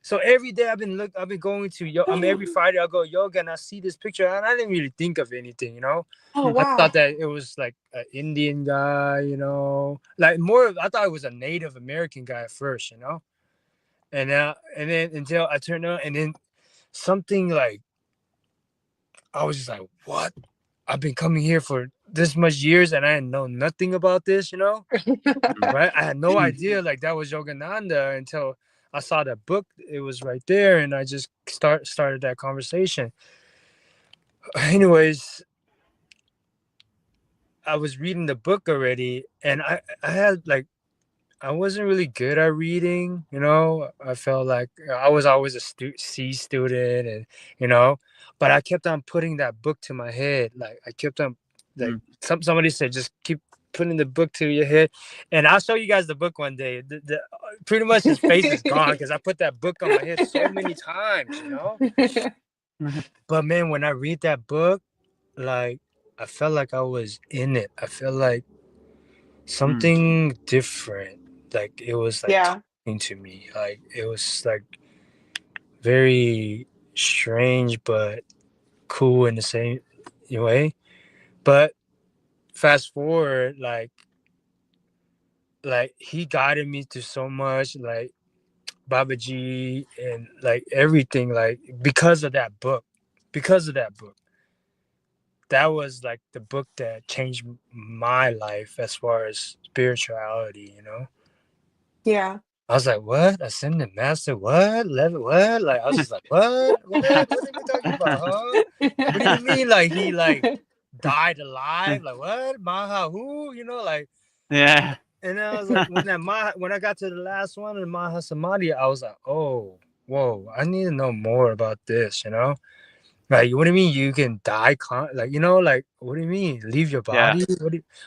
So every day I've been going to every Friday I'll go yoga, and I see this picture, and I didn't really think of anything, Oh, I wow. thought that it was like an Indian guy, like I thought it was a Native American guy at first, and then until I turned on, and then something like, I was just like, what? I've been coming here for this much years, and I didn't know nothing about this, right? I had no idea like that was Yogananda until I saw that book. It was right there, and I just started that conversation. Anyways, I was reading the book already, and I had like, I wasn't really good at reading, I felt like I was always a C student, and but I kept on putting that book to my head. Like I kept on, like somebody said, just keep putting the book to your head, and I'll show you guys the book one day. Pretty much his face is gone because I put that book on my head so many times, But man, when I read that book, like I felt like I was in it. I felt like something different. Like it was like Yeah. talking to me. Like it was like very strange but cool in the same, way. But fast forward, like he guided me to so much, like Babaji and like everything, like because of that book. That was like the book that changed my life as far as spirituality, Yeah. I was like, what? Ascended master, what? Level, what? Like, I was just like, what? What are we talking about, huh? What do you mean? Like, he like died alive? Like, what? Maha who? Like, Yeah. and then I was like, when I got to the last one in Maha Samadhi, I was like, oh, whoa, I need to know more about this, Like, what do you mean you can die? Like, like, what do you mean? Leave your Yeah. body?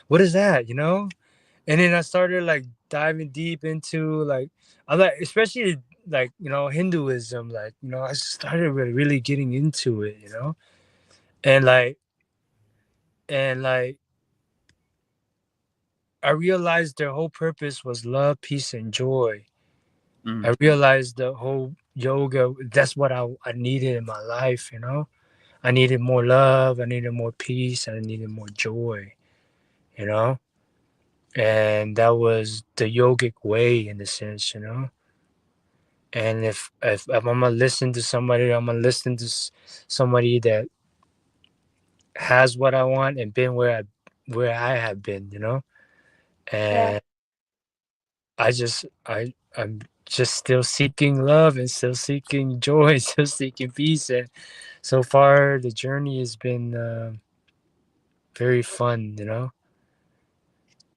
What is that, And then I started like diving deep into like, I like, especially like, Hinduism, like, I started really getting into it, and like, I realized their whole purpose was love, peace, and joy. I realized the whole yoga, that's what I needed in my life, I needed more love, I needed more peace, and I needed more joy, and that was the yogic way in a sense, And if I'm gonna listen to somebody, I'm gonna listen to somebody that has what I want and been where I have been, Yeah. And I'm just still seeking love and still seeking joy, still seeking peace, and so far the journey has been very fun,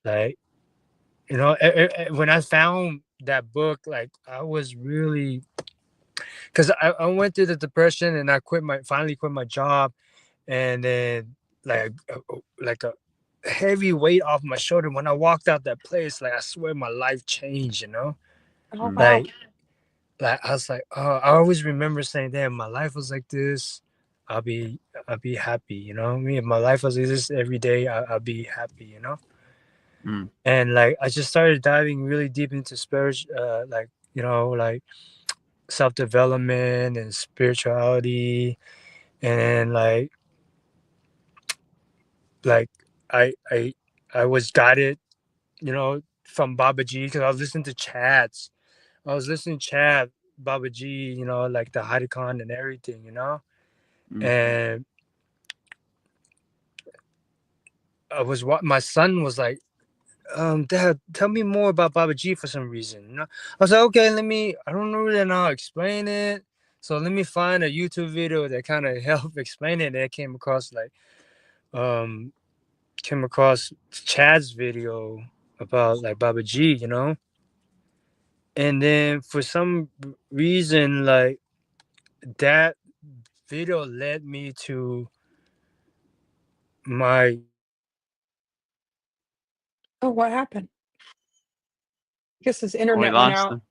Like, when I found that book, like I was really, because I went through the depression and I finally quit my job, and then like a heavy weight off my shoulder when I walked out that place. Like, I swear my life changed, Oh wow. like I was like, oh, I always remember saying, damn, my life was like this, I'll be happy, what I mean? If my life was like this every day, I'll be happy, And like I just started diving really deep into like, like self-development and spirituality, and like I was guided, from Babaji, because I was listening to chats. I was listening to chat Babaji, like the Hari Khan and everything, and my son was like, Dad, tell me more about Babaji for some reason. I was like, okay, I don't really know how to explain it. So let me find a YouTube video that kind of helped explain it. And I came across Chad's video about like Babaji, And then for some reason, like that video led me to my. Oh, what happened? I guess his We internet went lost out. him.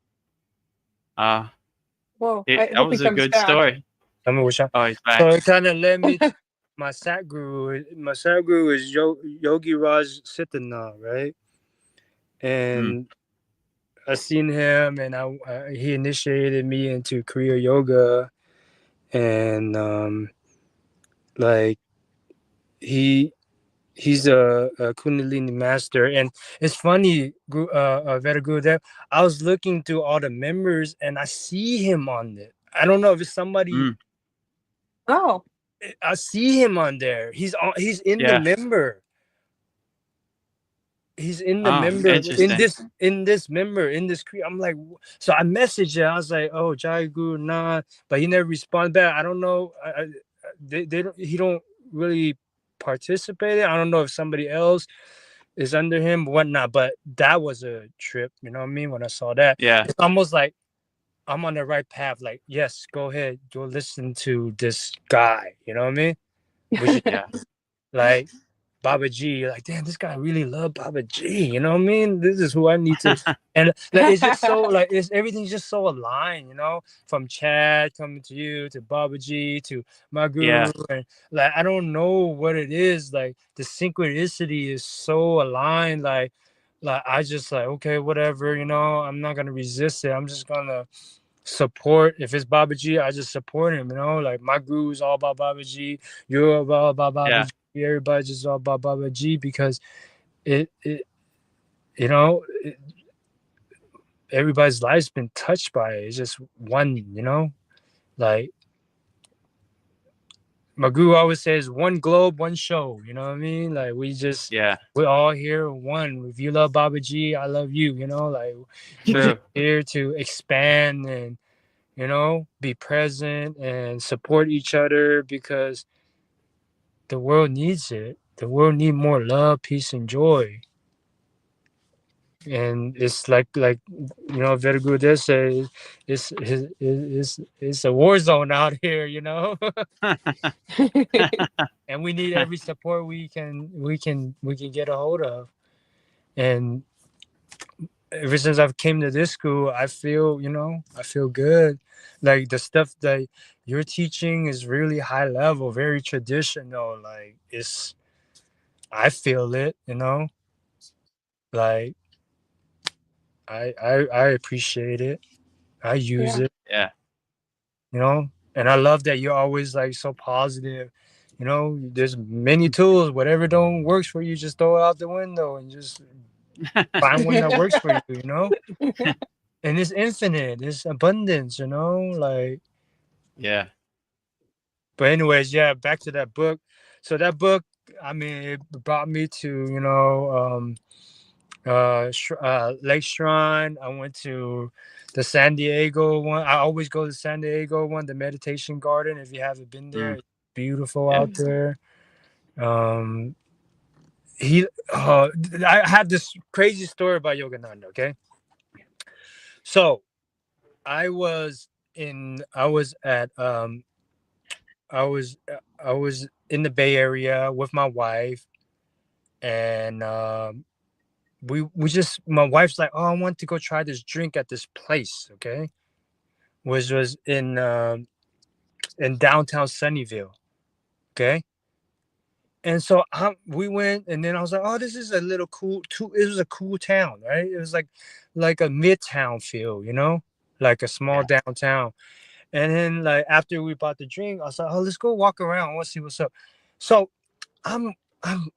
Whoa. I That hope he was a comes good back. story. Tell me which one. Oh, he's So back. it kind of led me to my Satguru. My Satguru is Yogi Raj Siddhanath, right? And I seen him, and he initiated me into Kriya yoga, and like he's a Kundalini master. And it's funny, Vedagurudev, I was looking through all the members, and I see him on it. I don't know if it's somebody. Oh. I see him on there. He's in the Yeah. member. He's in the Oh, member interesting. in this member in this Kriya. I'm like, so I messaged him. I was like, oh, Jai Guru, nah, but he never responded back. I don't know. They don't. He don't really participate. I don't know if somebody else is under him, but whatnot. But that was a trip. You know what I mean? When I saw that, Yeah. it's almost like I'm on the right path. Like, yes, go ahead, go listen to this guy. You know what I mean? Which Yeah. like Babaji, like, damn, this guy really loved Babaji. You know what I mean? This is who I need to. And like, it's just so like everything's just so aligned, from Chad coming to you to Babaji to my guru, Yeah. and like I don't know what it is. Like the synchronicity is so aligned. Like I just like, okay, whatever. I'm not gonna resist it. I'm just gonna support. If it's Babaji, I just support him. You know, like my guru is all about Babaji. You're all about Babaji. Everybody's just all about Babaji because it you know, everybody's life's been touched by it. It's just one, you know, like my guru always says, one globe, one show. You know what I mean? Like we're all here one. If you love Babaji, I love you. You know, like we're just here to expand and, you know, be present and support each other because the world needs it. The world needs more love, peace, and joy. And it's like you know, Vedagurudev says it's a war zone out here, you know. And we need every support we can get a hold of. And ever since I've came to this school, I feel, you know, I feel good. Like the stuff that you're teaching is really high level, very traditional. Like I feel it, you know. Like I appreciate it. I use it. Yeah. You know, and I love that you're always like so positive. You know, there's many tools. Whatever don't works for you, just throw it out the window and just find one that works for you. You know, and it's infinite. It's abundance. You know, like But anyways, yeah, back to that book. So that book, I mean, it brought me to, you know, Lake Shrine. I went to the San Diego one. I always go to San Diego one, the meditation garden. If you haven't been there, it's beautiful out there. I have this crazy story about Yogananda. Okay, so I was in the Bay Area with my wife, and my wife's like, oh, I want to go try this drink at this place, okay, which was in downtown Sunnyvale, okay. And so we went, and then I was like, oh, this is a little cool too. It was a cool town, right? It was like a midtown feel, you know, like a small downtown. And then like after we bought the drink, I was like, oh, let's go walk around. I want to see what's up. So I'm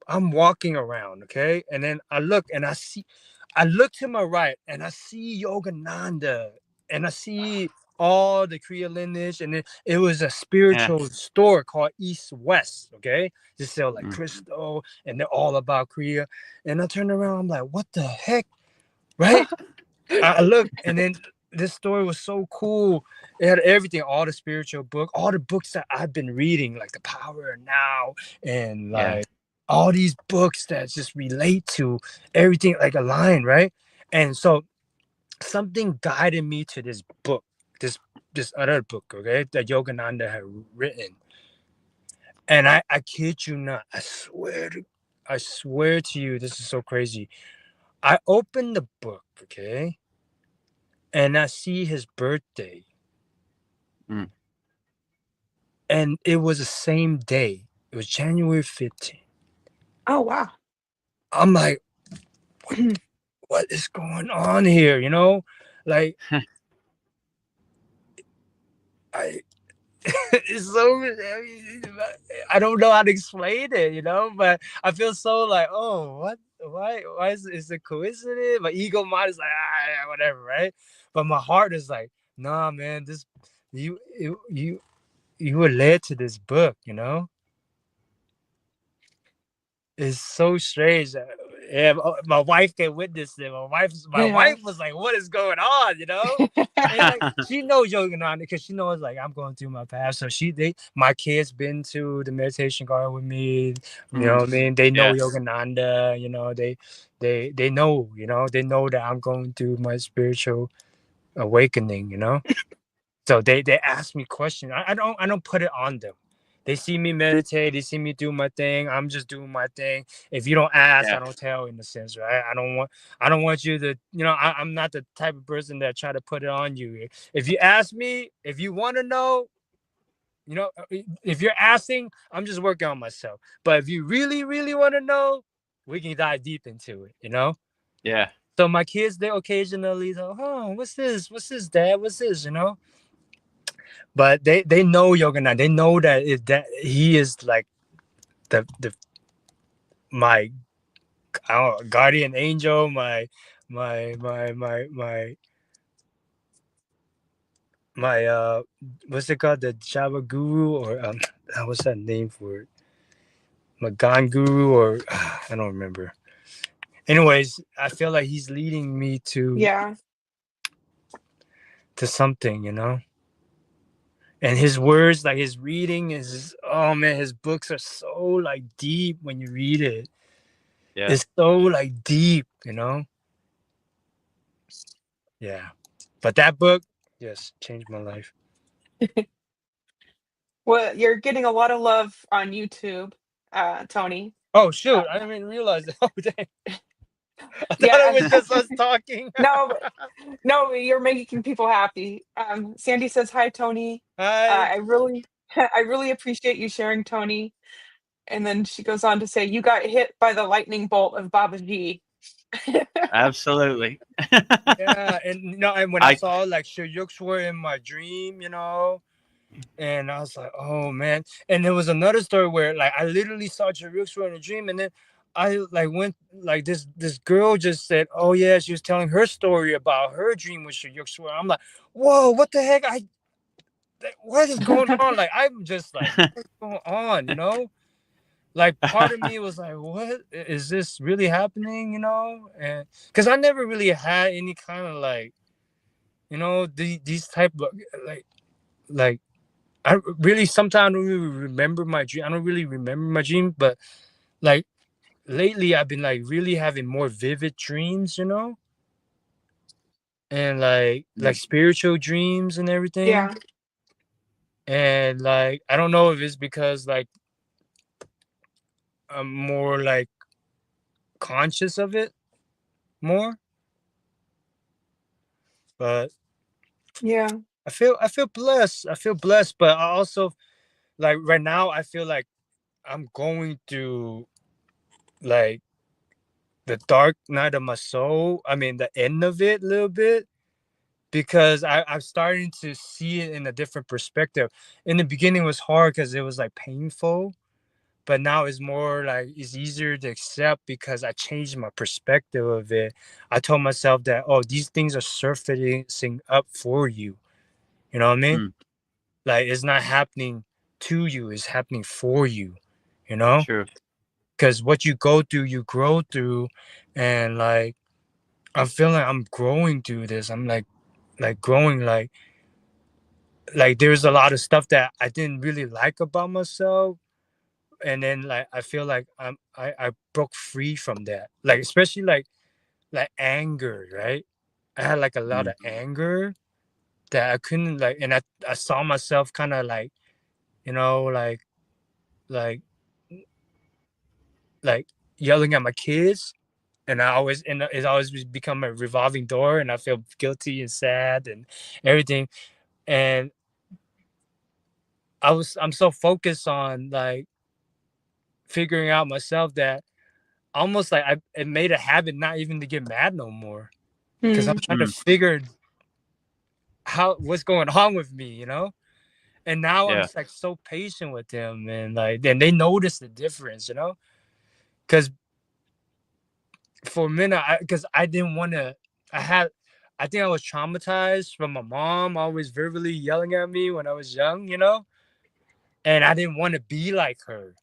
walking around, okay? And then I look to my right and I see Yogananda and I see all the Kriya lineage, and it was a spiritual store called East West, okay? They sell like crystal and they're all about Kriya. And I turned around, I'm like, what the heck? Right? I look, and then this story was so cool. It had everything, all the spiritual book, all the books that I've been reading, like The Power of Now, and like all these books that just relate to everything, like a line, right? And so something guided me to this book, this other book, okay, that Yogananda had written. And I kid you not, I swear to you, this is so crazy. I opened the book, okay, and I see his birthday. And it was the same day. It was January 15th. Oh, wow. I'm like, what is going on here? You know, like, it's so, I don't know how to explain it, you know, but I feel so like, oh, what? Why is it a coincidence? My ego mind is like, whatever, right? But my heart is like, nah, man, you were led to this book, you know? It's so strange. Yeah, my wife can witness it. My wife was like, "What is going on?" You know, and like she knows Yogananda because she knows like I'm going through my past. So my kids been to the meditation garden with me. You know what I mean? They know Yogananda. You know, they know. You know, they know that I'm going through my spiritual awakening. You know, so they ask me questions. I don't put it on them. They see me meditate. They see me do my thing. I'm just doing my thing. If you don't ask, I don't tell, in a sense, right? I don't want you to, you know, I'm not the type of person that try to put it on you. If you ask me, if you want to know, you know, if you're asking, I'm just working on myself. But if you really, really want to know, we can dive deep into it, you know? Yeah. So my kids, they occasionally go, oh, what's this, dad, what's this, but they know Yogananda. They know that he is like the my guardian angel, my what's it called, the Java guru, or what's that name for it, Magan guru, or I don't remember. Anyways, I feel like he's leading me to something, and his words, like his reading is, oh man, his books are so like deep when you read it. It's so like deep, yeah. But that book, yes, changed my life. Well, you're getting a lot of love on YouTube, Tony. Oh shoot, I didn't even realize that. Oh dang. I thought Yeah. it was just us talking. No, you're making people happy. Sandy says, hi, Tony. Hi. I really appreciate you sharing, Tony. And then she goes on to say, you got hit by the lightning bolt of Babaji. Absolutely. Yeah, and and when I saw like Shuyukswar in my dream, and I was like, oh man. And there was another story where like I literally saw Shuyukswar in a dream, and then I like went like this girl just said, oh yeah, she was telling her story about her dream with Shuyukswar. I'm like, whoa, what the heck? What is going on? Like I'm just like, what's going on, Like part of me was like, what is this really happening, and because I never really had any kind of like, these type of like I really sometimes don't really remember my dream. I don't really remember my dream, but like lately I've been like really having more vivid dreams, and like spiritual dreams and everything. Yeah. And like I don't know if it's because like I'm more like conscious of it more, but yeah, I feel blessed. I feel blessed, but I also like right now I feel like I'm going through like the dark night of my soul. I mean the end of it a little bit, because I'm starting to see it in a different perspective. In the beginning it was hard because it was like painful, but now it's more like it's easier to accept because I changed my perspective of it. I told myself that, oh, these things are surfacing up for you. You know what I mean? Like it's not happening to you, it's happening for you, True. because what you go through, you grow through. And like I'm feeling I'm growing through this. I'm like growing, like there's a lot of stuff that I didn't really like about myself, and then like I feel like I broke free from that, like especially like anger, right? I had like a lot of anger that I couldn't like, and I saw myself kind of like, like like like yelling at my kids, and I always and it always become a revolving door, and I feel guilty and sad and everything. And I'm so focused on like figuring out myself that almost like it made a habit not even to get mad no more, because I'm trying to figure what's going on with me, and now I'm just like so patient with them, and like then they notice the difference, because for a minute, because I didn't want to, I think I was traumatized from my mom always verbally yelling at me when I was young, and I didn't want to be like her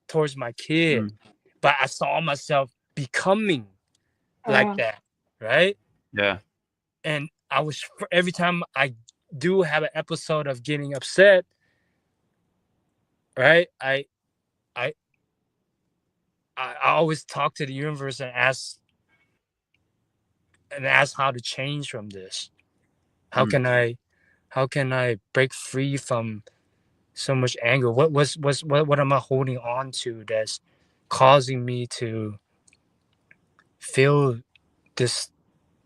towards my kid, but I saw myself becoming like that, right? Yeah. And I was, every time I do have an episode of getting upset, right? I always talk to the universe and ask how to change from this. How can I break free from so much anger? What am I holding on to that's causing me to feel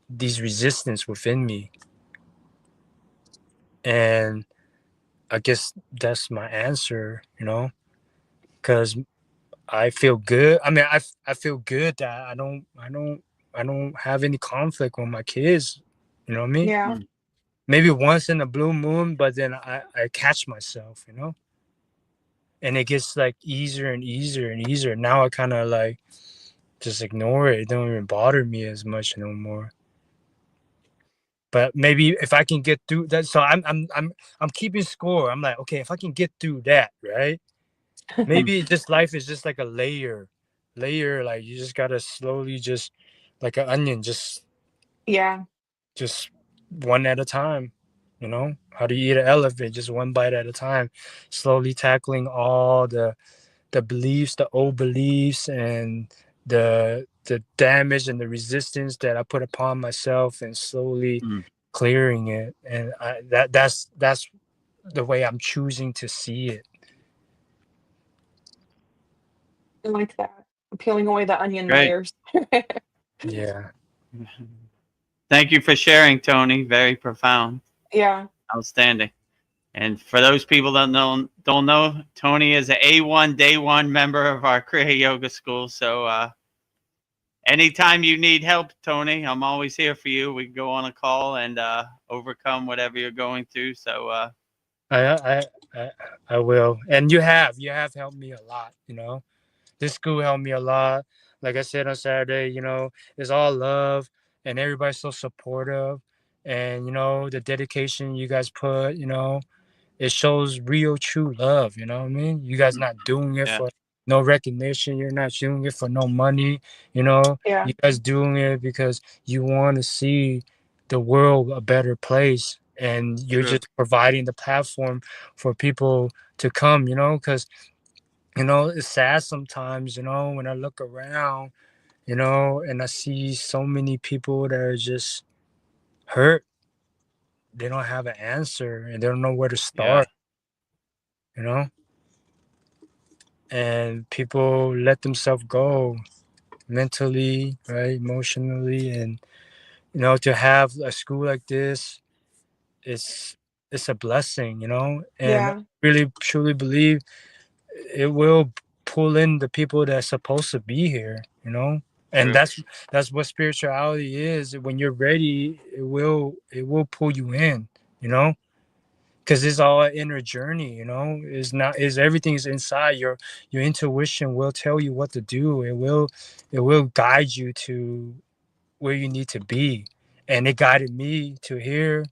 these resistance within me? And I guess that's my answer, because I feel good. I mean, I feel good that I don't don't have any conflict with my kids. You know what I mean? Yeah. Maybe once in a blue moon, but then I catch myself, you know, and it gets like easier and easier and easier. Now I kind of like just ignore it. It don't even bother me as much no more. But maybe if I can get through that, so I'm keeping score. I'm like, okay, if I can get through that, right? Maybe just life is just like a layer. Like you just gotta slowly, just like an onion, just Yeah. one at a time. You know, how do you eat an elephant? Just one bite at a time, slowly tackling all the beliefs, the old beliefs, and the damage and the resistance that I put upon myself, and slowly clearing it. And that's the way I'm choosing to see it. I like that. Peeling away the onion Great. layers. Yeah. Thank you for sharing, Tony. Very profound. Yeah. Outstanding. And for those people that don't know, Tony is an A1 Day 1 member of our Kriya Yoga School. So anytime you need help, Tony, I'm always here for you. We can go on a call and overcome whatever you're going through. So I will. And you have helped me a lot, you know. This school helped me a lot. Like I said on Saturday, you know, it's all love and everybody's so supportive. And, you know, the dedication you guys put, you know, it shows real true love, you know what I mean? You guys not doing it yeah, for no recognition, you're not doing it for no money, you know. Yeah. You guys doing it because you want to see the world a better place, and you're True. just providing the platform for people to come, you know, because you know it's sad sometimes, you know, when I look around, you know, and I see so many people that are just hurt. They don't have an answer and they don't know where to Yeah. start, you know. And people let themselves go mentally, right, emotionally, and you know, to have a school like this, it's a blessing, you know. And I Yeah. really truly believe it will pull in the people that's supposed to be here, you know. And True. that's what spirituality is. When you're ready, it will pull you in, you know, because it's all an inner journey, you know. It's not is everything's inside. Your intuition will tell you what to do. It will guide you to where you need to be. And it guided me to here,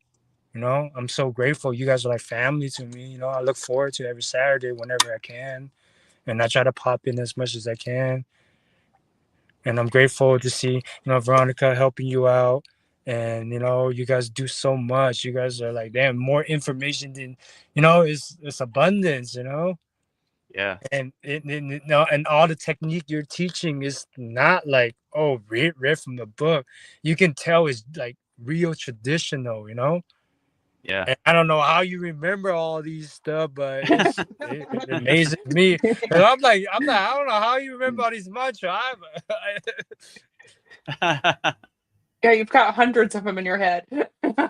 you know. I'm so grateful. You guys are like family to me, you know. I look forward to every Saturday whenever I can, and I try to pop in as much as I can. And I'm grateful to see, you know, Veronica helping you out. And you know, you guys do so much. You guys are like, damn, more information than, you know, it's abundance, you know. Yeah. And and all the technique you're teaching is not like, oh, read from the book. You can tell it's like real traditional, you know. Yeah. And I don't know how you remember all these stuff, but it amazes me. And I'm like, I don't know how you remember all these mantras. Yeah, you've got hundreds of them in your head. Yeah.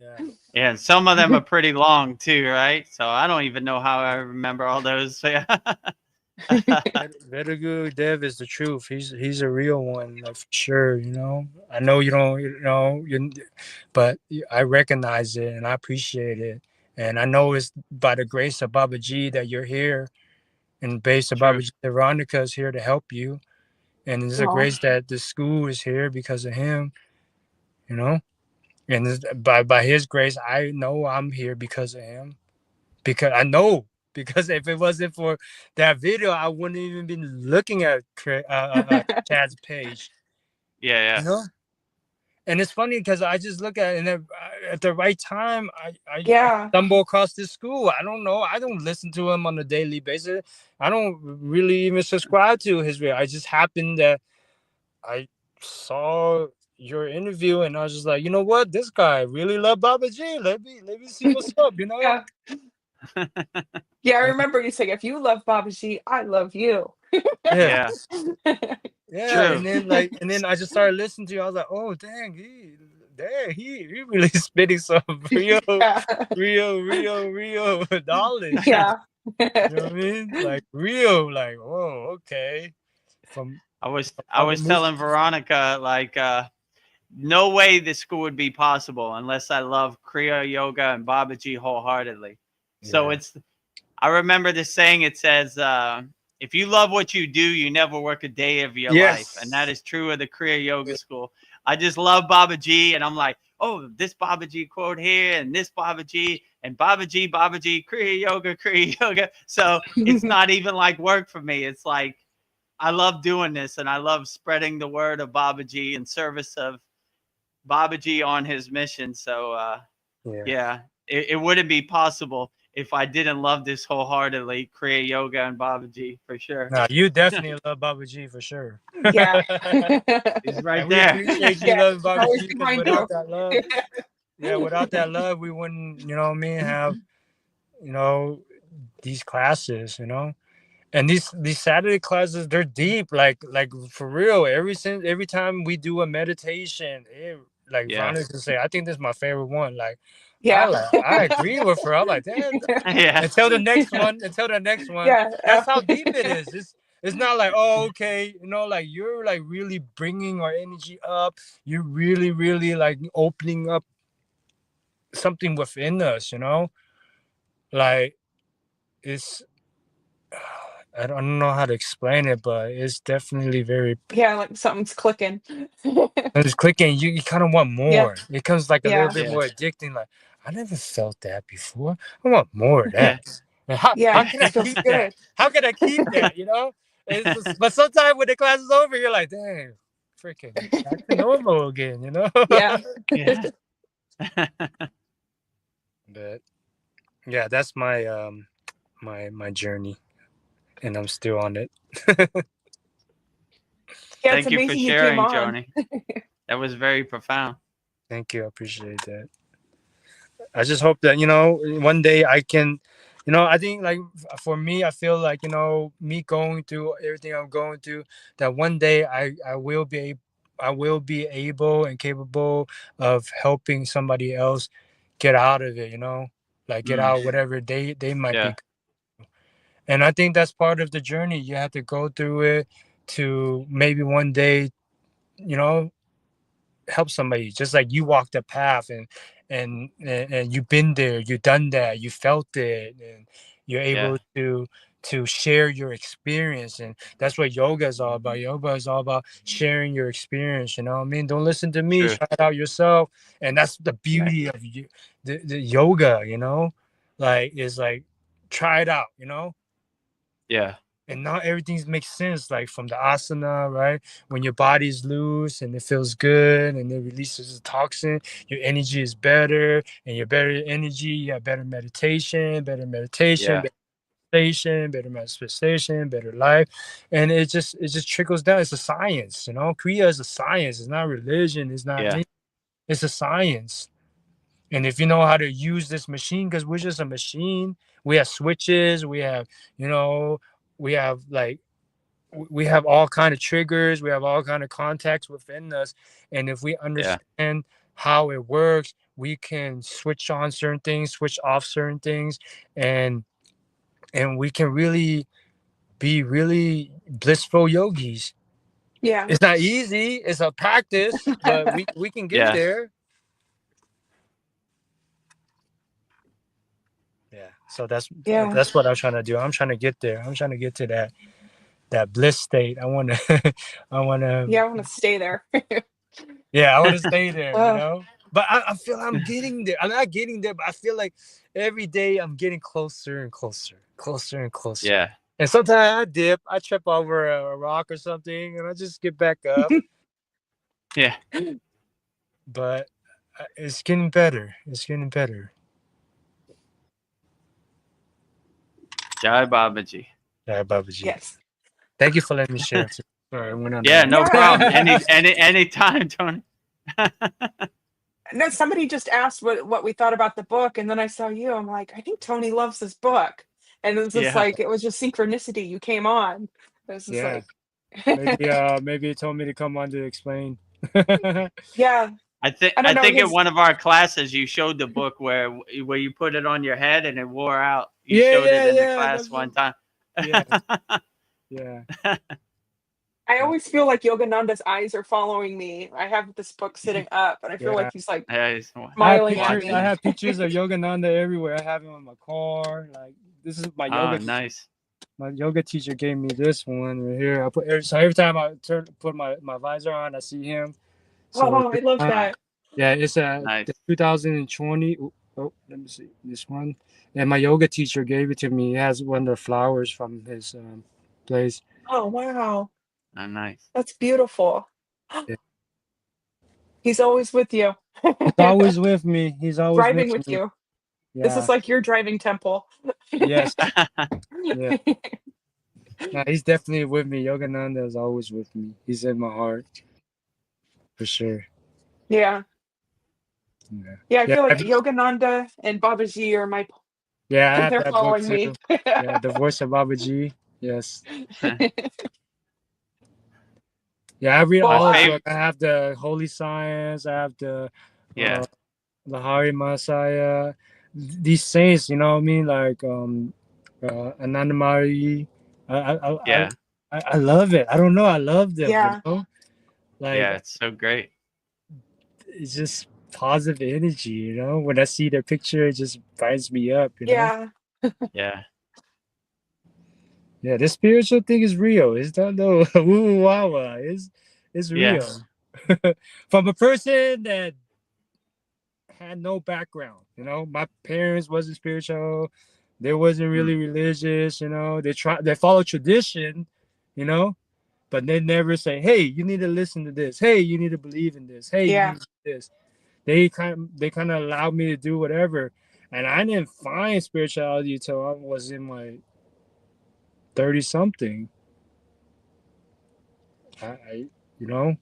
Yeah. And some of them are pretty long too, right? So I don't even know how I remember all those. So, yeah. Vedagurudev is the truth. He's a real one, like, for sure. You know, I know you don't, you know, but I recognize it and I appreciate it. And I know it's by the grace of Baba Ji that you're here, and based on True. Baba Ji, Veronica is here to help you. And it's a Aw. grace that the school is here because of him, you know. And by his grace, I know I'm here because of him. Because I know, because if it wasn't for that video, I wouldn't even be looking at Chad's page. Yeah. Yeah. You know. And it's funny because I just look at it, and at the right time, I Yeah. stumble across this school. I don't know. I don't listen to him on a daily basis. I don't really even subscribe to his video. I just happened that I saw your interview, and I was just like, you know what? This guy really love Baba Ji. Let me see what's up. You know. Yeah. Yeah, I remember you saying, if you love Babaji, I love you. Yeah. Yeah. Yeah, True. and then I just started listening to you. I was like, oh dang, he really spitting some real Yeah. knowledge. Yeah. You know what I mean? Like real, like, oh, okay. From I was Other moves. telling Veronica, like, no way this school would be possible unless I love Kriya Yoga and Babaji wholeheartedly. So Yeah. I remember this saying. It says, if you love what you do, you never work a day of your life. And that Yes. is true of the Kriya Yoga School. I just love Babaji, and I'm like, oh, this Babaji quote here, and this Babaji, and Babaji, Kriya Yoga. So it's not even like work for me. It's like, I love doing this, and I love spreading the word of Babaji in service of Babaji on his mission. So, Yeah. yeah, it wouldn't be possible if I didn't love this wholeheartedly, Kriya Yoga and Babaji, for sure. Nah, you definitely love Babaji for sure. Yeah. He's right And we there. appreciate you Yeah, loving he's always Babaji because behind without you. that love, yeah, without that love, we wouldn't, you know what I mean, have, you know, these classes, you know. And these Saturday classes, they're deep, like for real. Every time we do a meditation, like Yeah. Veronica say, I think this is my favorite one. Like Yeah. I agree with her. I'm like, damn. Yeah. Until the next one. Yeah. That's how deep it is. It's not like, oh, okay, you know, like you're like really bringing our energy up. You're really like opening up something within us, you know. Like it's I don't know how to explain it, but it's definitely very. Yeah, like something's clicking. It's clicking. You kind of want Yeah. more. It becomes like a little Yeah. bit Yeah. more addicting. Like I never felt that before. I want more of Yeah. that. And how Yeah. can I It feels keep that? good. How can I keep that? You know. It's just, but sometimes when the class is over, you're like, dang, freaking back to normal again. You know. Yeah. Yeah. But yeah, that's my my journey, and I'm still on it. Yeah, it's Thank you for amazing you came sharing, on. Joni. That was very profound. Thank you. I appreciate that. I just hope that, you know, one day I can, you know, I think like for me, I feel like, you know, me going through everything I'm going through, that one day I will be able and capable of helping somebody else get out of it, you know, like get out whatever they might Yeah. be. And I think that's part of the journey. You have to go through it to maybe one day, you know, help somebody, just like you walked the path and you've been there, you've done that, you felt it, and you're able to share your experience. And that's what yoga is all about. Yoga is all about sharing your experience, you know what I mean? Don't listen to me, True. try it out yourself. And that's the Right. beauty of you, the yoga, you know, like is like try it out, you know. Yeah. And now everything makes sense, like from the asana, right? When your body's loose and it feels good and it releases the toxin, your energy is better, and your better energy, you have better meditation, Yeah. better manifestation, better life. And it just trickles down. It's a science, you know. Kriya is a science. It's not religion. It's not Yeah. it's a science. And if you know how to use this machine, because we're just a machine, we have switches, we have, you know, we have like we have all kind of triggers, we have all kind of contacts within us. And if we understand how it works, we can switch on certain things, switch off certain things, and we can really be really blissful yogis. Yeah. It's not easy, it's a practice, but we can get Yeah. there. Yeah, so that's what I'm trying to do. I'm trying to get there. I'm trying to get to that bliss state. I want to I want to Yeah, I want to stay there. yeah, I want to stay there, you Oh, know. But I feel I'm getting there. I'm not getting there, but I feel like every day I'm getting closer and closer, closer and closer. Yeah. And sometimes I dip, I trip over a rock or something, and I just get back up. Yeah. But it's getting better. It's getting better. Jai Babaji. Yeah, Babaji. yes. Thank you for letting me share. Sorry, I went on. Yeah, no Yeah. problem. Any time, Tony. No, somebody just asked what we thought about the book, and then I saw you. I'm like, I think Tony loves this book, and it was just Yeah. like it was just synchronicity. You came on. It was just Yeah. like, Maybe he told me to come on to explain. yeah. I think I don't know, in his- one of our classes you showed the book where you put it on your head and it wore out. You Yeah, showed it in yeah, the class that's one time. Yeah. Yeah. I always feel like Yogananda's eyes are following me. I have this book sitting up, and I feel Yeah. like he's like Yeah, he's smiling at watching me. I it. have pictures of Yogananda everywhere. I have him in my car. Like this is my Oh, yoga. nice. My yoga teacher gave me this one right here. I put so every time I put my visor on, I see him. So Oh, I love Ah, that. yeah, it's nice. the 2020. Oh, let me see this one. And my yoga teacher gave it to me. He has one of the flowers from his place. Oh, wow. Oh, nice. That's beautiful. Yeah. He's always with you. He's always with me. He's always Driving with me. you. This Yeah. is like your driving temple. Yes. Yeah. No, he's definitely with me. Yogananda is always with me. He's in my heart for sure. Yeah. Yeah. Yeah, I Yeah. feel like Yogananda and Babaji are my Yeah, I have they're that book following too. me. Yeah, The Voice of Babaji. Yes. Yeah, I read Well, all of fav- them. I have the Holy Science. I have Yeah. the Hari Messiah. These saints, you know what I mean? Like Anandamari. Yeah. I love it. I don't know. I love them. yeah. You know, like Yeah. It's so great. it's just positive energy. You know, when I see their picture, it just brightens me up. You know. Yeah. Yeah. Yeah, this spiritual thing is real. It's not no woo wah wah. It's Yeah. real. From a person that had no background, you know, my parents wasn't spiritual. They wasn't really religious, you know. They follow tradition, you know, but they never say, "Hey, you need to listen to this. Hey, you need to believe in this. Hey, you Yeah. need to do this." They kind of allowed me to do whatever, and I didn't find spirituality until I was in my 30 something. I you know,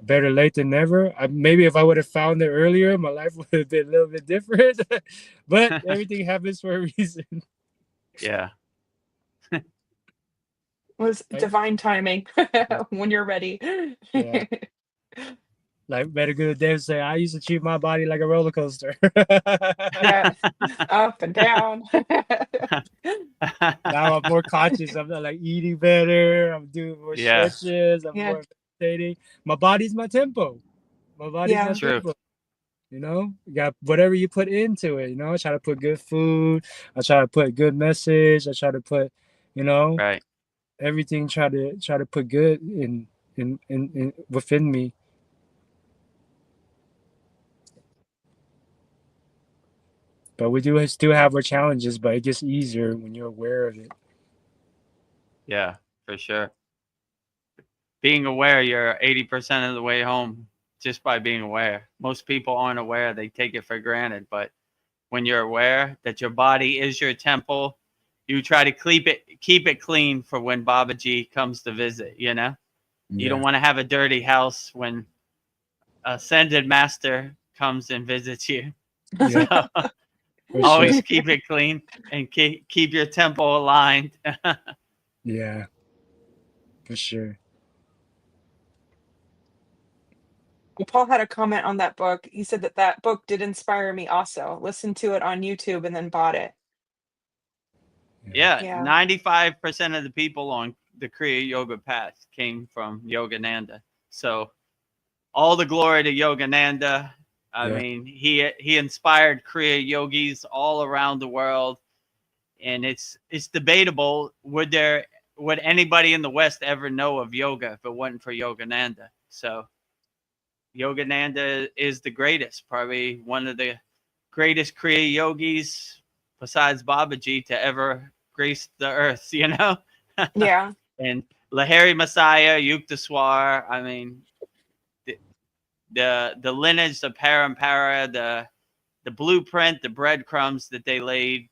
better late than never. Maybe if I would have found it earlier, my life would have been a little bit different. But everything happens for a reason. Yeah. It was Right? divine timing when you're ready. Yeah. Like Vedagurudev say, I used to treat my body like a roller coaster. Yeah. Up and down. Now I'm more conscious. I'm like eating better. I'm doing more Yeah. stretches. I'm Yeah. more meditating. My body's my tempo. My body's Yeah. my True. tempo. You know, you got whatever you put into it. You know, I try to put good food. I try to put good message. I try to put, you know, Right. everything. Try to put good in within me. But we do still have our challenges, but it gets easier when you're aware of it. Yeah, for sure. Being aware, you're 80% of the way home just by being aware. Most people aren't aware. They take it for granted. But when you're aware that your body is your temple, you try to keep it clean for when Babaji comes to visit, you know? You don't want to have a dirty house when Ascended Master comes and visits you. Yeah, So for always sure. keep it clean and keep your temple aligned. Yeah, for sure. Well, Paul had a comment on that book. He said that that book did inspire me also. Listened to it on YouTube and then bought it. Yeah, Yeah. 95% of the people on the Kriya Yoga path came from Yogananda. So all the glory to Yogananda. I Yeah. mean, he inspired Kriya yogis all around the world, and it's debatable would anybody in the West ever know of yoga if it wasn't for Yogananda. So Yogananda is the greatest, probably one of the greatest Kriya yogis besides Babaji to ever grace the earth, you know? Yeah. And Lahiri Messiah, Yukteswar, I mean, the lineage, the parampara, the blueprint, the breadcrumbs that they laid,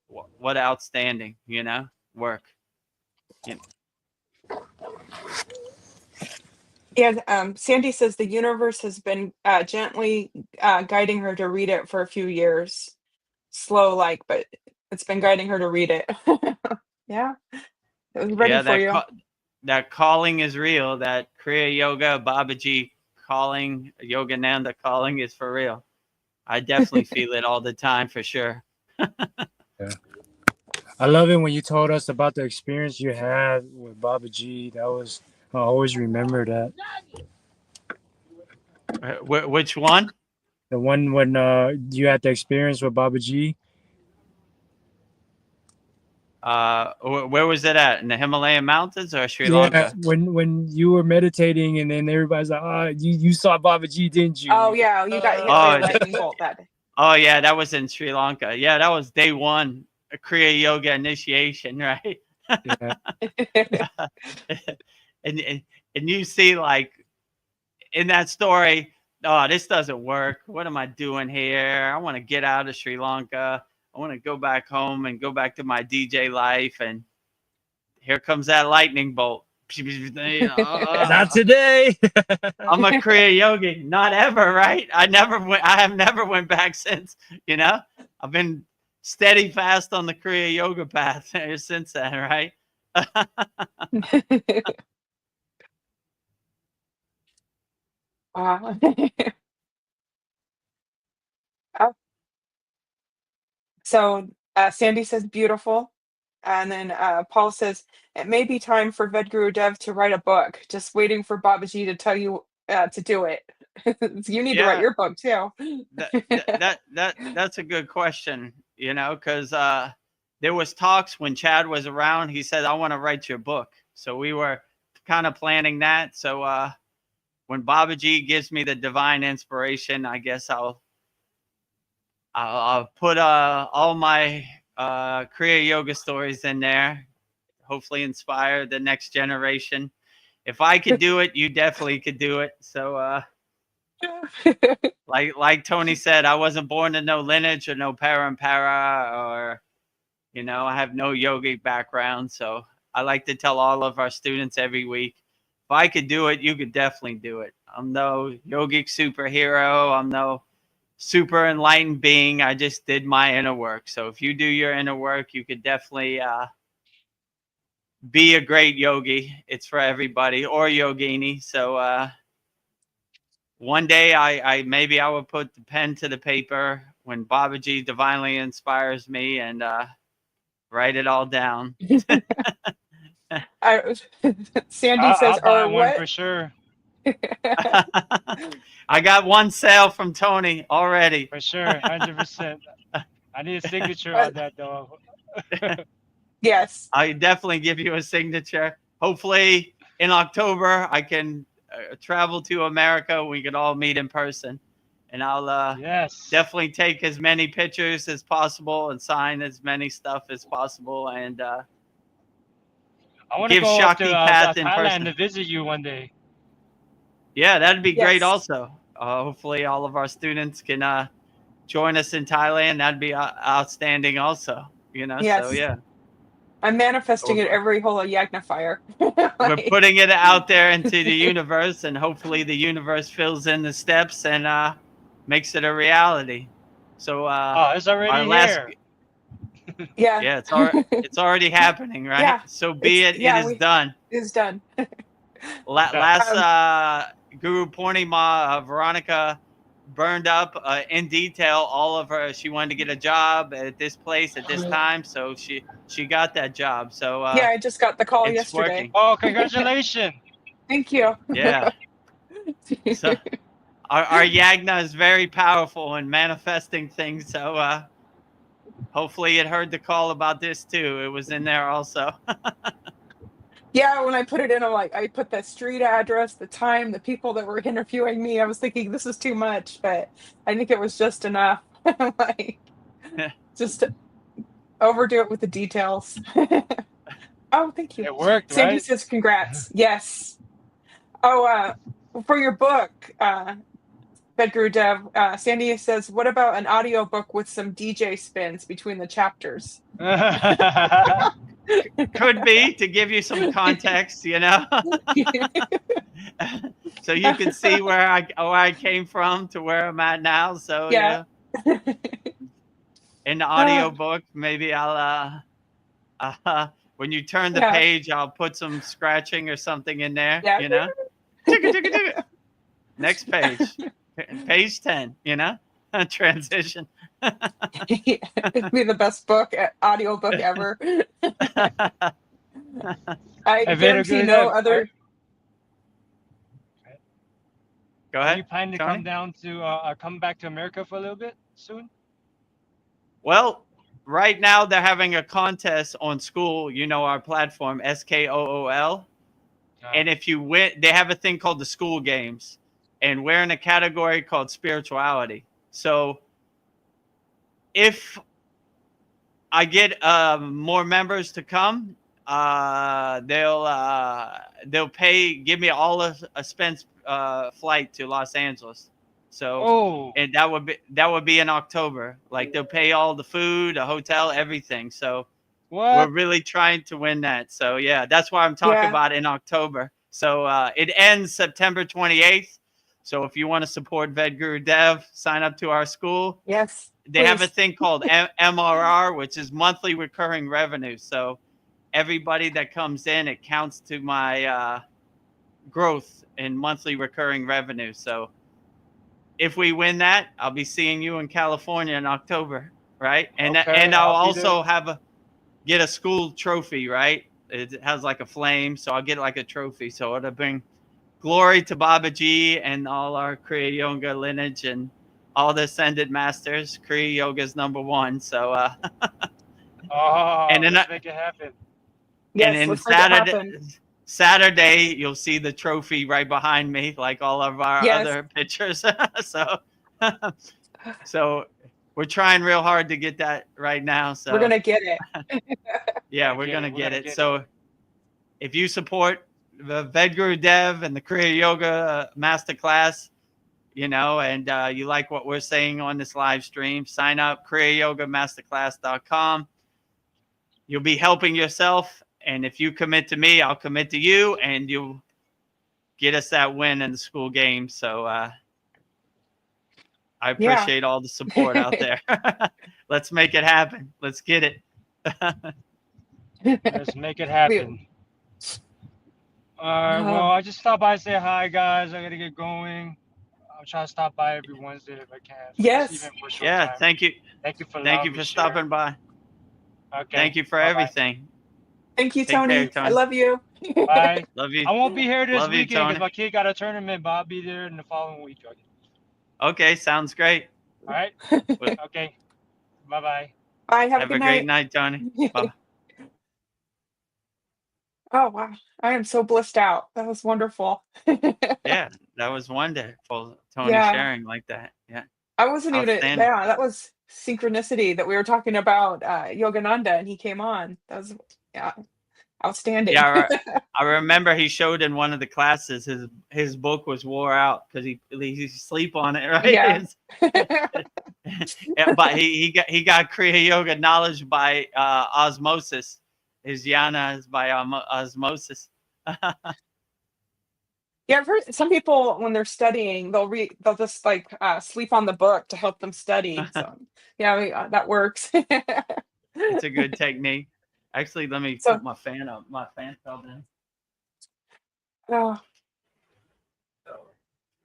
what outstanding, you know, work. You know? Yeah. Sandy says the universe has been gently guiding her to read it for a few years. Slow, like, but it's been guiding her to read it. Yeah. It was ready Yeah, for you. that calling is real. That Kriya Yoga, Babaji calling, Yogananda calling is for real. I definitely feel it all the time for sure. Yeah. I love it when you told us about the experience you had with Babaji. That was, I always remember that. Which one? The one when you had the experience with Babaji. Where was it at? In the Himalayan mountains or Sri Yeah, Lanka? when you were meditating and then everybody's like, "Oh, you saw Babaji, didn't you?" Oh yeah, you got hit by a lightning bolt that day. Oh yeah, that was in Sri Lanka. Yeah, that was day one, a Kriya Yoga initiation, right? Yeah. and you see, like, in that story, oh, this doesn't work. What am I doing here? I want to get out of Sri Lanka. I want to go back home and go back to my DJ life. And here comes that lightning bolt. Not today. I'm a Kriya yogi. Not ever, right? I have never went back since. You know, I've been steady fast on the Kriya yoga path ever since then, right? Wow. Oh, so Sandy says beautiful. And then Paul says, it may be time for Vedagurudev to write a book. Just waiting for Babaji to tell you to do it. You need to write Yeah. your book too. That's a good question, you know, because there was talks when Chad was around. He said, I want to write your book. So we were kind of planning that. So when Babaji gives me the divine inspiration, I guess I'll put all my Kriya yoga stories in there, hopefully inspire the next generation. If I could do it, you definitely could do it. So like Tony said, I wasn't born to no lineage or no parampara, or, you know, I have no yogic background. So I like to tell all of our students every week, if I could do it, you could definitely do it. I'm no yogic superhero. I'm no super enlightened being. I just did my inner work. So if you do your inner work, you could definitely be a great yogi. It's for everybody, or yogini. So one day I maybe I will put the pen to the paper when Babaji divinely inspires me and write it all down. Sandy says, I'll buy or one what? for sure. I got one sale from Tony already. For sure, 100%. I need a signature on that though. Yes. I definitely give you a signature. Hopefully in October I can travel to America. We can all meet in person, and I'll Yes. definitely take as many pictures as possible and sign as many stuff as possible, and I want to give go up to Shakti Path in Thailand person. to visit you one day. Yeah, that'd be great. Yes. Also, hopefully all of our students can join us in Thailand. That'd be outstanding. Also, you know. Yes. So yeah, I'm manifesting it every whole Yagna fire. we're putting it out there into the universe, and hopefully the universe fills in the steps and makes it a reality. So Oh, it's already our last here. Yeah. yeah, it's already happening, right? Yeah, So be it. yeah, It is done. It's done. Last Guru Purnima, Veronica burned up in detail all of her. She wanted to get a job at this place at this time, so she got that job. So Yeah, I just got the call it's yesterday. working. Oh, congratulations. Thank you. Yeah. So our yagna is very powerful in manifesting things. So hopefully it heard the call about this too. It was in there also. Yeah, when I put it in, I put the street address, the time, the people that were interviewing me. I was thinking this is too much, but I think it was just enough. Like, just overdo it with the details. Oh, thank you. It worked, Sandy right? says congrats. Yes. Oh, for your book, Vedagurudev, Sandy says, what about an audio book with some DJ spins between the chapters? Could be, to give you some context, you know. So you can see where I came from to where I'm at now. So Yeah. In the audio book, maybe I'll when you turn the Yeah. page, I'll put some scratching or something in there. Yeah. You know. Next page, page 10. You know, transition. It'd be the best audio book ever. I Hey, guarantee no Vedagurudev, other. Go are you ahead, planning to Tony. come down to come back to America for a little bit soon? Well, right now they're having a contest on School. You know our platform, SKOOL. And if you win, they have a thing called the School Games, and we're in a category called spirituality. So if I get more members to come, they'll give me all of a expense flight to Los Angeles. So, Oh, and that would be in October. Like they'll pay all the food, the hotel, everything. So we're what? really trying to win that. So yeah, that's why I'm talking Yeah. about in October. So it ends September 28th. So if you want to support Vedagurudev, sign up to our school. Yes. They have a Please. thing called MRR, which is monthly recurring revenue. So everybody that comes in, it counts to my growth in monthly recurring revenue. So if we win that, I'll be seeing you in California in October, right? And Okay, I'll I'll be there. also get a school trophy, right? It has like a flame, so I'll get like a trophy. So it'll bring glory to Babaji and all our Kriya Yoga lineage and all the ascended masters. Kriya Yoga is number one. So Oh, and then let's make it happen. Yes. Let's make it happen. Saturday you'll see the trophy right behind me, like all of our Yes. other pictures. So we're trying real hard to get that right now. So We're gonna get it. yeah, we're gonna get it. So if you support the Vedagurudev and the Kriya Yoga Masterclass, you know, and you like what we're saying on this live stream, sign up, KriyaYogaMasterclass.com. You'll be helping yourself. And if you commit to me, I'll commit to you, and you'll get us that win in the school game. So I appreciate all the support out there. Let's make it happen. Let's get it. Let's make it happen. All right. Well, I just stopped by to say hi, guys. I gotta get going. I'll try to stop by every Wednesday if I can. Yes. Even for a short Yeah. time. Thank you. Thank you for Thank you allowing me for to share. stopping by. Okay. Thank you for Bye-bye. everything. Thank you, Take Tony. care, Tony. I love you. Bye. Love you. I won't be here this Love you, weekend because Tony. my kid got a tournament, but I'll be there in the following week. Okay. Sounds great. All right. Okay. Bye-bye. Bye. Have Have a a good great night. night, Tony. Bye. Oh wow. I am so blissed out. That was wonderful. Yeah, that was wonderful, Tony, Yeah. sharing like that. Yeah. I wasn't even. Outstanding. Yeah, that was synchronicity that we were talking about Yogananda, and he came on. That was outstanding. Yeah, I remember he showed in one of the classes his book was wore out because he sleep on it, right? Yeah. But he got Kriya Yoga knowledge by osmosis. His jnana is by osmosis. Yeah, I've heard some people when they're studying, they'll just like sleep on the book to help them study. So yeah, that works. It's a good technique. Actually, let me put my fan up. My fan fell down. Oh.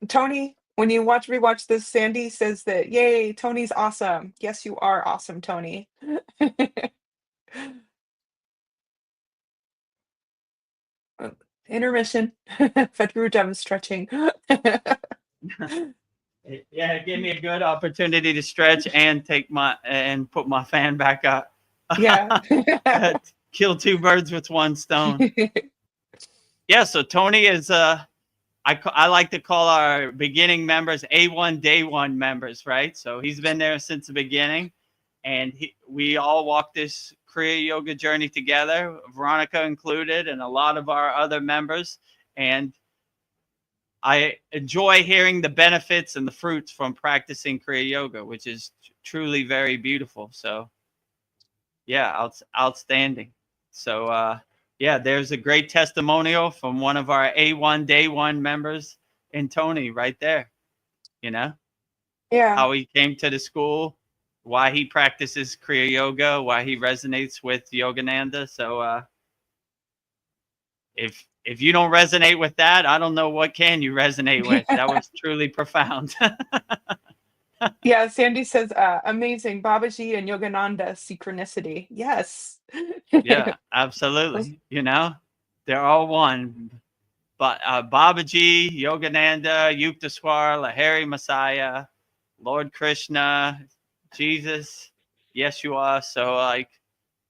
Tony, when you rewatch this, Sandy says that, yay, Tony's awesome. Yes, you are awesome, Tony. Intermission. Vedagurudev stretching. Yeah, it gave me a good opportunity to stretch and put my fan back up. Yeah. Kill two birds with one stone. Yeah, so Tony is I like to call our beginning members A1 day one members, right? So he's been there since the beginning, and we all walk this Kriya Yoga journey together, Veronica included, and a lot of our other members. And I enjoy hearing the benefits and the fruits from practicing Kriya Yoga, which is truly very beautiful. So yeah, outstanding. So yeah, there's a great testimonial from one of our A1 day one members in Tony right there. You know, Yeah. how he came to the school, why he practices Kriya Yoga, why he resonates with Yogananda. So if you don't resonate with that, I don't know what can you resonate with. That was truly profound. Yeah, Sandy says, amazing. Babaji and Yogananda synchronicity. Yes. Yeah, absolutely. You know, they're all one. But Babaji, Yogananda, Yukteswar, Lahiri Messiah, Lord Krishna, Jesus, Yeshua. So like,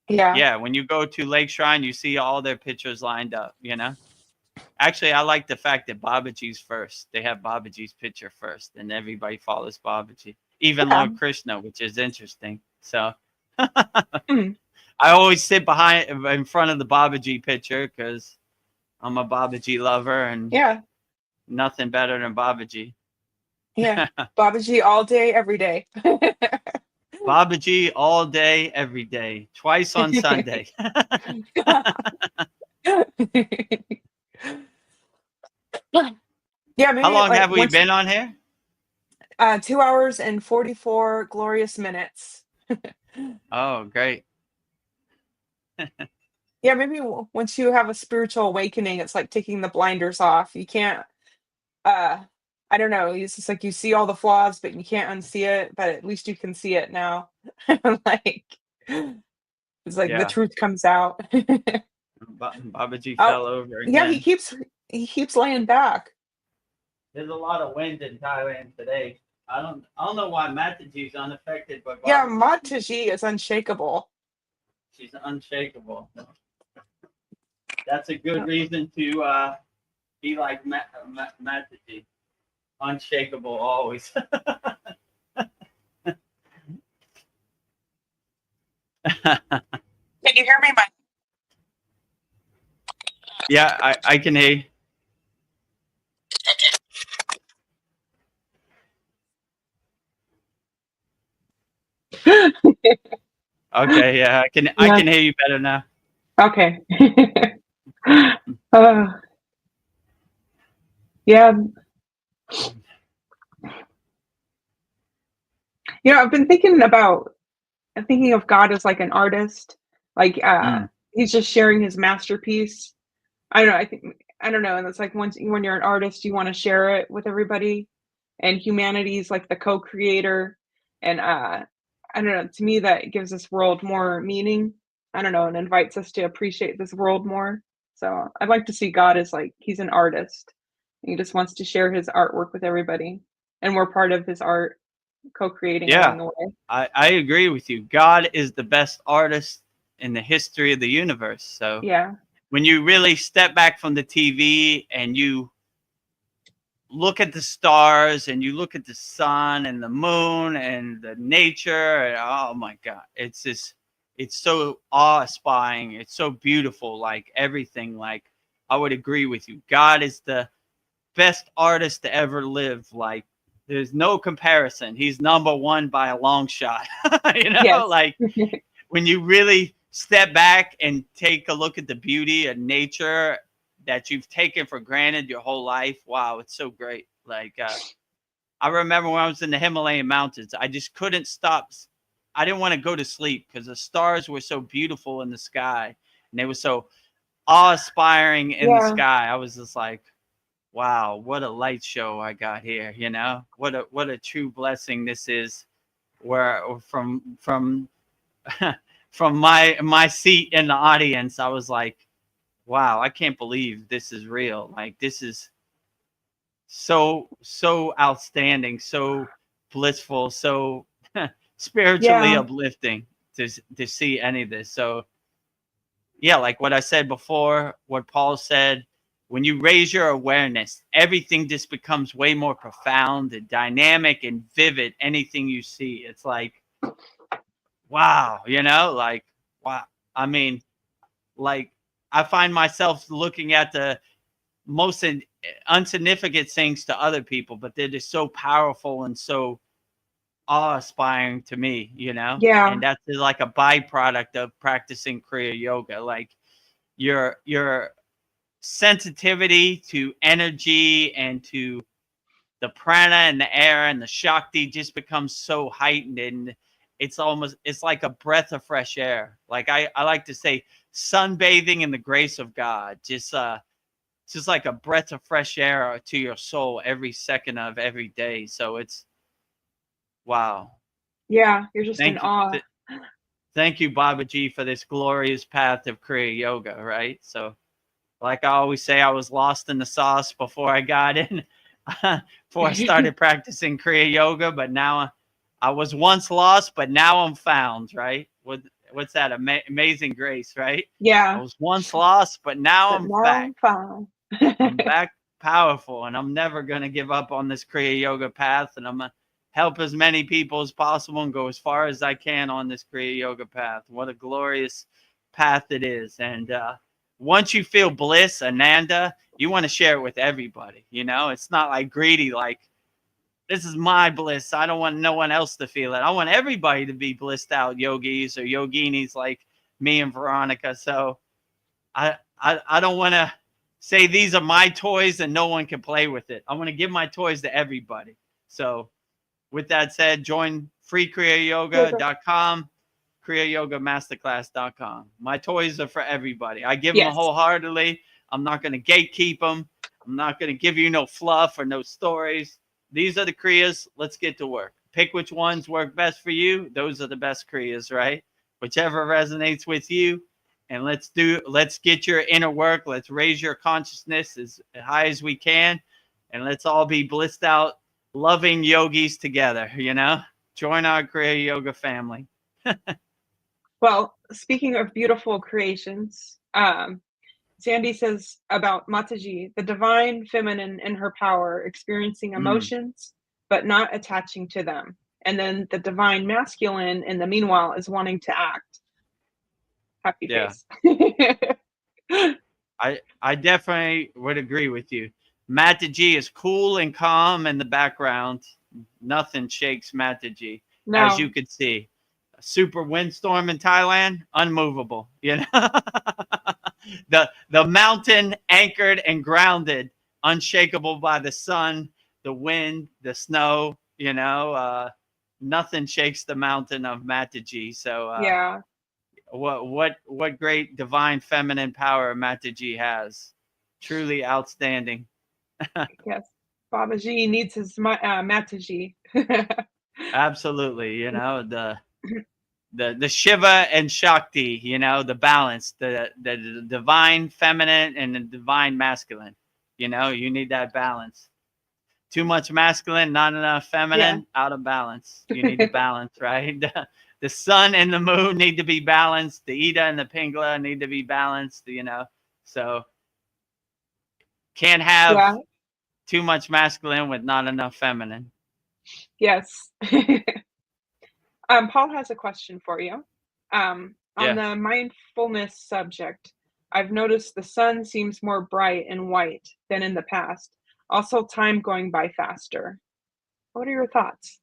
Yeah. yeah, when you go to Lake Shrine, you see all their pictures lined up, you know? Actually, I like the fact that Babaji's first. They have Babaji's picture first, and everybody follows Babaji, even Yeah. Lord Krishna, which is interesting. So Mm. I always sit in front of the Babaji picture because I'm a Babaji lover and Yeah. nothing better than Babaji. Yeah. Babaji all day, every day. Babaji all day, every day, twice on Sunday. Yeah, How maybe long like have we once been on here? 2 hours and 44 glorious minutes. Oh, great. Yeah, maybe once you have a spiritual awakening, it's like taking the blinders off. You can't I don't know, it's just like you see all the flaws, but you can't unsee it, but at least you can see it now. Like it's like the Yeah. truth comes out. Babaji Oh, fell over yeah, again. he keeps laying back. There's a lot of wind in Thailand today. I don't know why Mataji's unaffected, but Yeah, Babaji, Mataji is unshakable. she's unshakable. That's a good reason to be like Mataji, unshakable always. Can you hear me? Yeah, I can hear you. Okay, yeah, I Yeah. can hear you better now. Okay. uh, yeah. I've been thinking of God as like an artist. Like Mm. he's just sharing his masterpiece. I don't know, I don't know, and it's like when you're an artist, you want to share it with everybody, and humanity is like the co-creator, and I don't know, to me that gives this world more meaning. I don't know, and invites us to appreciate this world more. So I'd like to see God as like he's an artist. He just wants to share his artwork with everybody, and we're part of his art, co-creating along Yeah, the way. I agree with you. God is the best artist in the history of the universe. So Yeah. when you really step back from the TV and you look at the stars and you look at the sun and the moon and the nature, and, oh my God, it's so awe-inspiring. It's so beautiful. Like everything. Like I would agree with you. God is the best artist to ever live. Like there's no comparison. He's number one by a long shot. Yes. Like when you really step back and take a look at the beauty of nature that you've taken for granted your whole life, wow, it's so great. Like I remember when I was in the Himalayan mountains, I just couldn't stop. I didn't want to go to sleep because the stars were so beautiful in the sky and they were so awe-inspiring in the Yeah. sky. I was just like, wow, what a light show I got here, what a true blessing this is, where from from my seat in the audience, I was like, wow, I can't believe this is real. Like this is so outstanding, so blissful, so spiritually Yeah. uplifting to see any of this. So yeah, like what I said before, what Paul said, when you raise your awareness, everything just becomes way more profound and dynamic and vivid. Anything you see, it's like, wow, like, wow. I mean, like, I find myself looking at the most insignificant things to other people, but they're just so powerful and so awe-inspiring to me. Yeah. And that's like a byproduct of practicing Kriya Yoga. Like, your sensitivity to energy and to the prana and the air and the shakti just becomes so heightened, and it's like a breath of fresh air. Like I like to say, sunbathing in the grace of God, just like a breath of fresh air to your soul every second of every day. So Wow. Yeah, you're just in Thank you. awe. Thank you, Babaji, for this glorious path of Kriya Yoga, right? So, like I always say, I was lost in the sauce before I got in, before I started practicing Kriya Yoga, but now I was once lost, but now I'm found, right? What's that? Amazing Grace, right? I Yeah, was once lost, but now but I'm now back. I'm fine. I'm back powerful, and I'm never going to give up on this Kriya Yoga path, and I'm going to help as many people as possible and go as far as I can on this Kriya Yoga path. What a glorious path it is. And once you feel bliss, Ananda, you want to share it with everybody. You know, it's not like greedy, like, this is my bliss. I don't want no one else to feel it. I want everybody to be blissed out yogis or yoginis like me and Veronica. So I don't want to say these are my toys and no one can play with it. I want to give my toys to everybody. So with that said, join freekriyayoga.com, kriyayogamasterclass.com. My toys are for everybody. I give them Yes. wholeheartedly. I'm not going to gatekeep them. I'm not going to give you no fluff or no stories. These are the Kriyas. Let's get to work. Pick which ones work best for you. Those are the best Kriyas, right? Whichever resonates with you. And let's get your inner work. Let's raise your consciousness as high as we can. And let's all be blissed out, loving yogis together, you know? Join our Kriya Yoga family. Well, speaking of beautiful creations, Sandy says about Mataji, the divine feminine in her power, experiencing emotions, but not attaching to them. And then the divine masculine, in the meanwhile, is wanting to act. Happy face. I definitely would agree with you. Mataji is cool and calm in the background. Nothing shakes Mataji, No. as you could see. A super windstorm in Thailand, unmovable, you know? the mountain anchored and grounded, unshakable by the sun, the wind, the snow, you know, nothing shakes the mountain of Mataji. So yeah. What great divine feminine power Mataji has. Truly outstanding. Yes. Babaji needs his Mataji. Absolutely, you know, the Shiva and Shakti, you know, the balance, the divine feminine and the divine masculine. You know, you need that balance. Too much masculine, not enough feminine, out of balance. You need the balance, right? The sun and the moon need to be balanced. The Ida and the Pingala need to be balanced, you know. So can't have too much masculine with not enough feminine. Yes. Paul has a question for you. On the mindfulness subject, I've noticed the sun seems more bright and white than in the past. Also, time going by faster. What are your thoughts?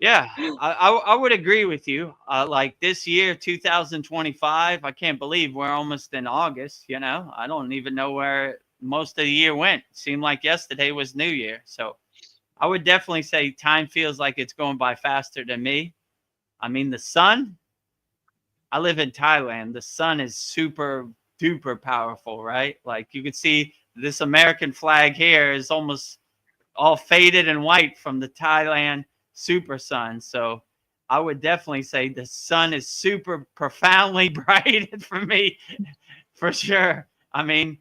Yeah, I would agree with you. Like this year, 2025, I can't believe we're almost in August, you know. I don't even know where most of the year went. It seemed like yesterday was New Year. So I would definitely say time feels like it's going by faster than me. I mean, the sun, I live in Thailand. The sun is super duper powerful, right? Like you could see this American flag here is almost all faded and white from the Thailand super sun. So I would definitely say the sun is super profoundly bright for me, for sure. I mean,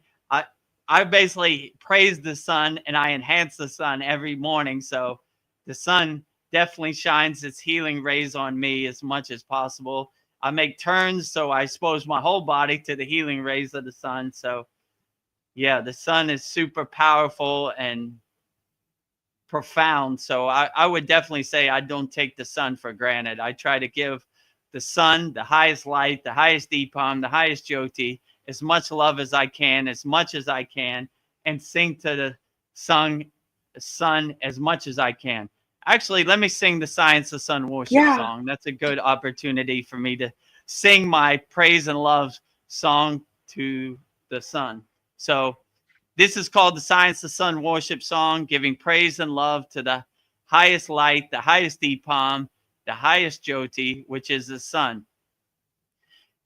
I basically praise the sun and I enhance the sun every morning. So the sun definitely shines its healing rays on me as much as possible. I make turns, so I expose my whole body to the healing rays of the sun. So yeah, the sun is super powerful and profound. So I would definitely say I don't take the sun for granted. I try to give the sun the highest light, the highest Deepam, the highest Jyoti, as much love as I can, as much as I can, and sing to the sun as much as I can. Actually, let me sing the Science of Sun worship song. That's a good opportunity for me to sing my praise and love song to the sun. So this is called the Science of Sun worship song, giving praise and love to the highest light, the highest Deepam, the highest Jyoti, which is the sun.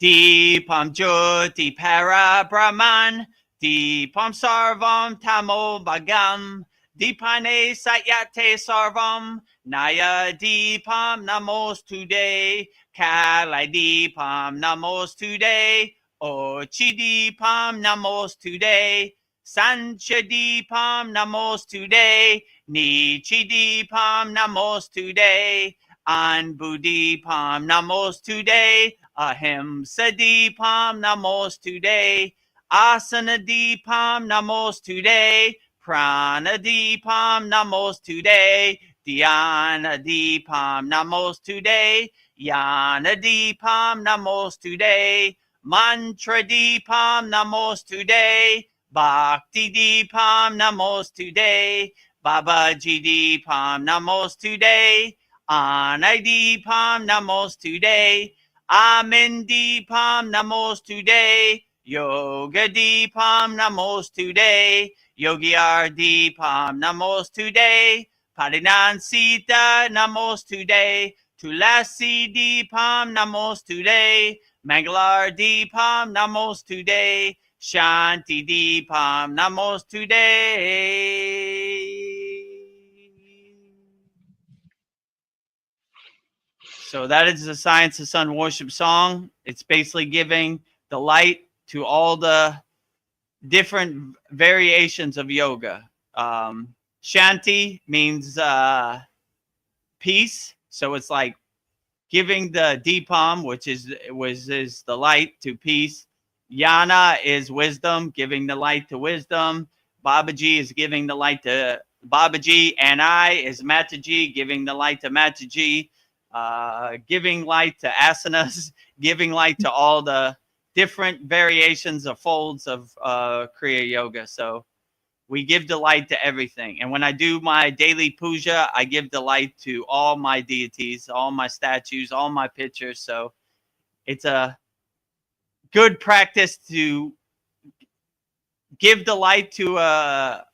Deepam Jyoti Para Brahman, Deepam Sarvam Tamo Bhagam, Dipane satyate sarvam. Naya Deepam Namostude. Kalai Deepam Namostude. Ochidipam Namostude. Sanchadipam Namostude. Nichidipam Namostude. Anbudipam Namostude. Ahimsadipam Namostude. Asanadipam Namostude. Pranadipam Namostude. Dhyanadipam Namostude. Yanadipam Namostude. Mantradipam Namostude. Bhakti Deepam Namostude. Babaji Deepam Namostude. Anai Deepam Namostude. Amin Deepam Namostude. Yoga Deepam Namostude. Yogiar Deepam Namostude. Parinansita Namostude. Tulasi Deepam Namostude. Mangalar Deepam Namostude. Shanti Deepam Namostude. So that is the Science of Sun Worship song. It's basically giving the light to all the different variations of yoga. Shanti means peace. So it's like giving the Deepam, which is the light, to peace. Yana is wisdom, giving the light to wisdom. Babaji is giving the light to Babaji. And I is Mataji, giving the light to Mataji. Giving light to asanas, giving light to all the different variations of folds of Kriya Yoga. So we give the light to everything. And when I do my daily puja, I give the light to all my deities, all my statues, all my pictures. So it's a good practice to give the light to a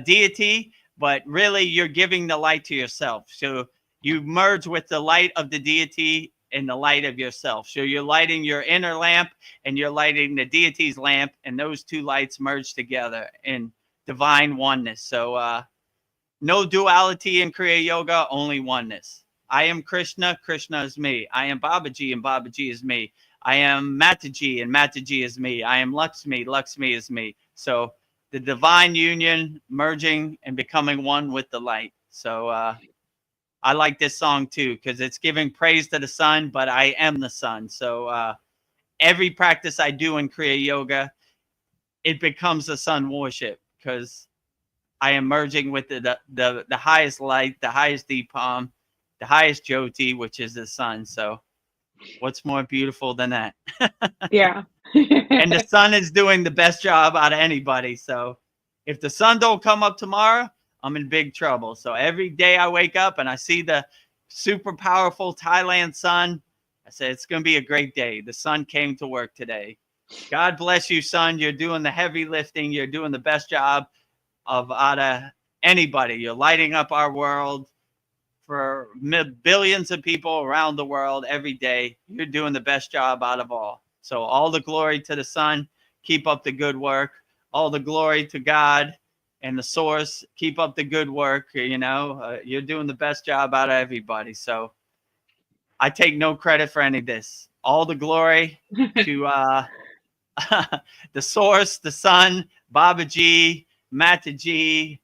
deity, but really you're giving the light to yourself. So you merge with the light of the deity and the light of yourself. So you're lighting your inner lamp and you're lighting the deity's lamp, and those two lights merge together in divine oneness. So no duality in Kriya Yoga, only oneness. I am Krishna, Krishna is me. I am Babaji, and Babaji is me. I am Mataji, and Mataji is me. I am Lakshmi, Lakshmi is me. So the divine union merging and becoming one with the light. So I like this song too, because it's giving praise to the sun, but I am the sun. So every practice I do in Kriya Yoga, it becomes a sun worship, because I am merging with the highest light, the highest Deepam, the highest Jyoti, which is the sun. So what's more beautiful than that? Yeah. And the sun is doing the best job out of anybody. So if the sun don't come up tomorrow, I'm in big trouble. So every day I wake up and I see the super powerful Thailand sun, I say it's going to be a great day. The sun came to work today. God bless you, sun. You're doing the heavy lifting. You're doing the best job out of anybody. You're lighting up our world for billions of people around the world every day. You're doing the best job out of all. So all the glory to the sun. Keep up the good work. All the glory to God and the source. Keep up the good work. You're doing the best job out of everybody. So I take no credit for any of this. All the glory to the source, the sun, Babaji, Mataji,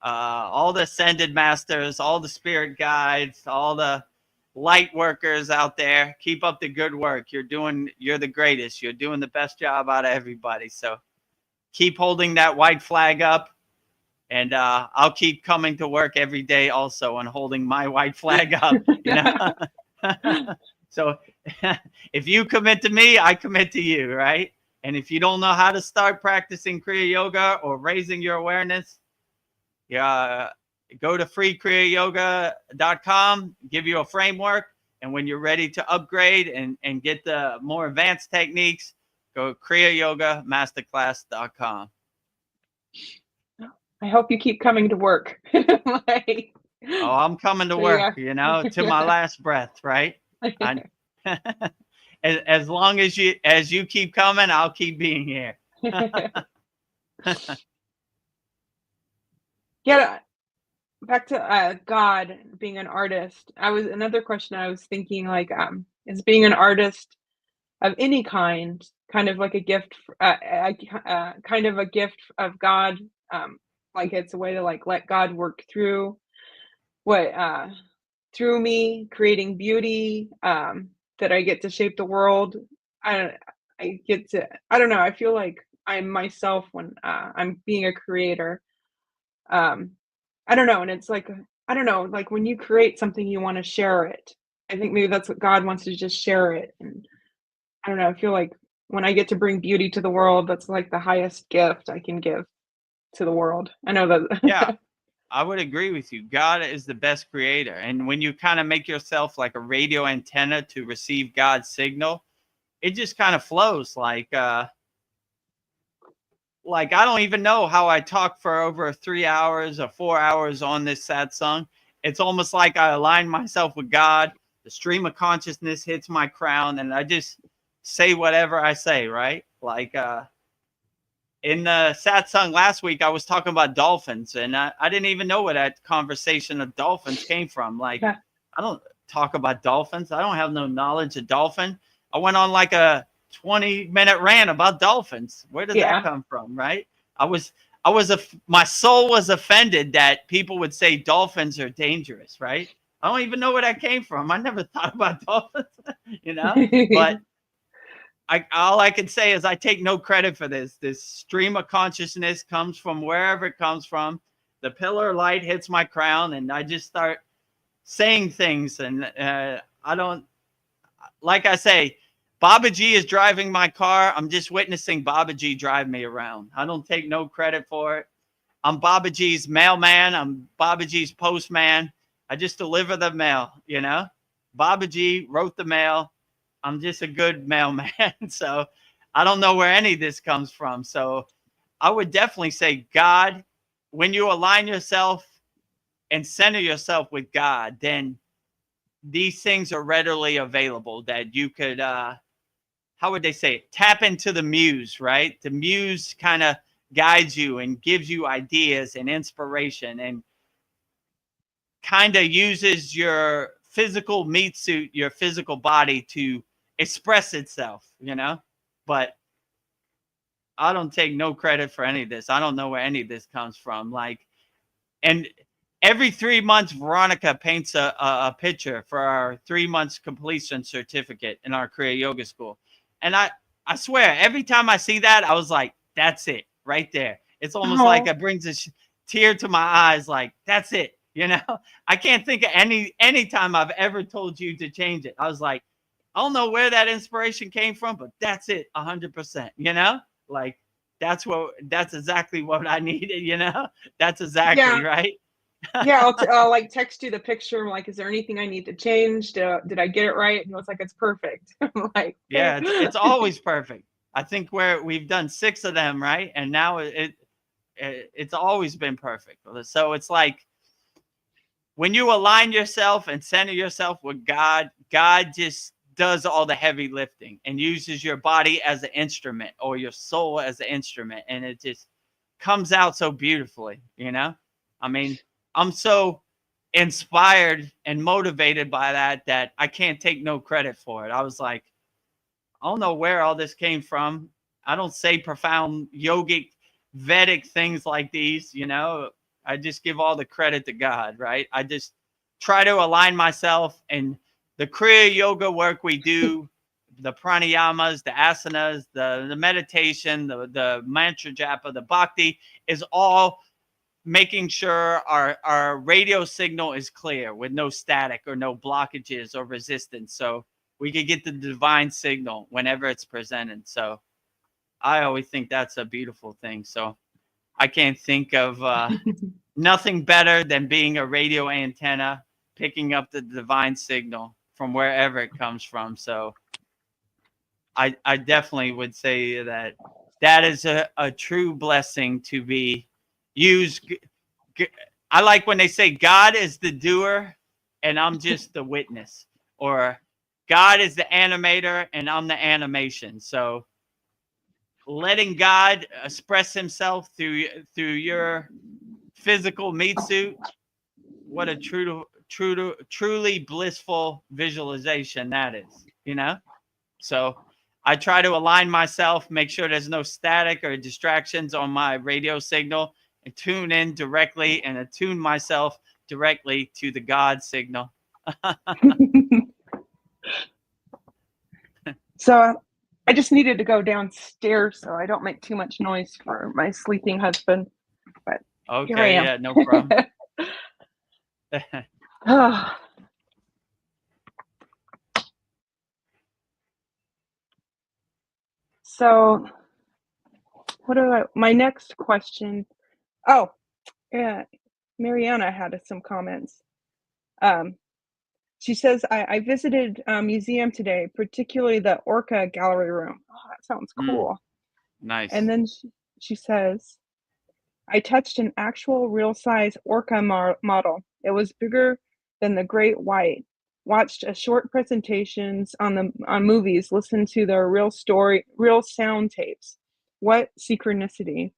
all the ascended masters, all the spirit guides, all the light workers out there. Keep up the good work. You're the greatest. You're doing the best job out of everybody. So keep holding that white flag up, and I'll keep coming to work every day also and holding my white flag up. So if you commit to me, I commit to you, right? And if you don't know how to start practicing Kriya Yoga or raising your awareness, go to freekriyayoga.com, give you a framework. And when you're ready to upgrade and get the more advanced techniques, go to kriyayogamasterclass.com. I hope you keep coming to work. I'm coming to work, to my last breath, right? As long as you keep coming, I'll keep being here. Yeah, back to God being an artist. Another question I was thinking, like, is being an artist of any kind of like a gift, kind of a gift of God, like it's a way to like let God work what through me, creating beauty, that I get to shape the world. I I get to, I don't know, I feel like I'm myself when I'm being a creator. Um, I don't know, and it's like, I don't know, like when you create something, you want to share it. I think maybe that's what God wants to just share it. And I don't know, I feel like when I get to bring beauty to the world, that's like the highest gift I can give to the world. I know Yeah, that. I would agree with you. God is the best creator. And when you kind of make yourself like a radio antenna to receive God's signal, it just kind of flows like I don't even know how I talk for over 3 hours or 4 hours on this satsang. It's almost like I align myself with God. The stream of consciousness hits my crown, and I just say whatever I say, right? Like in the satsang last week, I was talking about dolphins, and I didn't even know where that conversation of dolphins came from. Like, Yeah. I don't talk about dolphins. I don't have no knowledge of dolphin. I went on like a 20-minute rant about dolphins. Where did that Yeah. come from, right? My soul was offended that people would say dolphins are dangerous, right? I don't even know where that came from. I never thought about dolphins, you know, but all I can say is I take no credit for this. This stream of consciousness comes from wherever it comes from. The pillar of light hits my crown, and I just start saying things. And I don't, like I say, Babaji is driving my car. I'm just witnessing Babaji drive me around. I don't take no credit for it. I'm Babaji's mailman. I'm Babaji's postman. I just deliver the mail, you know. Babaji wrote the mail. I'm just a good mailman. So I don't know where any of this comes from. So I would definitely say God, when you align yourself and center yourself with God, then these things are readily available that you could, how would they say it? Tap into the muse, right? The muse kind of guides you and gives you ideas and inspiration and kind of uses your physical meat suit, your physical body to express itself, you know? But I don't take no credit for any of this. I don't know where any of this comes from. Like, and every 3 months, Veronica paints a picture for our 3 months completion certificate in our Kriya Yoga School. And I swear, every time I see that, I was like, that's it right there. It's almost like Oh, it brings a tear to my eyes. Like, that's it. You know, I can't think of any time I've ever told you to change it. I was like, I don't know where that inspiration came from, but that's it, 100%. You know, like that's exactly what I needed. You know, that's exactly yeah. right. Yeah, I'll like text you the picture. I'm like, is there anything I need to change? Did I get it right? And it's like, it's perfect. I'm like, Yeah, it's always perfect. I think we've done 6 of them, right? And now it's always been perfect. So it's like when you align yourself and center yourself with God, God just does all the heavy lifting and uses your body as an instrument or your soul as an instrument, and it just comes out so beautifully, you know? I mean, I'm so inspired and motivated by that I can't take no credit for it. I was like, I don't know where all this came from. I don't say profound yogic, Vedic things like these, you know. I just give all the credit to God, right? I just try to align myself, and the Kriya yoga work we do, the pranayamas, the asanas, the meditation, the mantra japa, the bhakti is all making sure our radio signal is clear with no static or no blockages or resistance. So we could get the divine signal whenever it's presented. So I always think that's a beautiful thing. So I can't think of nothing better than being a radio antenna, picking up the divine signal from wherever it comes from. So I definitely would say that is a true blessing to be used. I like when they say God is the doer and I'm just the witness, or God is the animator and I'm the animation. So letting God express himself through your physical meat suit, what a truly blissful visualization that is, you know? So I try to align myself, make sure there's no static or distractions on my radio signal, and tune in directly and attune myself directly to the God signal. So I just needed to go downstairs so I don't make too much noise for my sleeping husband. But here I Okay, am. yeah, no problem. So my next question? Oh, yeah, Mariana had some comments. She says, I visited a museum today, particularly the Orca gallery room. Oh, that sounds cool. Nice. And then she says, I touched an actual real-size orca model. It was bigger than the great white. Watched a short presentations on movies, listened to their real sound tapes. What synchronicity.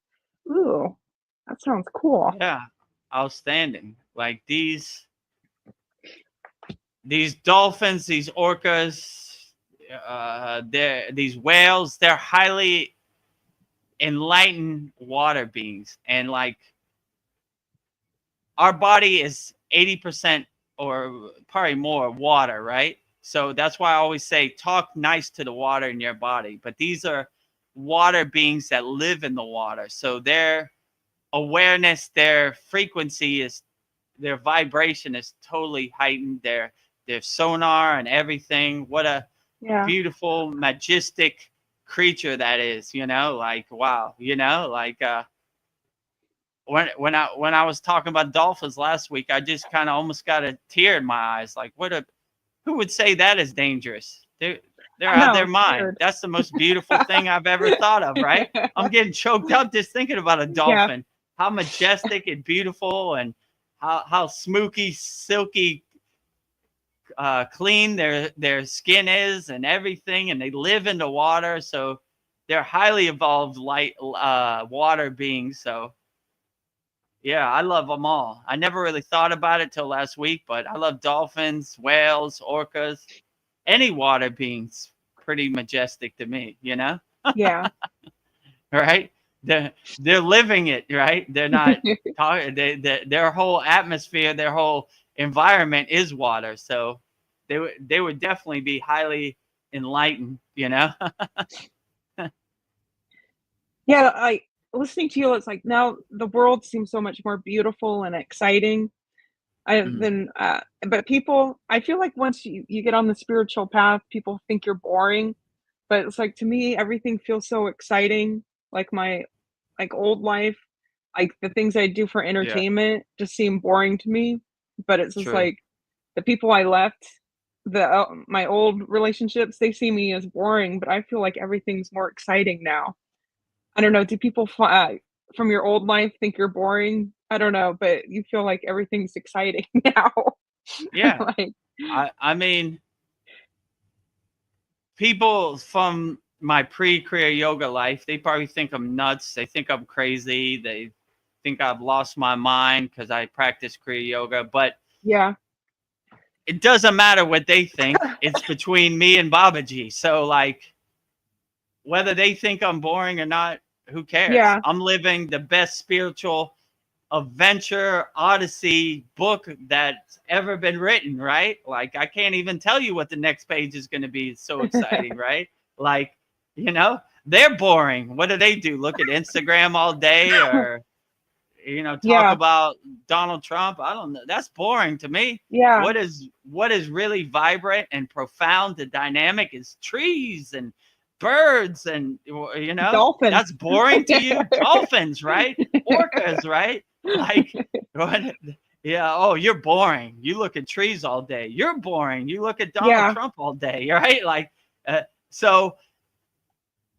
Ooh, that sounds cool. Yeah, outstanding. Like these dolphins, these orcas, these whales, they're highly enlightened water beings. And like our body is 80% or probably more water, right? So that's why I always say talk nice to the water in your body. But these are water beings that live in the water. So their awareness, their frequency is, their vibration is totally heightened. Their sonar and everything. What a beautiful, majestic creature that is, you know, like, wow, you know, like, when I was talking about dolphins last week, I just kind of almost got a tear in my eyes. Like, who would say that is dangerous? They're out of their mind. Weird. That's the most beautiful thing I've ever thought of, right? I'm getting choked up just thinking about a dolphin. How majestic and beautiful, and how smoky, silky, clean their skin is and everything, and they live in the water, so they're highly evolved light water beings. So yeah, I love them all. I never really thought about it till last week, but I love dolphins, whales, orcas, any water beings. Pretty majestic to me, you know? Yeah. Right? They're living it, right? They're not talking. Their whole atmosphere, their whole environment is water. So they would definitely be highly enlightened, you know? Yeah, listening to you, it's like now the world seems so much more beautiful and exciting. But people, I feel like once you get on the spiritual path, people think you're boring. But it's like, to me, everything feels so exciting. Like my old life, like the things I do for entertainment just seem boring to me. But it's just True. like the people I left, my old relationships, they see me as boring, but I feel like everything's more exciting now. I don't know. Do people from your old life think you're boring? I don't know, but you feel like everything's exciting now. Yeah. Like, I mean, people from my pre-Kriya yoga life, they probably think I'm nuts. They think I'm crazy. They think I've lost my mind because I practice Kriya yoga. But yeah, it doesn't matter what they think. It's between me and Babaji. So like, whether they think I'm boring or not, who cares? Yeah. I'm living the best spiritual adventure odyssey book that's ever been written, right? Like, I can't even tell you what the next page is going to be. It's so exciting, right? Like, you know, they're boring. What do? Look at Instagram all day, or, you know, talk about Donald Trump? I don't know. That's boring to me. Yeah. What is really vibrant and profound, the dynamic, is trees and birds and, you know, Dolphins. That's boring to you. Dolphins, right? Orcas, right? Like, what? Yeah. Oh, you're boring. You look at trees all day. You're boring. You look at Donald Trump all day, right? Like, so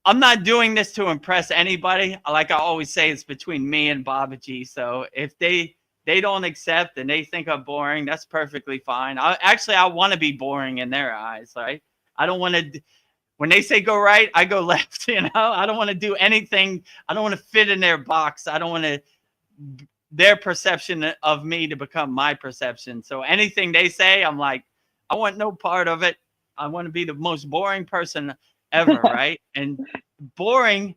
I'm not doing this to impress anybody. Like I always say, it's between me and Babaji. So if they don't accept and they think I'm boring, that's perfectly fine. I want to be boring in their eyes, right? I don't want to. When they say go right, I go left. You know, I don't want to do anything. I don't want to fit in their box. I don't want to their perception of me to become my perception. So anything they say, I'm like, I want no part of it. I want to be the most boring person ever, right? And boring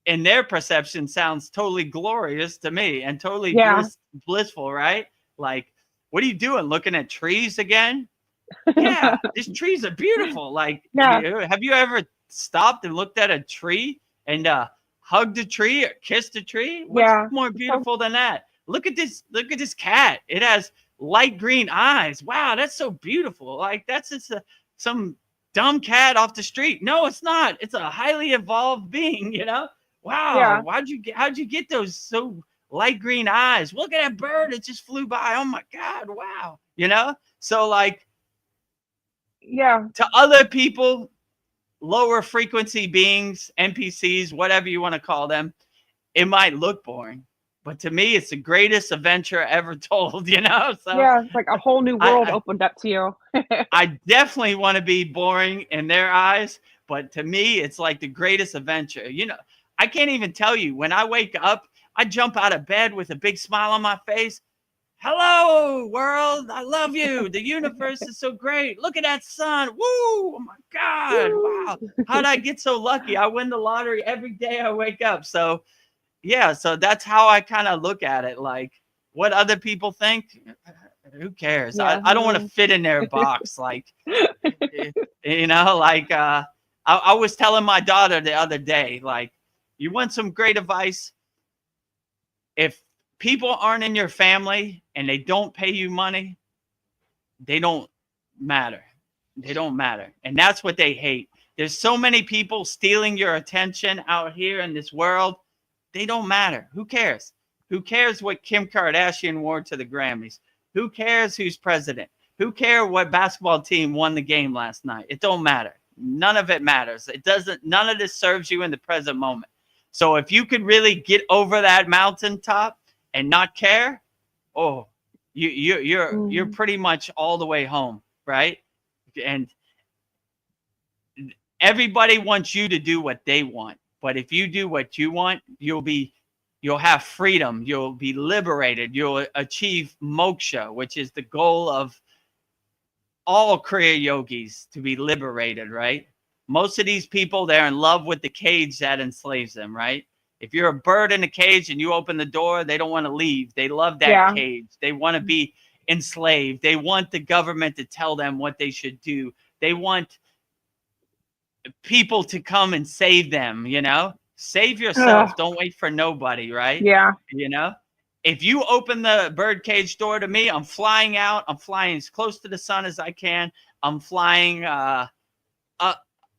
in their perception sounds totally glorious to me and totally Yeah. blissful, right? Like, what are you doing? Looking at trees again? Yeah, these trees are beautiful. Like, Yeah. have you ever stopped and looked at a tree and hugged a tree or kissed a tree? What's Yeah. more beautiful than that? Look at this. Look at this cat. It has light green eyes. Wow, that's so beautiful. Like, that's just some dumb cat off the street. No, it's not. It's a highly evolved being. You know. Wow. Yeah. How'd you get those so light green eyes? Look at that bird. It just flew by. Oh my God. Wow. You know. So like, Yeah. to other people, lower frequency beings, NPCs, whatever you want to call them, it might look boring, but to me, it's the greatest adventure ever told, you know? So Yeah. It's like a whole new world I opened up to you. I definitely want to be boring in their eyes, but to me, it's like the greatest adventure. You know, I can't even tell you, when I wake up, I jump out of bed with a big smile on my face. Hello, world. I love you. The universe is so great. Look at that sun. Woo. Oh, my God. Wow. How'd I get so lucky? I win the lottery every day I wake up. So, yeah. So that's how I kind of look at it. Like, what other people think, who cares? Yeah. I don't want to fit in their box. Like, you know, like I was telling my daughter the other day, like, you want some great advice? If people aren't in your family and they don't pay you money, they don't matter. They don't matter. And that's what they hate. There's so many people stealing your attention out here in this world. They don't matter. Who cares? Who cares what Kim Kardashian wore to the Grammys? Who cares who's president? Who cares what basketball team won the game last night? It don't matter. None of it matters. It doesn't. None of this serves you in the present moment. So if you could really get over that mountaintop and not care, oh, you're pretty much all the way home, right? And everybody wants you to do what they want, but if you do what you want, you'll have freedom, you'll be liberated, you'll achieve moksha, which is the goal of all Kriya yogis, to be liberated, right? Most of these people, they're in love with the cage that enslaves them, right? If you're a bird in a cage and you open the door, they don't want to leave. They love that cage. They want to be enslaved. They want the government to tell them what they should do. They want people to come and save them, you know? Save yourself. Don't wait for nobody, right? Yeah. You know? If you open the bird cage door to me, I'm flying out. I'm flying as close to the sun as I can. I'm flying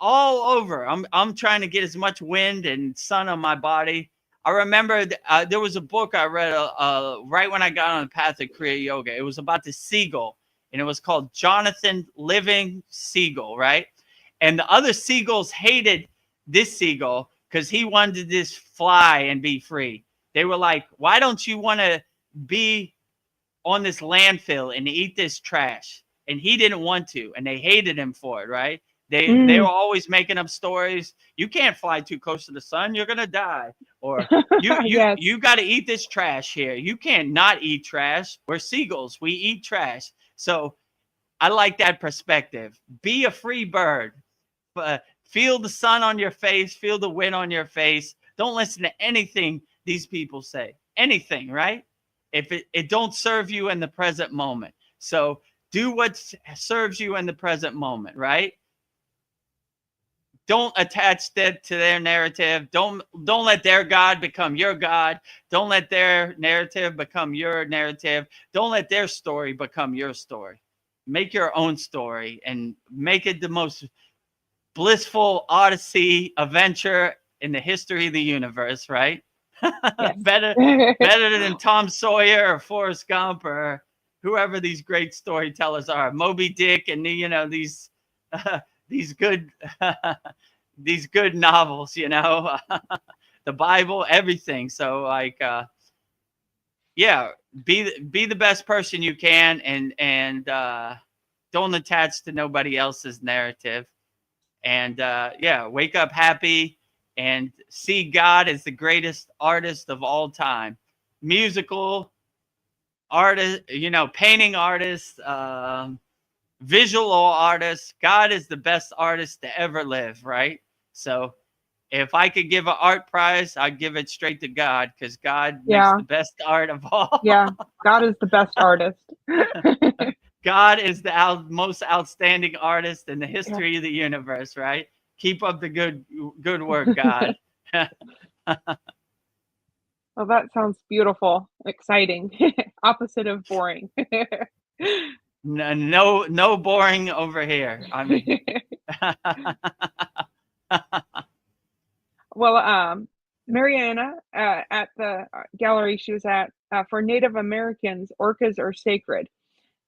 all over. I'm trying to get as much wind and sun on my body. I remember there was a book I read right when I got on the path of Kriya Yoga. It was about the seagull, and it was called Jonathan Living Seagull, right? And the other seagulls hated this seagull because he wanted to just fly and be free. They were like, why don't you want to be on this landfill and eat this trash? And he didn't want to, and they hated him for it, right? They were always making up stories. You can't fly too close to the sun, you're gonna die. Or you got to eat this trash here. You can't not eat trash. We're seagulls. We eat trash. So I like that perspective. Be a free bird. Feel the sun on your face. Feel the wind on your face. Don't listen to anything these people say. Anything, right? If it don't serve you in the present moment. So do what serves you in the present moment, right? Don't attach that to their narrative. Don't let their God become your God. Don't let their narrative become your narrative. Don't let their story become your story. Make your own story and make it the most blissful odyssey adventure in the history of the universe, right? better than Tom Sawyer or Forrest Gump or whoever these great storytellers are. Moby Dick and these good these good novels, the Bible, everything. So like be the best person you can, and don't attach to nobody else's narrative, and wake up happy and see God as the greatest artist of all time. musical artists, painting artists, visual artists. God is the best artist to ever live, right? So if I could give an art prize, I'd give it straight to God, because God makes the best art of all. Yeah. God is the best artist. God is the most outstanding artist in the history of the universe, right? Keep up the good work, God. Well, that sounds beautiful, exciting, opposite of boring. No boring over here. I mean, Well, Mariana, at the gallery she was at, for Native Americans, orcas are sacred.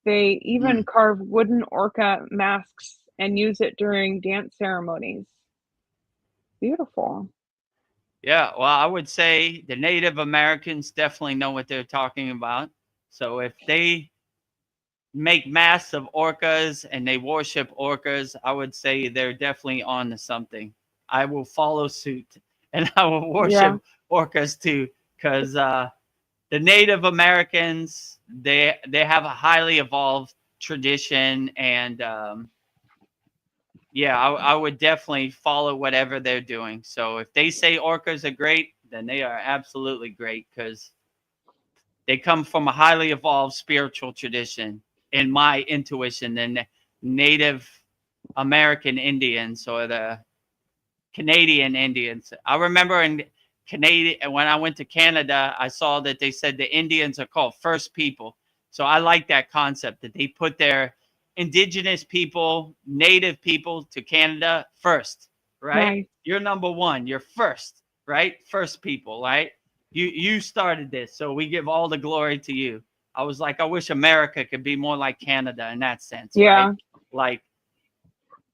They even carve wooden orca masks and use it during dance ceremonies. Beautiful. yeah, well, I would say the Native Americans definitely know what they're talking about. So if they make masks of orcas and they worship orcas, I would say they're definitely on to something. I will follow suit and I will worship orcas too, because the Native Americans, they have a highly evolved tradition, and I would definitely follow whatever they're doing. So if they say orcas are great, then they are absolutely great, because they come from a highly evolved spiritual tradition, in my intuition, than Native American Indians or the Canadian Indians. I remember in Canada, when I went to Canada, I saw that they said the Indians are called First People. So I like that concept, that they put their indigenous people, native people to Canada first, right? Nice. You're number one. You're first, right? First people, right? You started this, so we give all the glory to you. I was like, I wish America could be more like Canada in that sense, right? Like,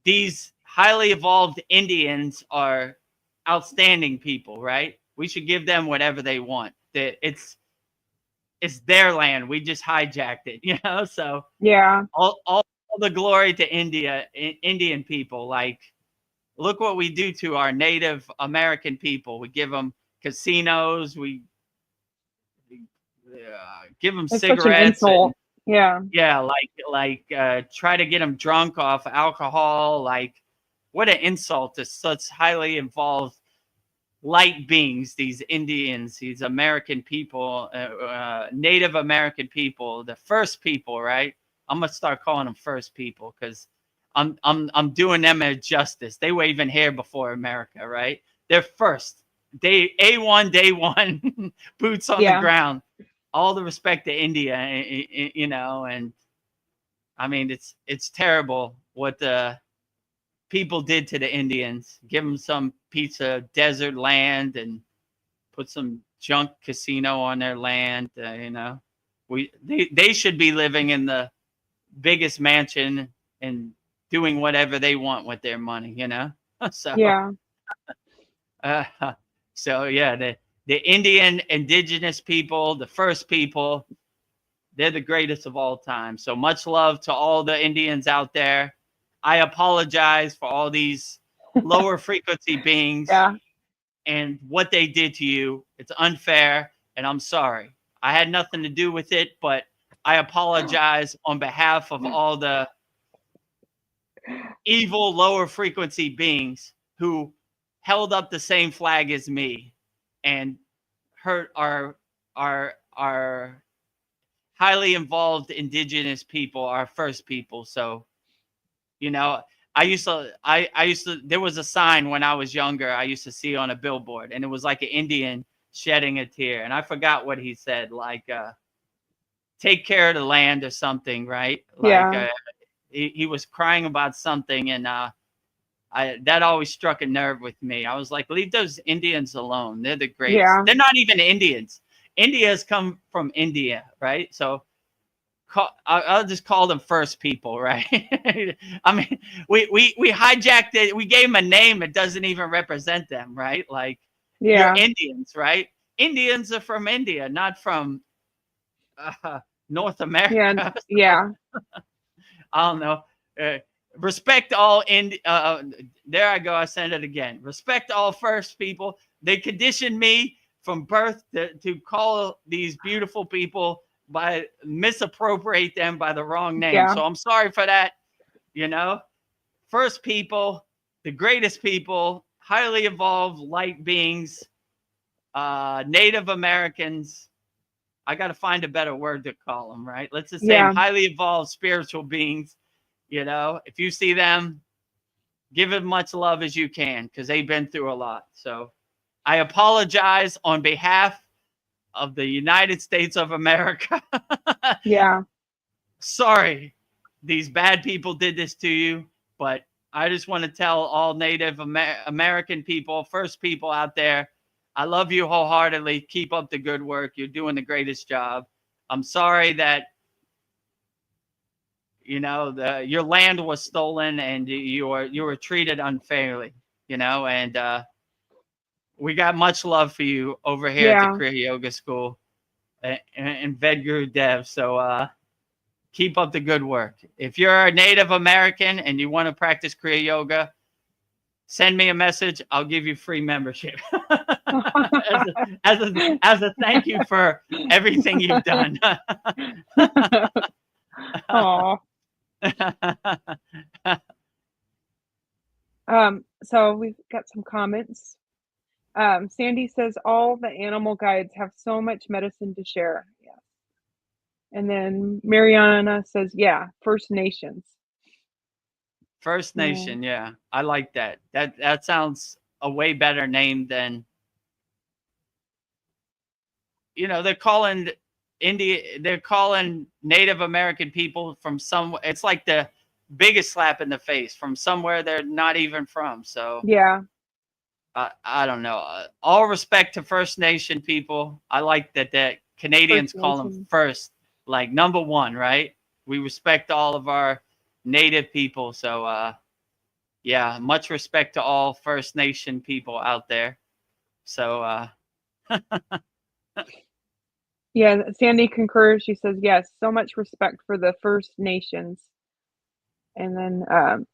these highly evolved Indians are outstanding people, right? We should give them whatever they want. It's their land. We just hijacked it, So all the glory to Indian people. Like, look what we do to our Native American people. We give them casinos. We give them It's cigarettes. such an insult. Like try to get them drunk off alcohol. Like, what an insult to such highly involved light beings, these Indians, these American people, Native American people, the first people, right? I'm gonna start calling them first people, because I'm doing them a justice. They were even here before America, right? They're first. Day one, boots on the ground. All the respect to India, and I mean, it's terrible what the people did to the Indians. Give them some piece of desert land and put some junk casino on their land. They should be living in the biggest mansion and doing whatever they want with their money. The Indian indigenous people, the first people, they're the greatest of all time. So much love to all the Indians out there. I apologize for all these lower frequency beings and what they did to you. It's unfair, and I'm sorry. I had nothing to do with it, but I apologize on behalf of all the evil lower frequency beings who held up the same flag as me and hurt our highly involved indigenous people, our first people. So, I used to, there was a sign when I was younger, I used to see on a billboard, and it was like an Indian shedding a tear. And I forgot what he said, like, take care of the land or something, right? Like, he was crying about something, and that always struck a nerve with me. I was like, leave those Indians alone. They're the greatest. They're not even Indians. India's come from India, right? So I'll just call them first people, right? I mean, we hijacked it. We gave them a name that doesn't even represent them, right? Like, you're Indians, right? Indians are from India, not from North America. I don't know. Respect all there I go. I said it again. Respect all first people. They conditioned me from birth to call these beautiful people misappropriate them by the wrong name. Yeah. So I'm sorry for that. You know, first people, the greatest people, highly evolved light beings, Native Americans. I got to find a better word to call them, right? Let's just say Yeah. highly evolved spiritual beings. You know, if you see them, give as much love as you can because they've been through a lot. So I apologize on behalf of the United States of America. Yeah. Sorry, these bad people did this to you, but I just want to tell all Native American people, first people out there, I love you wholeheartedly. Keep up the good work. You're doing the greatest job. I'm sorry that, you know, your land was stolen and you were treated unfairly, you know, and we got much love for you over here at the Yeah. Kriya Yoga School and Vedagurudev. So keep up the good work. If you're a Native American and you want to practice Kriya Yoga, send me a message. I'll give you free membership as a thank you for everything you've done. Oh. So we've got some comments. Sandy says all the animal guides have so much medicine to share. Yeah. And then Mariana says, yeah, First Nations. First Nation, yeah. I like that. That sounds a way better name than, you know, they're calling Native American people from it's like the biggest slap in the face from somewhere they're not even from. So yeah, I don't know. All respect to First Nation people. I like that Canadians call them first, like number one, right? We respect all of our Native people. So yeah, much respect to all First Nation people out there. So yeah, Sandy concurs. She says, yes, so much respect for the First Nations. And then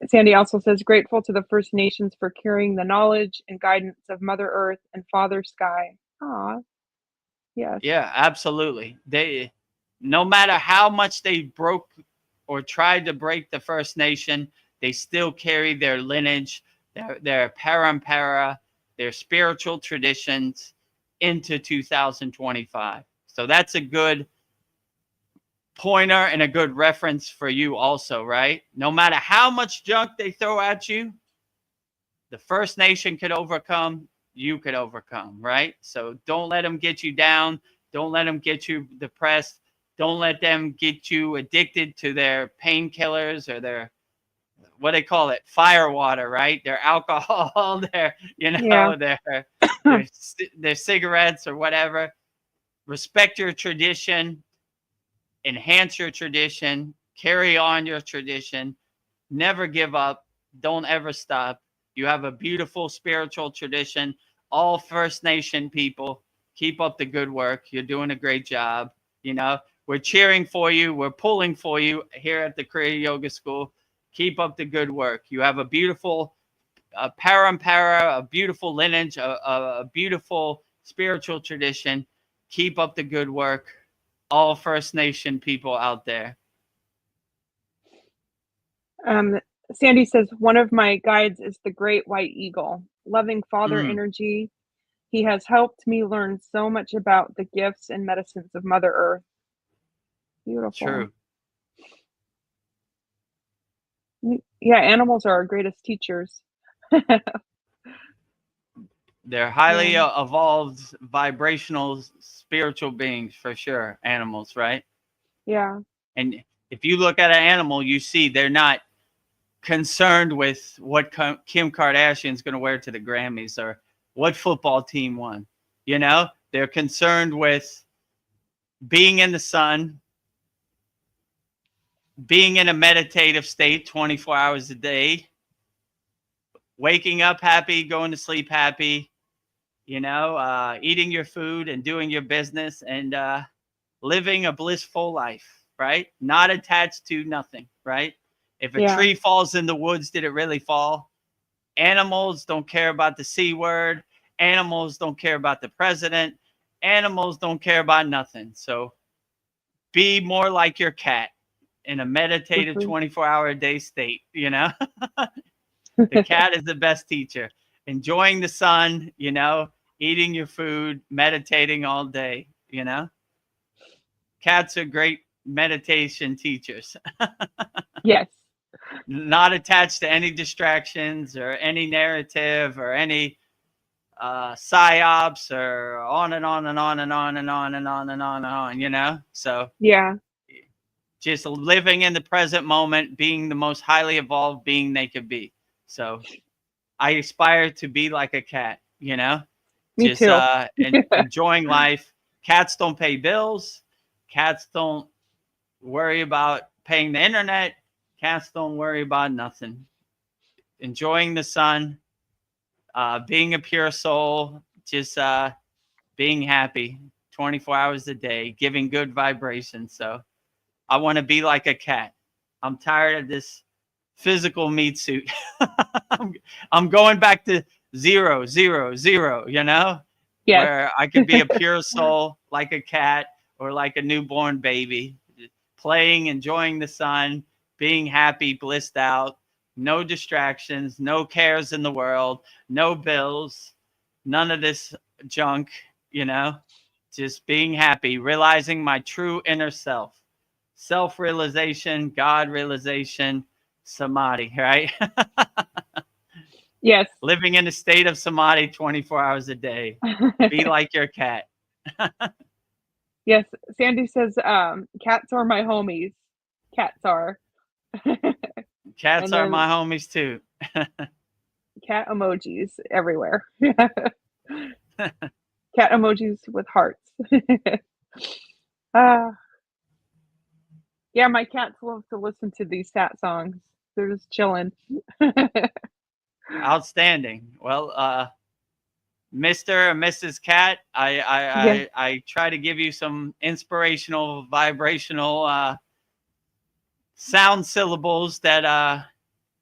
Sandy also says, grateful to the First Nations for carrying the knowledge and guidance of Mother Earth and Father Sky. Aw, yes. yeah, absolutely. No matter how much they broke or tried to break the First Nation, they still carry their lineage, their parampara, their spiritual traditions into 2025. So that's a good pointer and a good reference for you also, right? No matter how much junk they throw at you, the First Nation could overcome, you could overcome, right? So don't let them get you down. Don't let them get you depressed. Don't let them get you addicted to their painkillers or their, what they call it, fire water, right? Their alcohol, their, you know, their cigarettes or whatever. Respect your tradition, enhance your tradition, carry on your tradition, never give up, don't ever stop. You have a beautiful spiritual tradition. All First Nation people, keep up the good work. You're doing a great job. You know, we're cheering for you. We're pulling for you here at the Kriya Yoga School. Keep up the good work. You have a beautiful parampara, a beautiful lineage, a beautiful spiritual tradition. Keep up the good work. All First Nation people out there. Sandy says, one of my guides is the great white eagle, loving father energy. He has helped me learn so much about the gifts and medicines of Mother Earth. Beautiful. True. Yeah, animals are our greatest teachers. They're highly evolved, vibrational, spiritual beings for sure. Animals, right? Yeah. And if you look at an animal, you see they're not concerned with what Kim Kardashian's going to wear to the Grammys or what football team won. You know, they're concerned with being in the sun, being in a meditative state 24 hours a day, waking up happy, going to sleep happy, you know, eating your food and doing your business and living a blissful life, right? Not attached to nothing, right? If a tree falls in the woods, did it really fall? Animals don't care about the C word. Animals don't care about the president. Animals don't care about nothing. So be more like your cat in a meditative 24-hour-a-day state, you know? The cat is the best teacher. Enjoying the sun, you know, eating your food, meditating all day, you know? Cats are great meditation teachers. Yes. Not attached to any distractions or any narrative or any psyops or on and on and on and on and on and on and on and on, you know? So Yeah. just living in the present moment, being the most highly evolved being they could be. So I aspire to be like a cat, you know? Me Just too. enjoying life. Cats don't pay bills. Cats don't worry about paying the internet. Cats don't worry about nothing. Enjoying the sun, being a pure soul, just being happy 24 hours a day, giving good vibrations. So I want to be like a cat. I'm tired of this physical meat suit. I'm going back to 0, 0, 0, you know? Yes. Where I could be a pure soul like a cat or like a newborn baby, playing, enjoying the sun, being happy, blissed out, no distractions, no cares in the world, no bills, none of this junk, you know, just being happy, realizing my true inner self, self-realization, God realization, samadhi, right? Yes. Living in a state of samadhi 24 hours a day. Be like your cat. Yes. Sandy says, cats are my homies. Cats are. Cats And are then my homies too. cat emojis everywhere. Cat emojis with hearts. Yeah, my cats love to listen to these sat songs. They're just chilling. Outstanding. Well, Mr. or Mrs. Cat, Yeah. I try to give you some inspirational, vibrational sound syllables that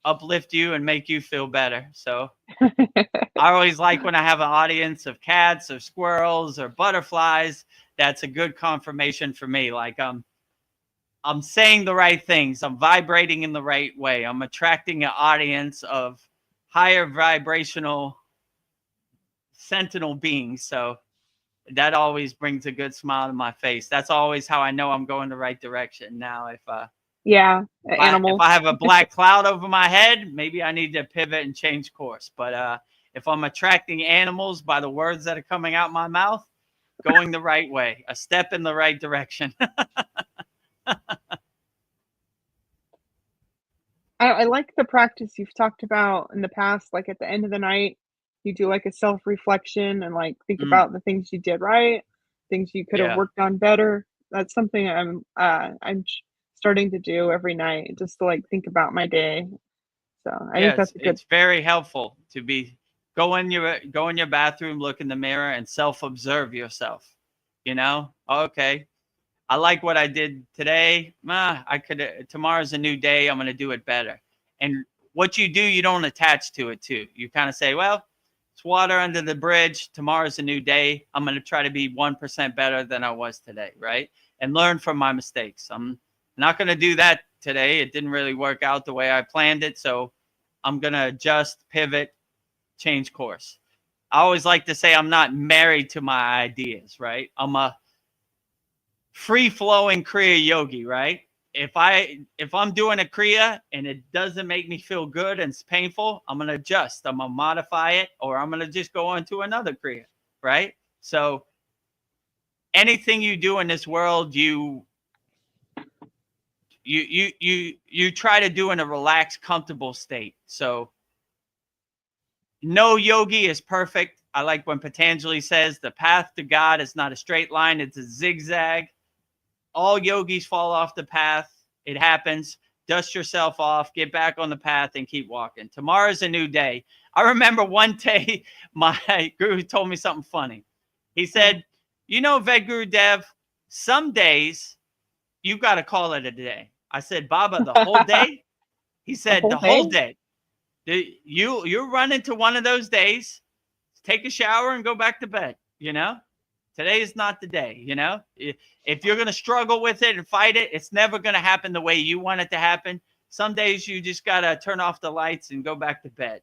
uplift you and make you feel better. So I always like when I have an audience of cats or squirrels or butterflies. That's a good confirmation for me. Like I'm saying the right things. I'm vibrating in the right way. I'm attracting an audience of higher vibrational sentinel beings. So that always brings a good smile to my face. That's always how I know I'm going the right direction. Now, if Yeah. if Animals. I have a black cloud over my head, maybe I need to pivot and change course. But if I'm attracting animals by the words that are coming out my mouth, going the right way, a step in the right direction. I like the practice you've talked about in the past, like at the end of the night, you do like a self-reflection and like think about the things you did right, things you could have Yeah. worked on better. That's something I'm starting to do every night just to like think about my day. So I think that's a good. It's very helpful to be go in your bathroom, look in the mirror, and self-observe yourself. You know, okay, I like what I did today. I could tomorrow's a new day. I'm going to do it better. And what you do, you don't attach to it too. You kind of say, well, it's water under the bridge. Tomorrow's a new day. I'm going to try to be 1% better than I was today, right? And learn from my mistakes. I'm not going to do that today. It didn't really work out the way I planned it. So I'm going to adjust, pivot, change course. I always like to say I'm not married to my ideas, right? I'm a free-flowing Kriya yogi, right? If I'm doing a Kriya and it doesn't make me feel good and it's painful, I'm going to adjust. I'm going to modify it, or I'm going to just go into another Kriya, right? So anything you do in this world, you try to do in a relaxed, comfortable state. So no yogi is perfect. I like when Patanjali says the path to God is not a straight line, it's a zigzag. All yogis fall off the path. It happens. Dust yourself off, get back on the path, and keep walking. Tomorrow's a new day. I remember one day my guru told me something funny. He said, you know, Vedagurudev, some days you got to call it a day. I said, Baba, the whole day? He said, the whole day. You run into one of those days. take a shower and go back to bed. Today is not the day. If you're going to struggle with it and fight it, it's never going to happen the way you want it to happen. Some days you just got to turn off the lights and go back to bed.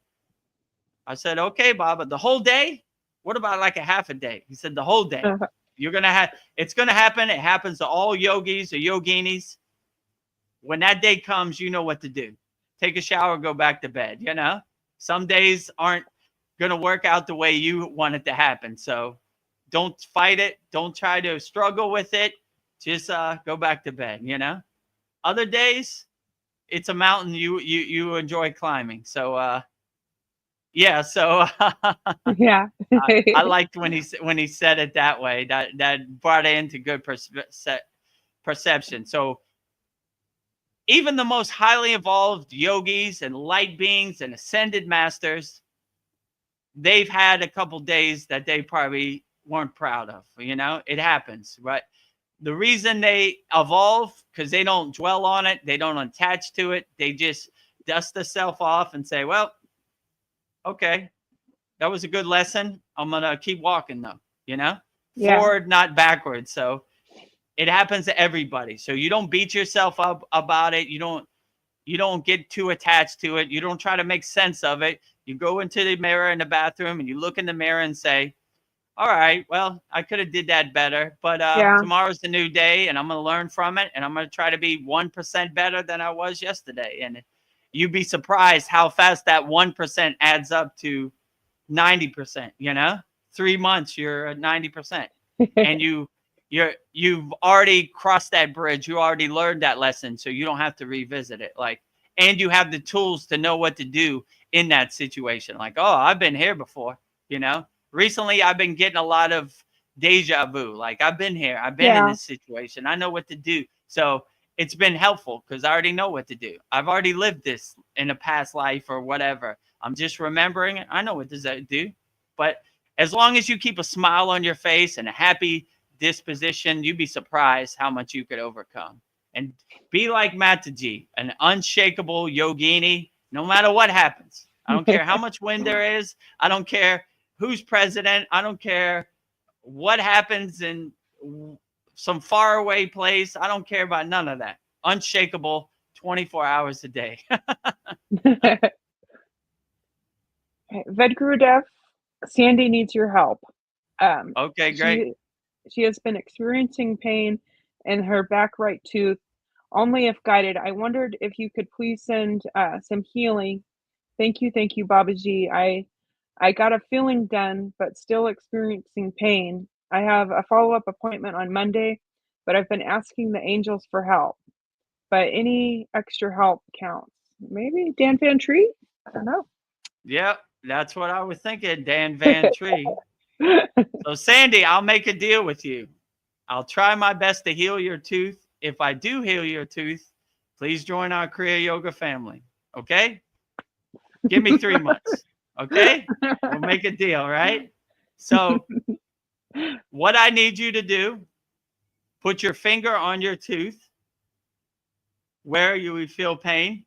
I said, okay, Bob, but the whole day? What about like a half a day? He said, the whole day. It's going to happen. It happens to all yogis or yoginis. When that day comes, you know what to do. Take a shower, go back to bed. Some days aren't going to work out the way you want it to happen. So don't fight it. Don't try to struggle with it. Just go back to bed. Other days, it's a mountain you enjoy climbing. So yeah. So Yeah. I liked when he said it that way. That brought it into good perception. So even the most highly evolved yogis and light beings and ascended masters, they've had a couple days that they probably weren't proud of. It happens, right? The reason they evolve, because they don't dwell on it, they don't attach to it, they just dust themselves off and say, well, okay, that was a good lesson. I'm gonna keep walking though, Yeah. forward, not backwards. So it happens to everybody. So you don't beat yourself up about it. You don't get too attached to it. You don't try to make sense of it. You go into the mirror in the bathroom and you look in the mirror and say, all right, well, I could have did that better, but tomorrow's the new day and I'm going to learn from it. And I'm going to try to be 1% better than I was yesterday. And you'd be surprised how fast that 1% adds up to 90%, 3 months, you're at 90%. And you've already crossed that bridge. You already learned that lesson. So you don't have to revisit it. And you have the tools to know what to do in that situation. Like, oh, I've been here before, Recently, I've been getting a lot of deja vu. Like, I've been here. I've been in this situation. I know what to do. So it's been helpful because I already know what to do. I've already lived this in a past life or whatever. I'm just remembering it. I know what to do. But as long as you keep a smile on your face and a happy disposition, you'd be surprised how much you could overcome. And be like Mataji, an unshakable yogini, no matter what happens. I don't care how much wind there is. I don't care who's president. I don't care what happens in some faraway place. I don't care about none of that. Unshakable 24 hours a day. Vedagurudev, Sandy needs your help. Okay, great. She has been experiencing pain in her back right tooth. Only if guided. I wondered if you could please send some healing. Thank you, Babaji. I got a filling done, but still experiencing pain. I have a follow-up appointment on Monday, but I've been asking the angels for help. But any extra help counts. Maybe Dan Van Tree? I don't know. Yep, that's what I was thinking, Dan Van Tree. So, Sandy, I'll make a deal with you. I'll try my best to heal your tooth. If I do heal your tooth, please join our Kriya Yoga family. Okay? Give me 3 months. Okay? We'll make a deal, right? So what I need you to do, put your finger on your tooth where you would feel pain,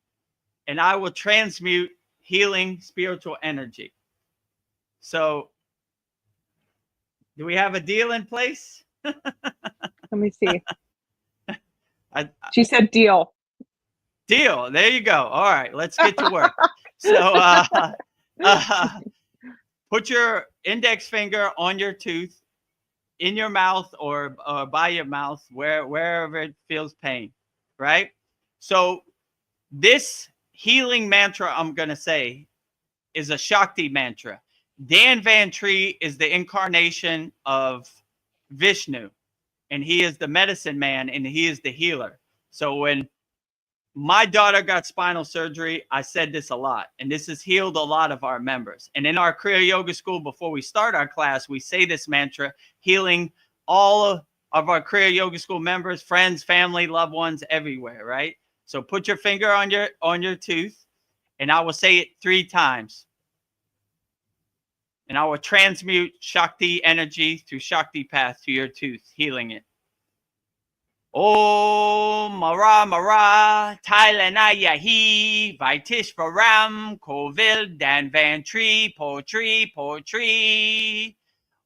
and I will transmute healing spiritual energy. So do we have a deal in place? Let me see. She said deal. Deal. There you go. All right, let's get to work. So put your index finger on your tooth, in your mouth or by your mouth, wherever it feels pain, right? So this healing mantra I'm going to say is a Shakti mantra. Dan Van Tree is the incarnation of Vishnu, and he is the medicine man, and he is the healer. So when my daughter got spinal surgery, I said this a lot, and this has healed a lot of our members. And in our Kriya Yoga school, before we start our class, we say this mantra, healing all of our Kriya Yoga school members, friends, family, loved ones, everywhere, right? So put your finger on your tooth, and I will say it 3 times. And I will transmute Shakti energy through Shakti path to your tooth, healing it. Om Mara Mara Thailanaya Hi Vaitish Varam Kovil Dan Van Tree Poetry.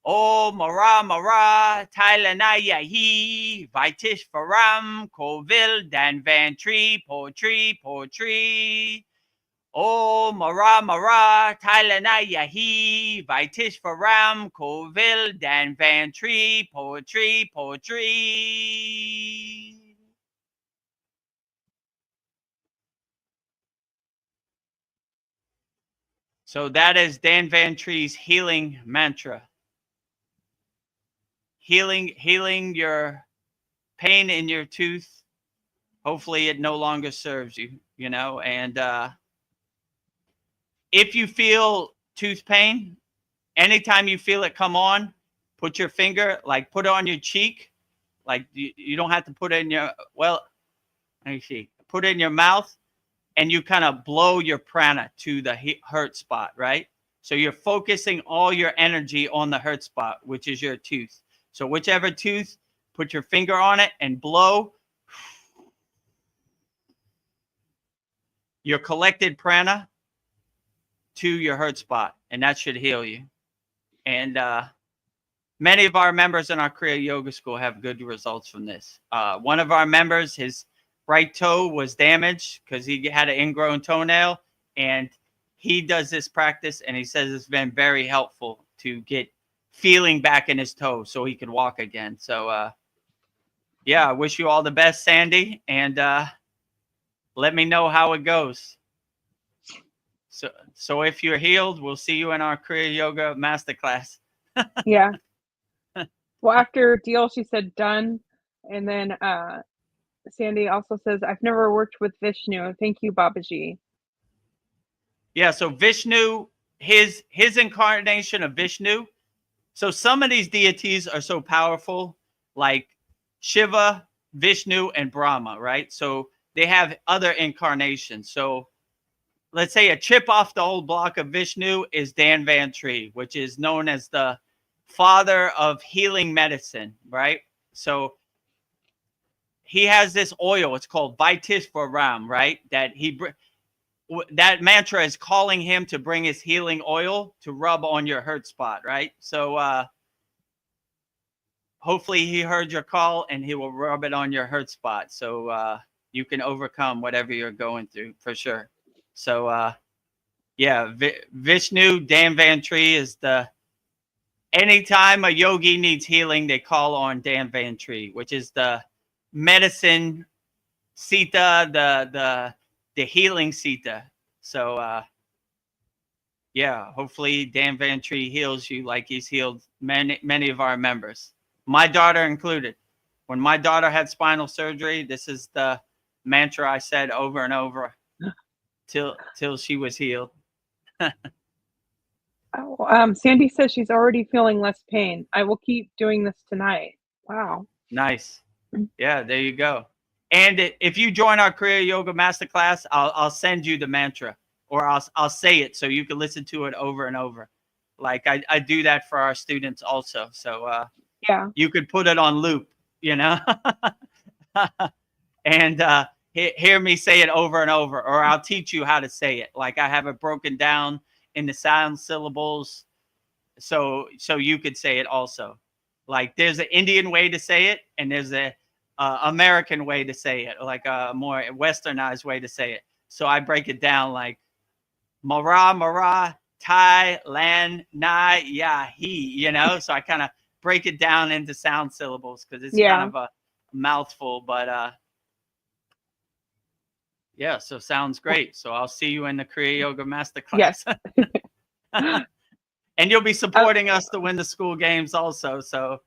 Om Mara Mara Thailanaya Hi Vaitish Varam Kovil Dan Van Tree Poetry. Om Mara Thailanaya Hi Vaitish Varam Kovil Dan Van Tree Poetry. So that is Dan Van Tree's healing mantra. Healing your pain in your tooth. Hopefully it no longer serves you, you know, and if you feel tooth pain, anytime you feel it come on, put your finger, like put it on your cheek. Like you don't have to put it in your, well, let me see, put it in your mouth, and you kind of blow your prana to the hurt spot, right? So you're focusing all your energy on the hurt spot, which is your tooth. So whichever tooth, put your finger on it and blow your collected prana to your hurt spot, and that should heal you. And many of our members in our Kriya Yoga School have good results from this. One of our members, his right toe was damaged because he had an ingrown toenail, and he does this practice, and he says it's been very helpful to get feeling back in his toe so he can walk again. So yeah, I wish you all the best, Sandy, and let me know how it goes. So if you're healed, we'll see you in our Kriya Yoga Masterclass. Yeah. Well, after deal, she said done. And then Sandy also says, I've never worked with Vishnu. Thank you, Babaji. Yeah, so Vishnu, his incarnation of Vishnu. So some of these deities are so powerful, like Shiva, Vishnu, and Brahma, right? So they have other incarnations. So let's say a chip off the old block of Vishnu is Dan Van Tree, which is known as the father of healing medicine, right? So he has this oil. It's called Vaitishvaram, right? That mantra is calling him to bring his healing oil to rub on your hurt spot, right? So hopefully he heard your call and he will rub it on your hurt spot so you can overcome whatever you're going through for sure. So yeah, Vishnu, Dan Van Tree is anytime a yogi needs healing, they call on Dan Van Tree, which is the medicine Sita, the healing Sita. So yeah, hopefully Dan Van Tree heals you like he's healed many of our members, my daughter included. When my daughter had spinal surgery, this is the mantra I said over and over till she was healed. Sandy says she's already feeling less pain. I will keep doing this tonight. Wow. Nice. Yeah, there you go. And if you join our Kriya Yoga Masterclass, I'll send you the mantra, or I'll say it so you can listen to it over and over. Like I do that for our students also. So yeah, you could put it on loop, you know, and hear me say it over and over, or I'll teach you how to say it. Like I have it broken down in the sound syllables, so you could say it also. Like there's an Indian way to say it, and there's a American way to say it, like a more westernized way to say it. So I break it down like Mara Thailand na ya he, you know. So I kind of break it down into sound syllables because it's kind of a mouthful, but yeah, so sounds great. So I'll see you in the Kriya Yoga Masterclass. Yes. And you'll be supporting us to win the school games also. So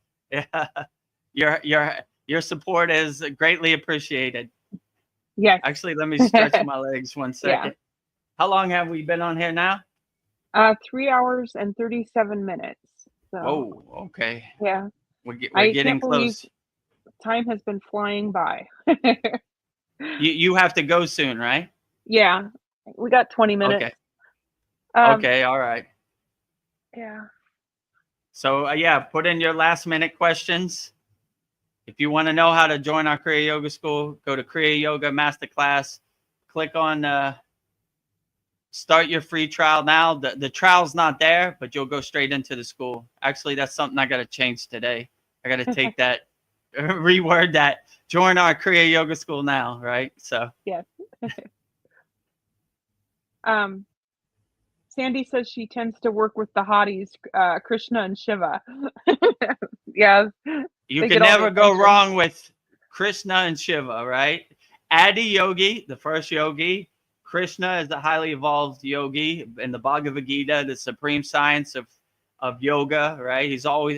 yeah, your support is greatly appreciated. Yes. Actually, let me stretch my legs 1 second. Yeah. How long have we been on here now? 3 hours and 37 minutes. So, whoa, okay. Yeah. We're getting close. Time has been flying by. You have to go soon, right? Yeah. We got 20 minutes. Okay. Okay, all right. Yeah. So yeah, put in your last minute questions. If you want to know how to join our Kriya Yoga School, go to Kriya Yoga Masterclass. Click on start your free trial now. The trial's not there, but you'll go straight into the school. Actually, that's something I got to change today. I got to take that, reword that. Join our Kriya Yoga School now, right? So Yes. Sandy says she tends to work with the hotties, Krishna and Shiva. Yes. you They can get all the never go attention. wrong with Krishna and Shiva, right? Adi Yogi, the first yogi. Krishna is the highly evolved yogi in the Bhagavad Gita, the supreme science of yoga, right? He's all.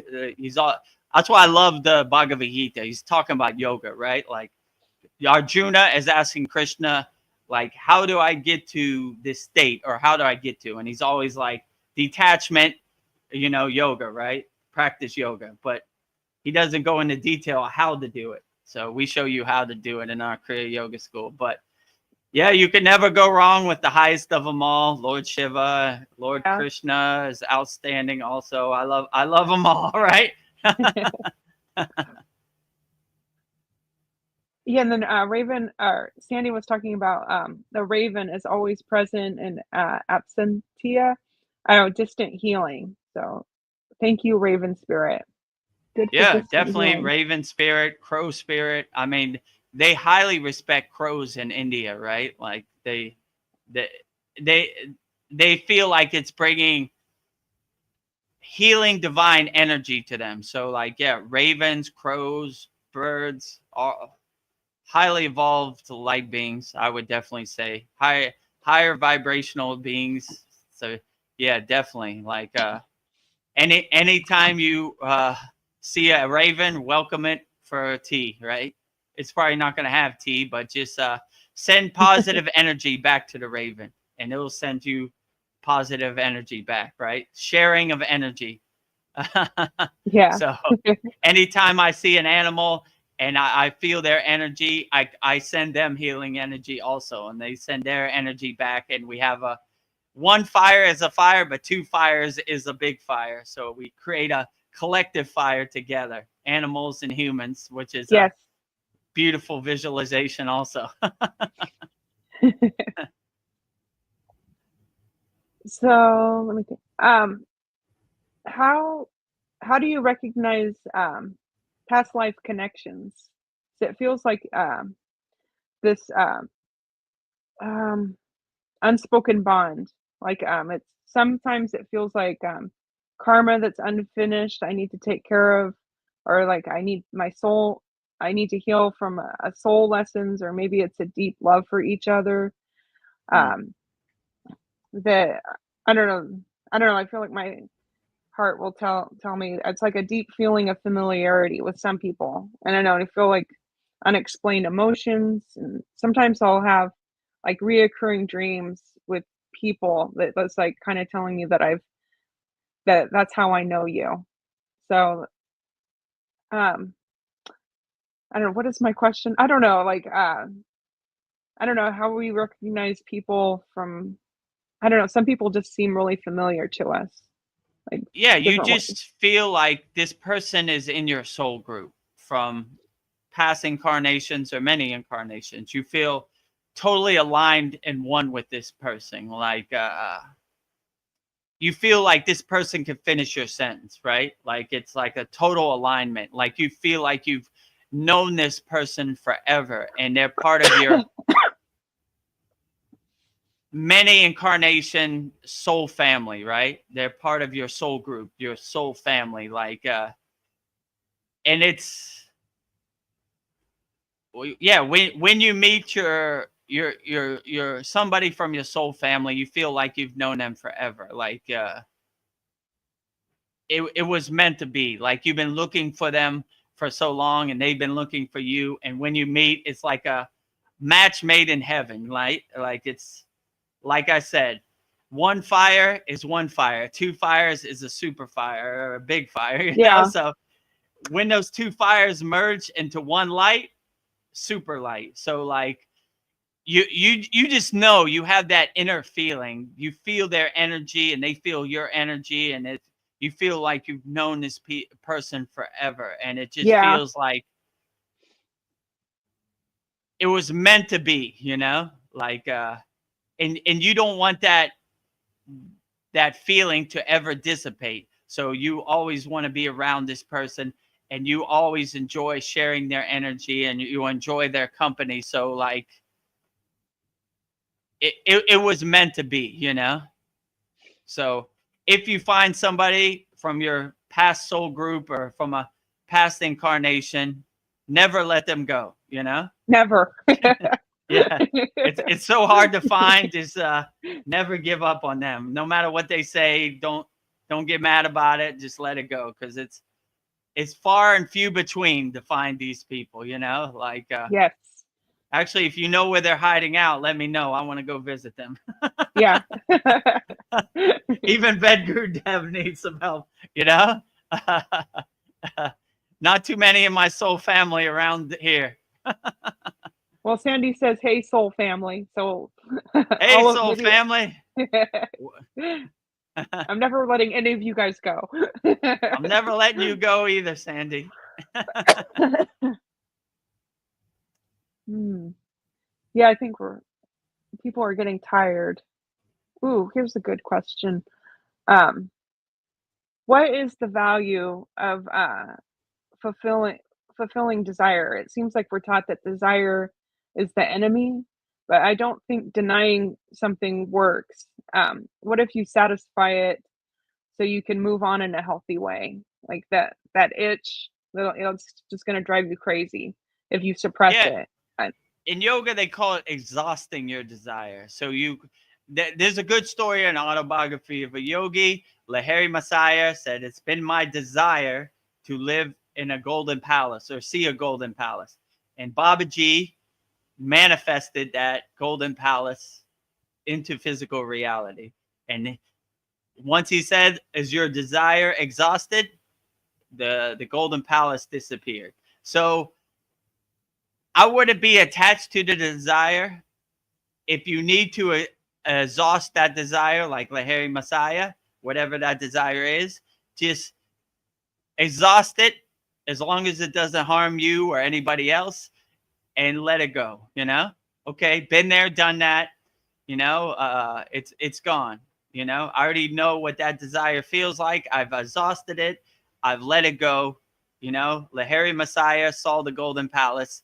That's why I love the Bhagavad Gita. He's talking about yoga, right? Like Arjuna is asking Krishna, like, how do I get to this state, or how do I get to? And he's always like, detachment, yoga, right? Practice yoga, but he doesn't go into detail how to do it. So we show you how to do it in our Kriya Yoga School. But yeah, you can never go wrong with the highest of them all, Lord Shiva. Lord Krishna is outstanding also. I love them all, right? Yeah, and then Raven, Sandy was talking about the Raven is always present in absentia, distant healing. So thank you, Raven Spirit. Good. Yeah, definitely healing. Raven Spirit, Crow Spirit. I mean, they highly respect crows in India, right? Like they feel like it's bringing healing divine energy to them. So like, yeah, ravens, crows, birds, all highly evolved light beings, I would definitely say. Higher vibrational beings. So yeah, definitely. Like anytime you see a raven, welcome it for tea, right? It's probably not going to have tea, but just send positive energy back to the raven, and it will send you positive energy back, right? Sharing of energy. Yeah. So anytime I see an animal and I feel their energy, I send them healing energy also, and they send their energy back, and we have one fire is a fire, but two fires is a big fire. So we create a collective fire together, animals and humans, which is a beautiful visualization also. So let me think. How do you recognize past life connections? So it feels like this unspoken bond. Like it's sometimes it feels like karma that's unfinished. I need to take care of, or like I need to heal from a soul lessons, or maybe it's a deep love for each other. That I don't know. I feel like my heart will tell me it's like a deep feeling of familiarity with some people, and I feel like unexplained emotions, and sometimes I'll have like reoccurring dreams with people that's like kind of telling me that that's how I know you. So I don't know, what is my question? I don't know, like I don't know how we recognize people from, I don't know, some people just seem really familiar to us. Like, yeah, you just feel like this person is in your soul group from past incarnations or many incarnations. You feel totally aligned and one with this person. Like you feel like this person can finish your sentence, right? Like it's like a total alignment. Like you feel like you've known this person forever, and they're part of your many incarnation soul family, right? They're part of your soul group, your soul family. Like and it's yeah, when you meet your somebody from your soul family, you feel like you've known them forever. Like it was meant to be. Like you've been looking for them for so long, and they've been looking for you, and when you meet, it's like a match made in heaven, right? Like it's like I said, one fire is one fire, two fires is a super fire or a big fire, you know? So when those two fires merge into one light, super light. So like you just know, you have that inner feeling. You feel their energy and they feel your energy, and you feel like you've known this person forever, and it just feels like it was meant to be, you know, like, and you don't want that feeling to ever dissipate. So you always want to be around this person, and you always enjoy sharing their energy, and you enjoy their company. So like, it was meant to be, you know? So if you find somebody from your past soul group or from a past incarnation, never let them go, you know? Never. Yeah. It's so hard to find. Just never give up on them. No matter what they say, don't get mad about it. Just let it go, because it's far and few between to find these people, you know? Like Yes. actually, if you know where they're hiding out, let me know. I want to go visit them. Yeah. Even Vedagurudev needs some help, you know? Not too many in my soul family around here. Well, Sandy says, "Hey, soul family." So, Hey, soul family. I'm never letting any of you guys go. I'm never letting you go either, Sandy. Yeah, I think people are getting tired. Ooh, here's a good question. What is the value of fulfilling desire? It seems like we're taught that desire is the enemy, but I don't think denying something works. What if you satisfy it so you can move on in a healthy way? Like that itch, it's just going to drive you crazy if you suppress Yeah. it. In yoga, they call it exhausting your desire. So there's a good story, an autobiography of a yogi. Lahiri Messiah said, "It's been my desire to live in a golden palace or see a golden palace." And Babaji manifested that golden palace into physical reality. And once he said, "Is your desire exhausted?" the golden palace disappeared. So I wouldn't be attached to the desire. If you need to exhaust that desire, like Lahiri Messiah, whatever that desire is, just exhaust it as long as it doesn't harm you or anybody else, and let it go, you know? Okay, been there, done that, you know, it's gone, you know? I already know what that desire feels like. I've exhausted it. I've let it go, you know? Lahiri Messiah saw the golden palace.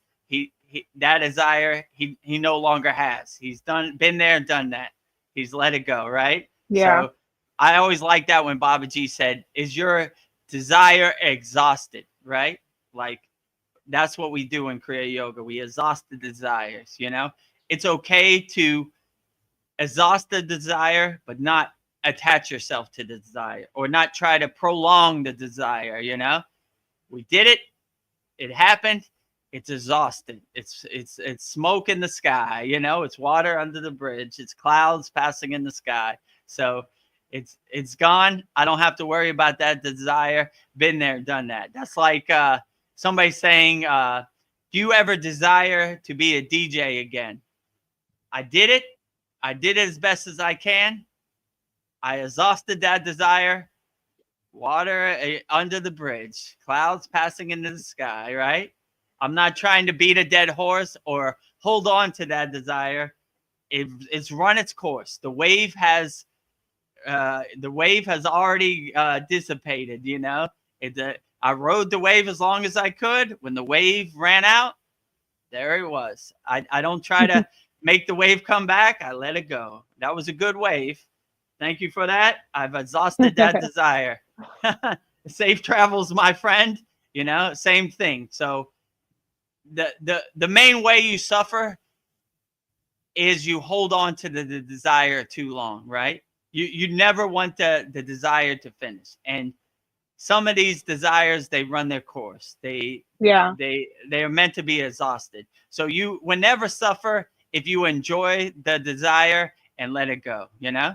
That desire he no longer has. He's been there, done that. He's let it go, right? Yeah. So I always like that when Babaji said, "Is your desire exhausted?" Right? Like, that's what we do in Kriya Yoga. We exhaust the desires, you know? It's okay to exhaust the desire, but not attach yourself to the desire, or not try to prolong the desire, you know? We did it. It happened. It's exhausted. It's smoke in the sky, you know? It's water under the bridge. It's clouds passing in the sky. So it's gone. I don't have to worry about that desire. Been there, done that. That's like somebody saying, "Do you ever desire to be a DJ again?" I did it. I did it as best as I can. I exhausted that desire. Water under the bridge, clouds passing into the sky, right? I'm not trying to beat a dead horse or hold on to that desire. It's run its course. The wave has already dissipated, you know? I rode the wave as long as I could. When the wave ran out, there it was. I don't try to make the wave come back. I let it go. That was a good wave. Thank you for that. I've exhausted that desire. Safe travels, my friend. You know, same thing. So the main way you suffer is you hold on to the desire too long, right? You never want the desire to finish. And some of these desires, they run their course. They are meant to be exhausted. So you will never suffer if you enjoy the desire and let it go, you know?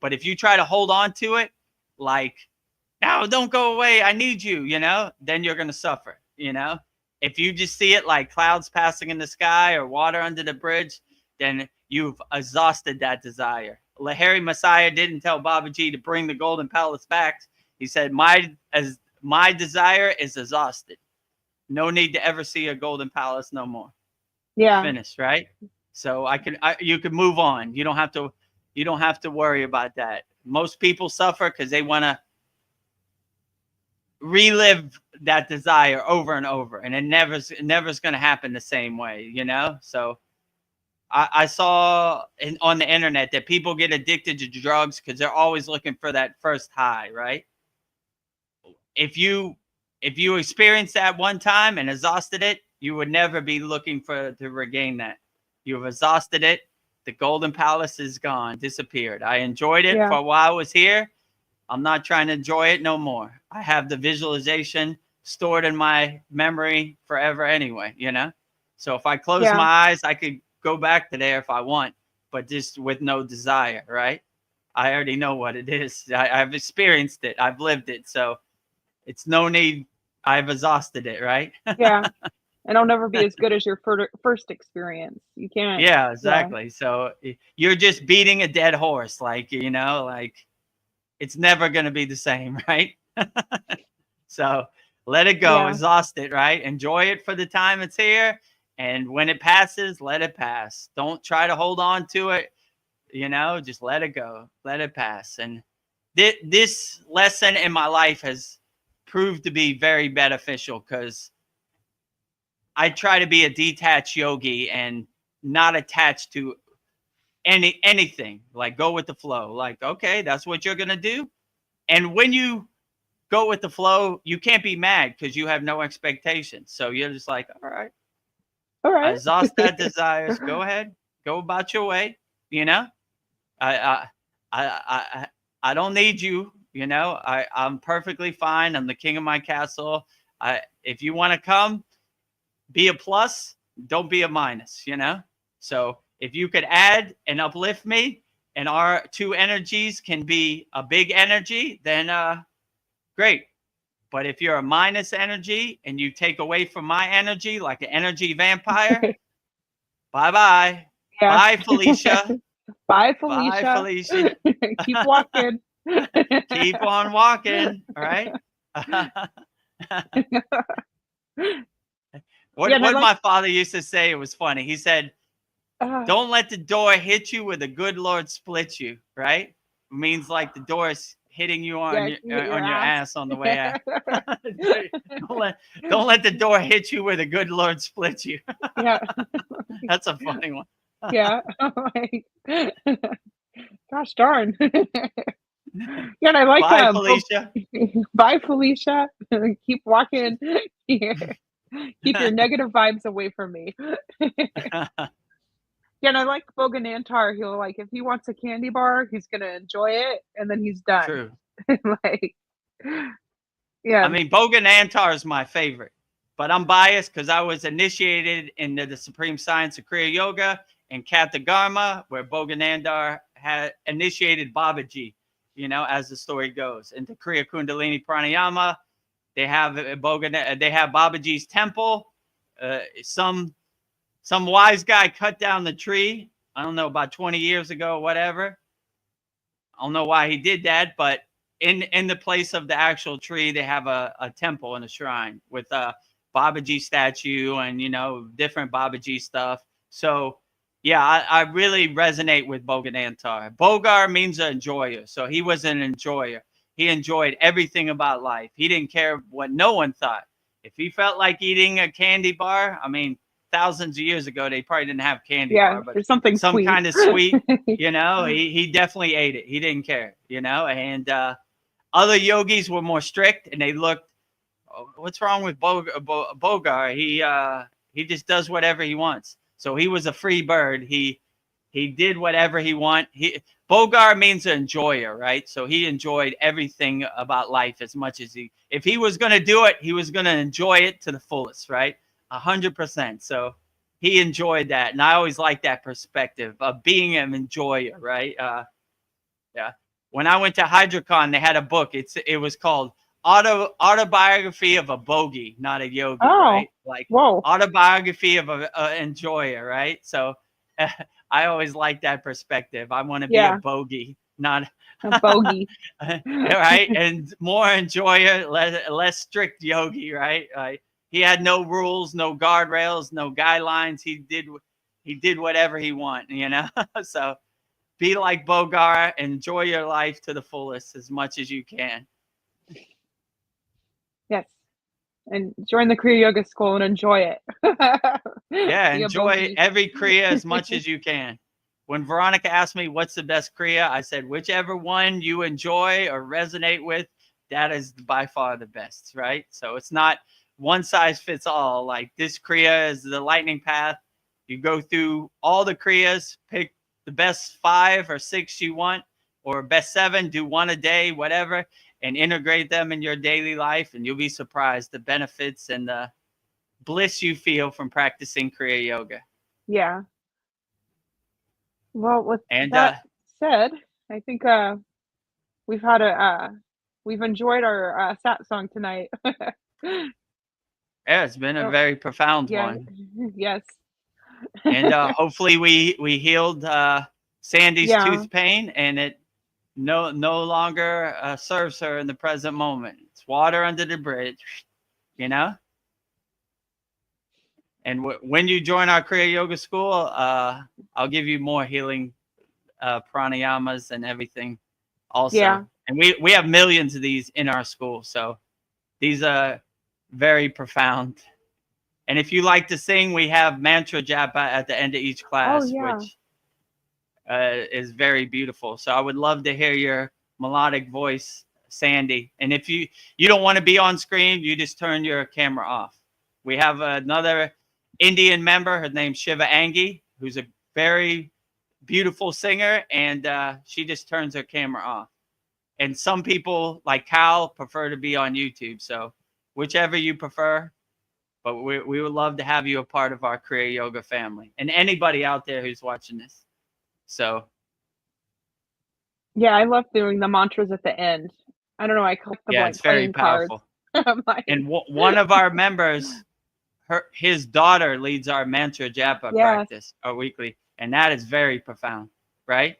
But if you try to hold on to it, like, "No, don't go away, I need you," you know, then you're going to suffer, you know? If you just see it like clouds passing in the sky or water under the bridge, then you've exhausted that desire. Lahiri Messiah didn't tell Babaji to bring the golden palace back. He said, my desire is exhausted. No need to ever see a golden palace no more. Yeah. finished, right? So you can move on. You don't have to worry about that. Most people suffer because they want to relive that desire over and over, and it never's going to happen the same way, So I saw on the internet that people get addicted to drugs because they're always looking for that first high, right? If you experience that one time and exhausted it, you would never be looking to regain that. You've exhausted it. The golden palace is gone, disappeared. I enjoyed it for a while I was here. I'm not trying to enjoy it no more. I have the visualization stored in my memory forever anyway, So if I close my eyes, I could go back to there if I want, but just with no desire, right? I already know what it is. I've experienced it. I've lived it. So it's no need. I've exhausted it, right? Yeah. And it'll never be as good as your first experience. You can't. Yeah, exactly. So you're just beating a dead horse. Like it's never going to be the same, right? So let it go, exhaust it, right? Enjoy it for the time it's here. And when it passes, let it pass. Don't try to hold on to it, just let it go, let it pass. And this lesson in my life has proved to be very beneficial because I try to be a detached yogi and not attached to anything, like go with the flow. Like, okay, that's what you're going to do. And when you go with the flow, you can't be mad because you have no expectations. So you're just like, all right, I exhaust that desires. Go ahead, go about your way. I don't need you. I'm perfectly fine. I'm the king of my castle. If you want to come, be a plus, don't be a minus. So if you could add and uplift me, and our two energies can be a big energy, then great. But if you're a minus energy and you take away from my energy like an energy vampire, bye-bye. Yeah. Bye, Felicia. Bye, Felicia. Bye, Felicia. Keep walking. Keep on walking. All right. What my father used to say, it was funny. He said, don't let the door hit you where the good Lord splits you, right? It means like the door is hitting you on your ass on the way out. don't let the door hit you where the good Lord splits you. Yeah. That's a funny one. Yeah. Gosh darn. Yeah, and I like Bye, Felicia. Bye, Felicia. Keep walking. Keep your negative vibes away from me. Yeah, and I like Boganantar. He'll like, if he wants a candy bar, he's gonna enjoy it, and then he's done. True. Like, yeah. I mean, Boganantar is my favorite, but I'm biased because I was initiated into the supreme science of Kriya Yoga in Katagama, where Boganantar had initiated Babaji, as the story goes. Into Kriya Kundalini Pranayama, they have Babaji's temple. Some wise guy cut down the tree, I don't know, about 20 years ago, whatever. I don't know why he did that, but in the place of the actual tree, they have a temple and a shrine with a Babaji statue and, different Babaji stuff. So, yeah, I really resonate with Boganantar. Bogar means an enjoyer. So he was an enjoyer. He enjoyed everything about life. He didn't care what no one thought. If he felt like eating a candy bar, I mean, thousands of years ago, they probably didn't have candy bar, but there's some sweet. Kind of sweet, he definitely ate it. He didn't care, and other yogis were more strict and they looked, what's wrong with Bogar? He just does whatever he wants. So he was a free bird. He did whatever he want. Bogar means an enjoyer, right? So he enjoyed everything about life as much as if he was going to do it, he was going to enjoy it to the fullest, right? 100%. So he enjoyed that. And I always like that perspective of being an enjoyer, right? Yeah. When I went to HydroCon, they had a book. It was called Autobiography of a Bogey, not a yogi, right? Like, whoa. Autobiography of an enjoyer, right? So I always like that perspective. I want to be a bogey, not a bogey. Right? And more enjoyer, less strict yogi, right? he had no rules, no guardrails, no guidelines. He did whatever he wanted, you know. So be like Bogart, enjoy your life to the fullest as much as you can. Yes. And join the Kriya Yoga School and enjoy it. Yeah, Be a enjoy bogey. every Kriya as much as you can. When Veronica asked me what's the best Kriya, I said whichever one you enjoy or resonate with, that is by far the best, right? So it's not one size fits all. Like this Kriya is the lightning path. You go through all the Kriyas, pick the best 5 or 6 you want, or best 7, do one a day, whatever, and integrate them in your daily life, and you'll be surprised the benefits and the bliss you feel from practicing Kriya Yoga. Yeah. Well, with And that said, I think we've had we've enjoyed our satsang tonight. yeah, it's been a Oh, very profound yeah. one. Yes. And hopefully we healed Sandy's Yeah. tooth pain, and it no longer serves her in the present moment. It's water under the bridge, you know. And when you join our Kriya Yoga School, I'll give you more healing pranayamas and everything also. Yeah. And we have millions of these in our school, so these are very profound. And if you like to sing, we have mantra japa at the end of each class, yeah. which is very beautiful. So I would love to hear your melodic voice, Sandy. And if you don't want to be on screen, you just turn your camera off. We have another Indian member. Her name's Shiva Angi, who's a very beautiful singer, and she just turns her camera off. And some people, like Cal, prefer to be on YouTube. So whichever you prefer. But we would love to have you a part of our Kriya Yoga family, and anybody out there who's watching this. So Yeah, I love doing the mantras at the end. I don't know, I collect them yeah, like it's very playing cards. powerful. Like, And one of our members, his daughter leads our mantra japa Yes. practice, our weekly, and that is very profound, right?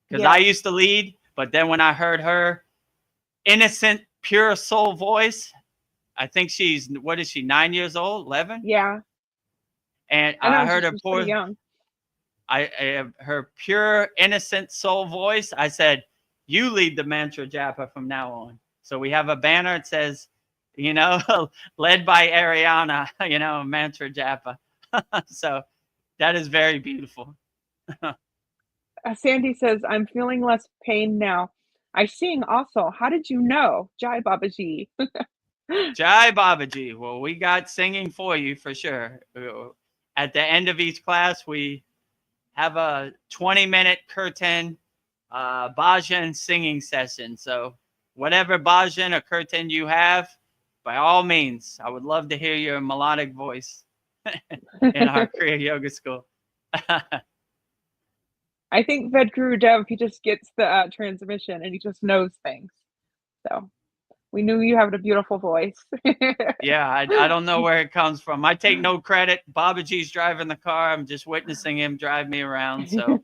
Because Yeah. I used to lead, but then when I heard her innocent, pure soul voice, I think she's, what is she, 9 years old, 11? Yeah. And I know, I heard her she's pour, pretty young. her pure, innocent soul voice. I said, you lead the mantra japa from now on. So we have a banner. It says, you know, led by Ariana, you know, mantra japa. So that is very beautiful. Sandy says, I'm feeling less pain now. I sing also. How did you know? Jai Babaji. Jai Babaji. Well, we got singing for you for sure. At the end of each class, we have a 20-minute kirtan bhajan singing session. So whatever bhajan or kirtan you have, by all means, I would love to hear your melodic voice in our Kriya Yoga School. I think Vedagurudev, he just gets the transmission and he just knows things. So we knew you have a beautiful voice. Yeah, I don't know where it comes from. I take no credit. Babaji's driving the car. I'm just witnessing him drive me around. So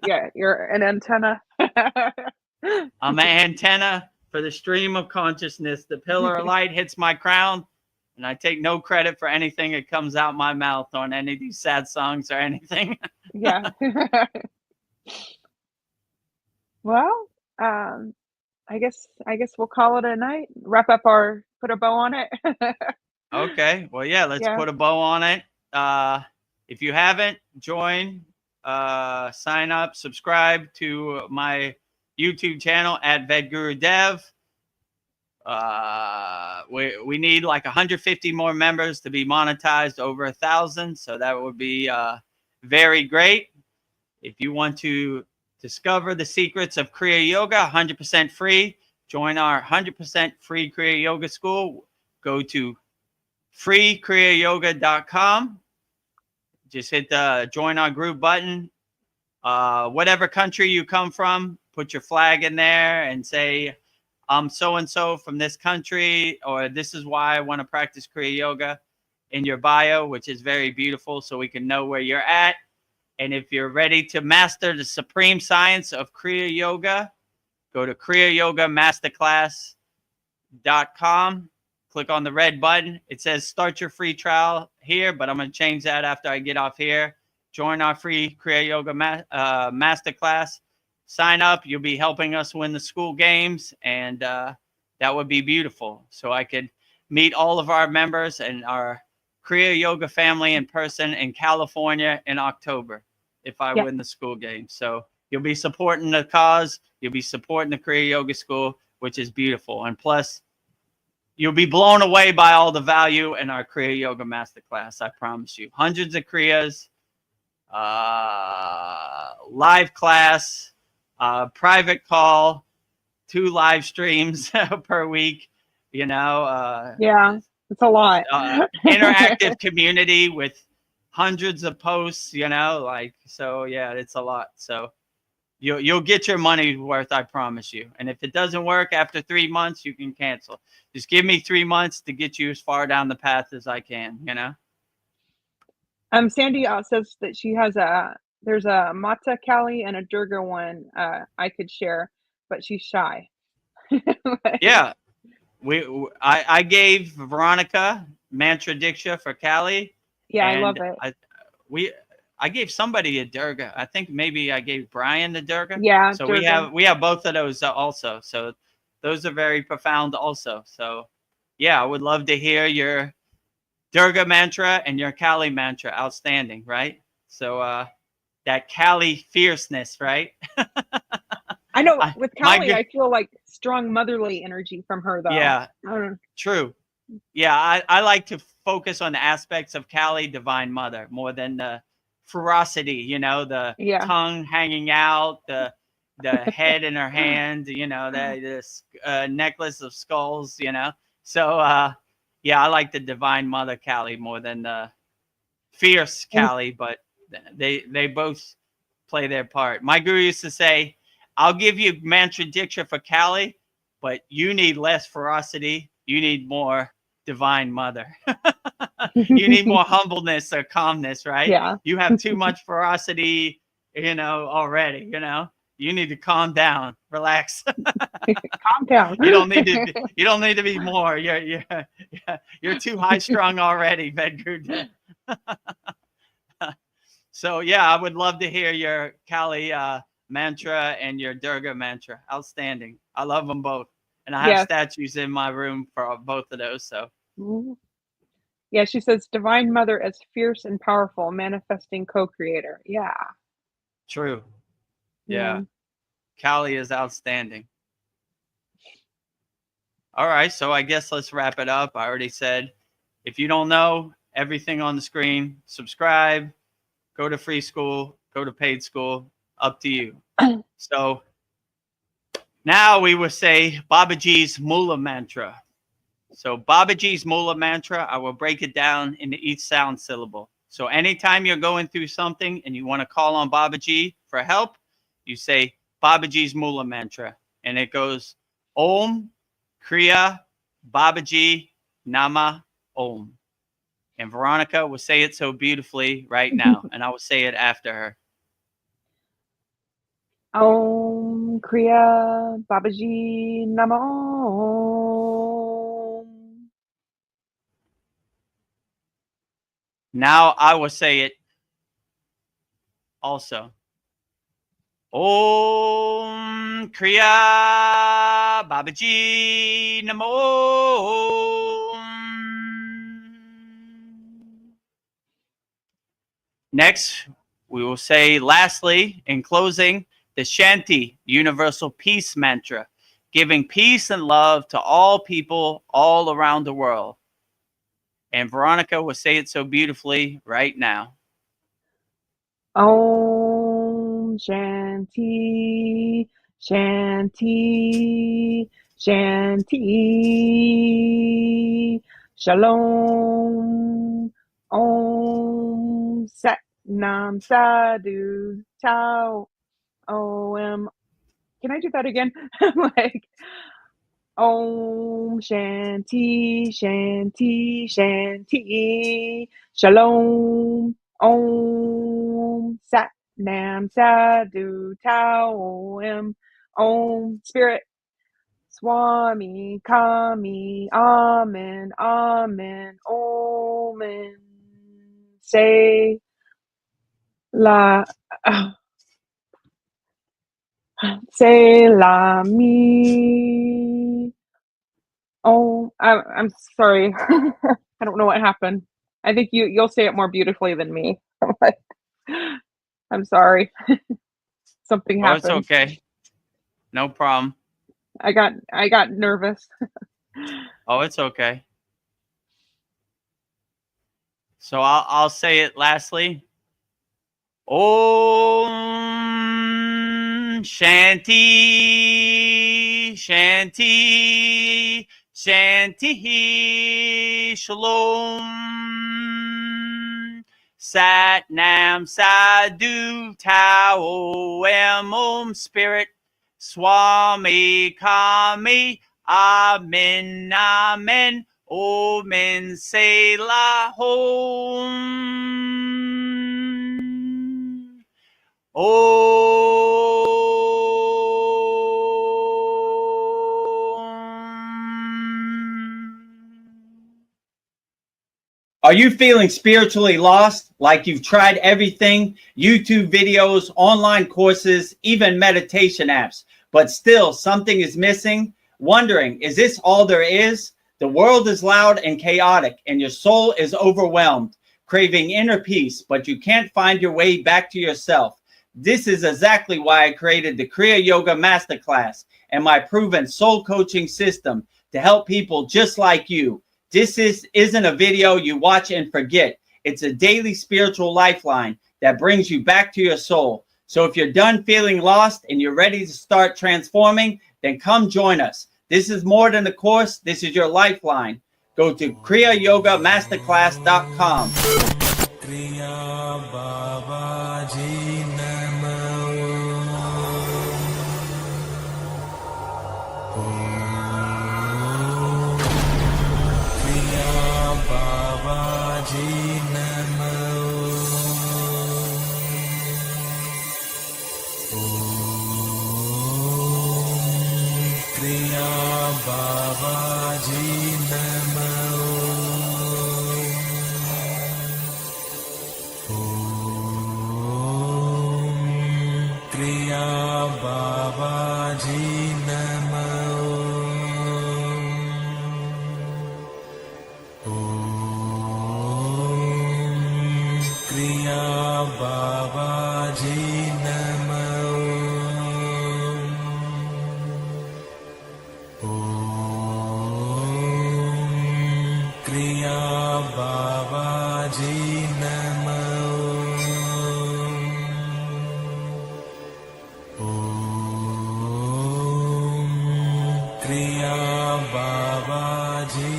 Yeah, you're an antenna. I'm an antenna for the stream of consciousness. The pillar of light hits my crown, and I take no credit for anything that comes out my mouth on any of these sad songs or anything. Yeah. Well, I guess we'll call it a night. Wrap up put a bow on it. Okay. Well, yeah, let's Yeah. put a bow on it. If you haven't, join, sign up, subscribe to my YouTube channel at Vedagurudev. We need like 150 more members to be monetized over 1,000. So that would be very great. If you want to discover the secrets of Kriya Yoga, 100% free, join our 100% free Kriya Yoga School. Go to freekriyayoga.com. Just hit the join our group button. Whatever country you come from, put your flag in there and say, I'm so-and-so from this country, or this is why I want to practice Kriya Yoga in your bio, which is very beautiful, so we can know where you're at. And if you're ready to master the supreme science of Kriya Yoga, go to KriyaYogaMasterclass.com. click on the red button. It says start your free trial here, but I'm going to change that after I get off here. Join our free Kriya Yoga Masterclass. Sign up. You'll be helping us win the school games, and that would be beautiful. So I could meet all of our members and our Kriya Yoga family in person in California in October if I win the school game. So you'll be supporting the cause. You'll be supporting the Kriya Yoga School, which is beautiful. And plus, you'll be blown away by all the value in our Kriya Yoga Masterclass. I promise you. Hundreds of Kriyas, live class, private call, 2 live streams per week. You know, yeah, it's a lot. Interactive community with hundreds of posts. You know, like, so yeah, it's a lot. So you'll get your money worth, I promise you. And if it doesn't work after 3 months, you can cancel. Just give me 3 months to get you as far down the path as I can. You know. Sandy says that she has there's a Mata Kali and a Durga one I could share, but she's shy. Yeah. I gave Veronica mantra diksha for Kali. Yeah, I love it. I gave somebody a Durga. I think maybe I gave Brian the Durga. Yeah. So Durga. we have both of those also. So those are very profound also. So yeah, I would love to hear your Durga mantra and your Kali mantra. Outstanding, right? So that Kali fierceness, right? I know with Kali, I feel like strong motherly energy from her, though. Yeah, true. Yeah, I like to focus on the aspects of Kali, Divine Mother, more than the ferocity. You know, the tongue hanging out, the head in her hand. You know, this necklace of skulls. You know, so yeah, I like the Divine Mother Kali more than the fierce Kali, but they both play their part. My guru used to say, I'll give you mantra diksha for Kali, but you need less ferocity. You need more Divine Mother. You need more humbleness or calmness, right? Yeah. You have too much ferocity, you know, already, you know. You need to calm down, relax. Calm down. You don't need to be more. You're too high strung already, Vedagurudev. So yeah, I would love to hear your Kali mantra and your Durga mantra. Outstanding. I love them both. And I have statues in my room for both of those. So yeah, she says Divine Mother as fierce and powerful, manifesting co-creator. Yeah. True. Yeah. Kali is outstanding. All right, so I guess let's wrap it up. I already said, if you don't know everything on the screen, subscribe, go to free school, go to paid school, up to you. So now we will say Babaji's Mula Mantra. So Babaji's Mula Mantra, I will break it down into each sound syllable. So anytime you're going through something and you want to call on Babaji for help, you say Babaji's Mula Mantra. And it goes Om, Kriya, Babaji, Nama, Om. And Veronica will say it so beautifully right now. And I will say it after her. Om Kriya Babaji Namo. Now I will say it also. Om Kriya Babaji Namo. Next, we will say lastly, in closing, the Shanti Universal Peace Mantra, giving peace and love to all people all around the world. And Veronica will say it so beautifully right now. Om Shanti, Shanti, Shanti, Shalom, Om Sat Nam Sadhu Tao, Om. Can I do that again? Like, Om Shanti, Shanti, Shanti, Shalom, Om Sat Nam Sadhu Tao, Om Spirit. Swami Kami Amen Amen Omen Say La Say La Mi. Oh, I'm sorry. I don't know what happened. I think you'll say it more beautifully than me. I'm sorry. Something Oh, it's happened. okay. No problem. I got nervous. Oh, it's okay. So I'll say it lastly. Om Shanti Shanti Shanti Shalom Sat Nam Sadhu Tao Om Spirit Swami Kami Amen Amen Omen Selah Om Are you feeling spiritually lost, like you've tried everything, YouTube videos, online courses, even meditation apps, but still something is missing? Wondering, is this all there is? The world is loud and chaotic, and your soul is overwhelmed, craving inner peace, but you can't find your way back to yourself. This is exactly why I created the Kriya Yoga Masterclass and my proven soul coaching system to help people just like you. This isn't a video you watch and forget. It's a daily spiritual lifeline that brings you back to your soul. So if you're done feeling lost and you're ready to start transforming, then come join us. This is more than a course. This is your lifeline. Go to KriyaYogaMasterclass.com. Kriya Babaji Namo. Kriya Babaji Namo. Kriya Babaji Namo. Kriya Babaji Namo. Kriya Babaji Namo. Kriya Babaji Namo. Kriya Babaji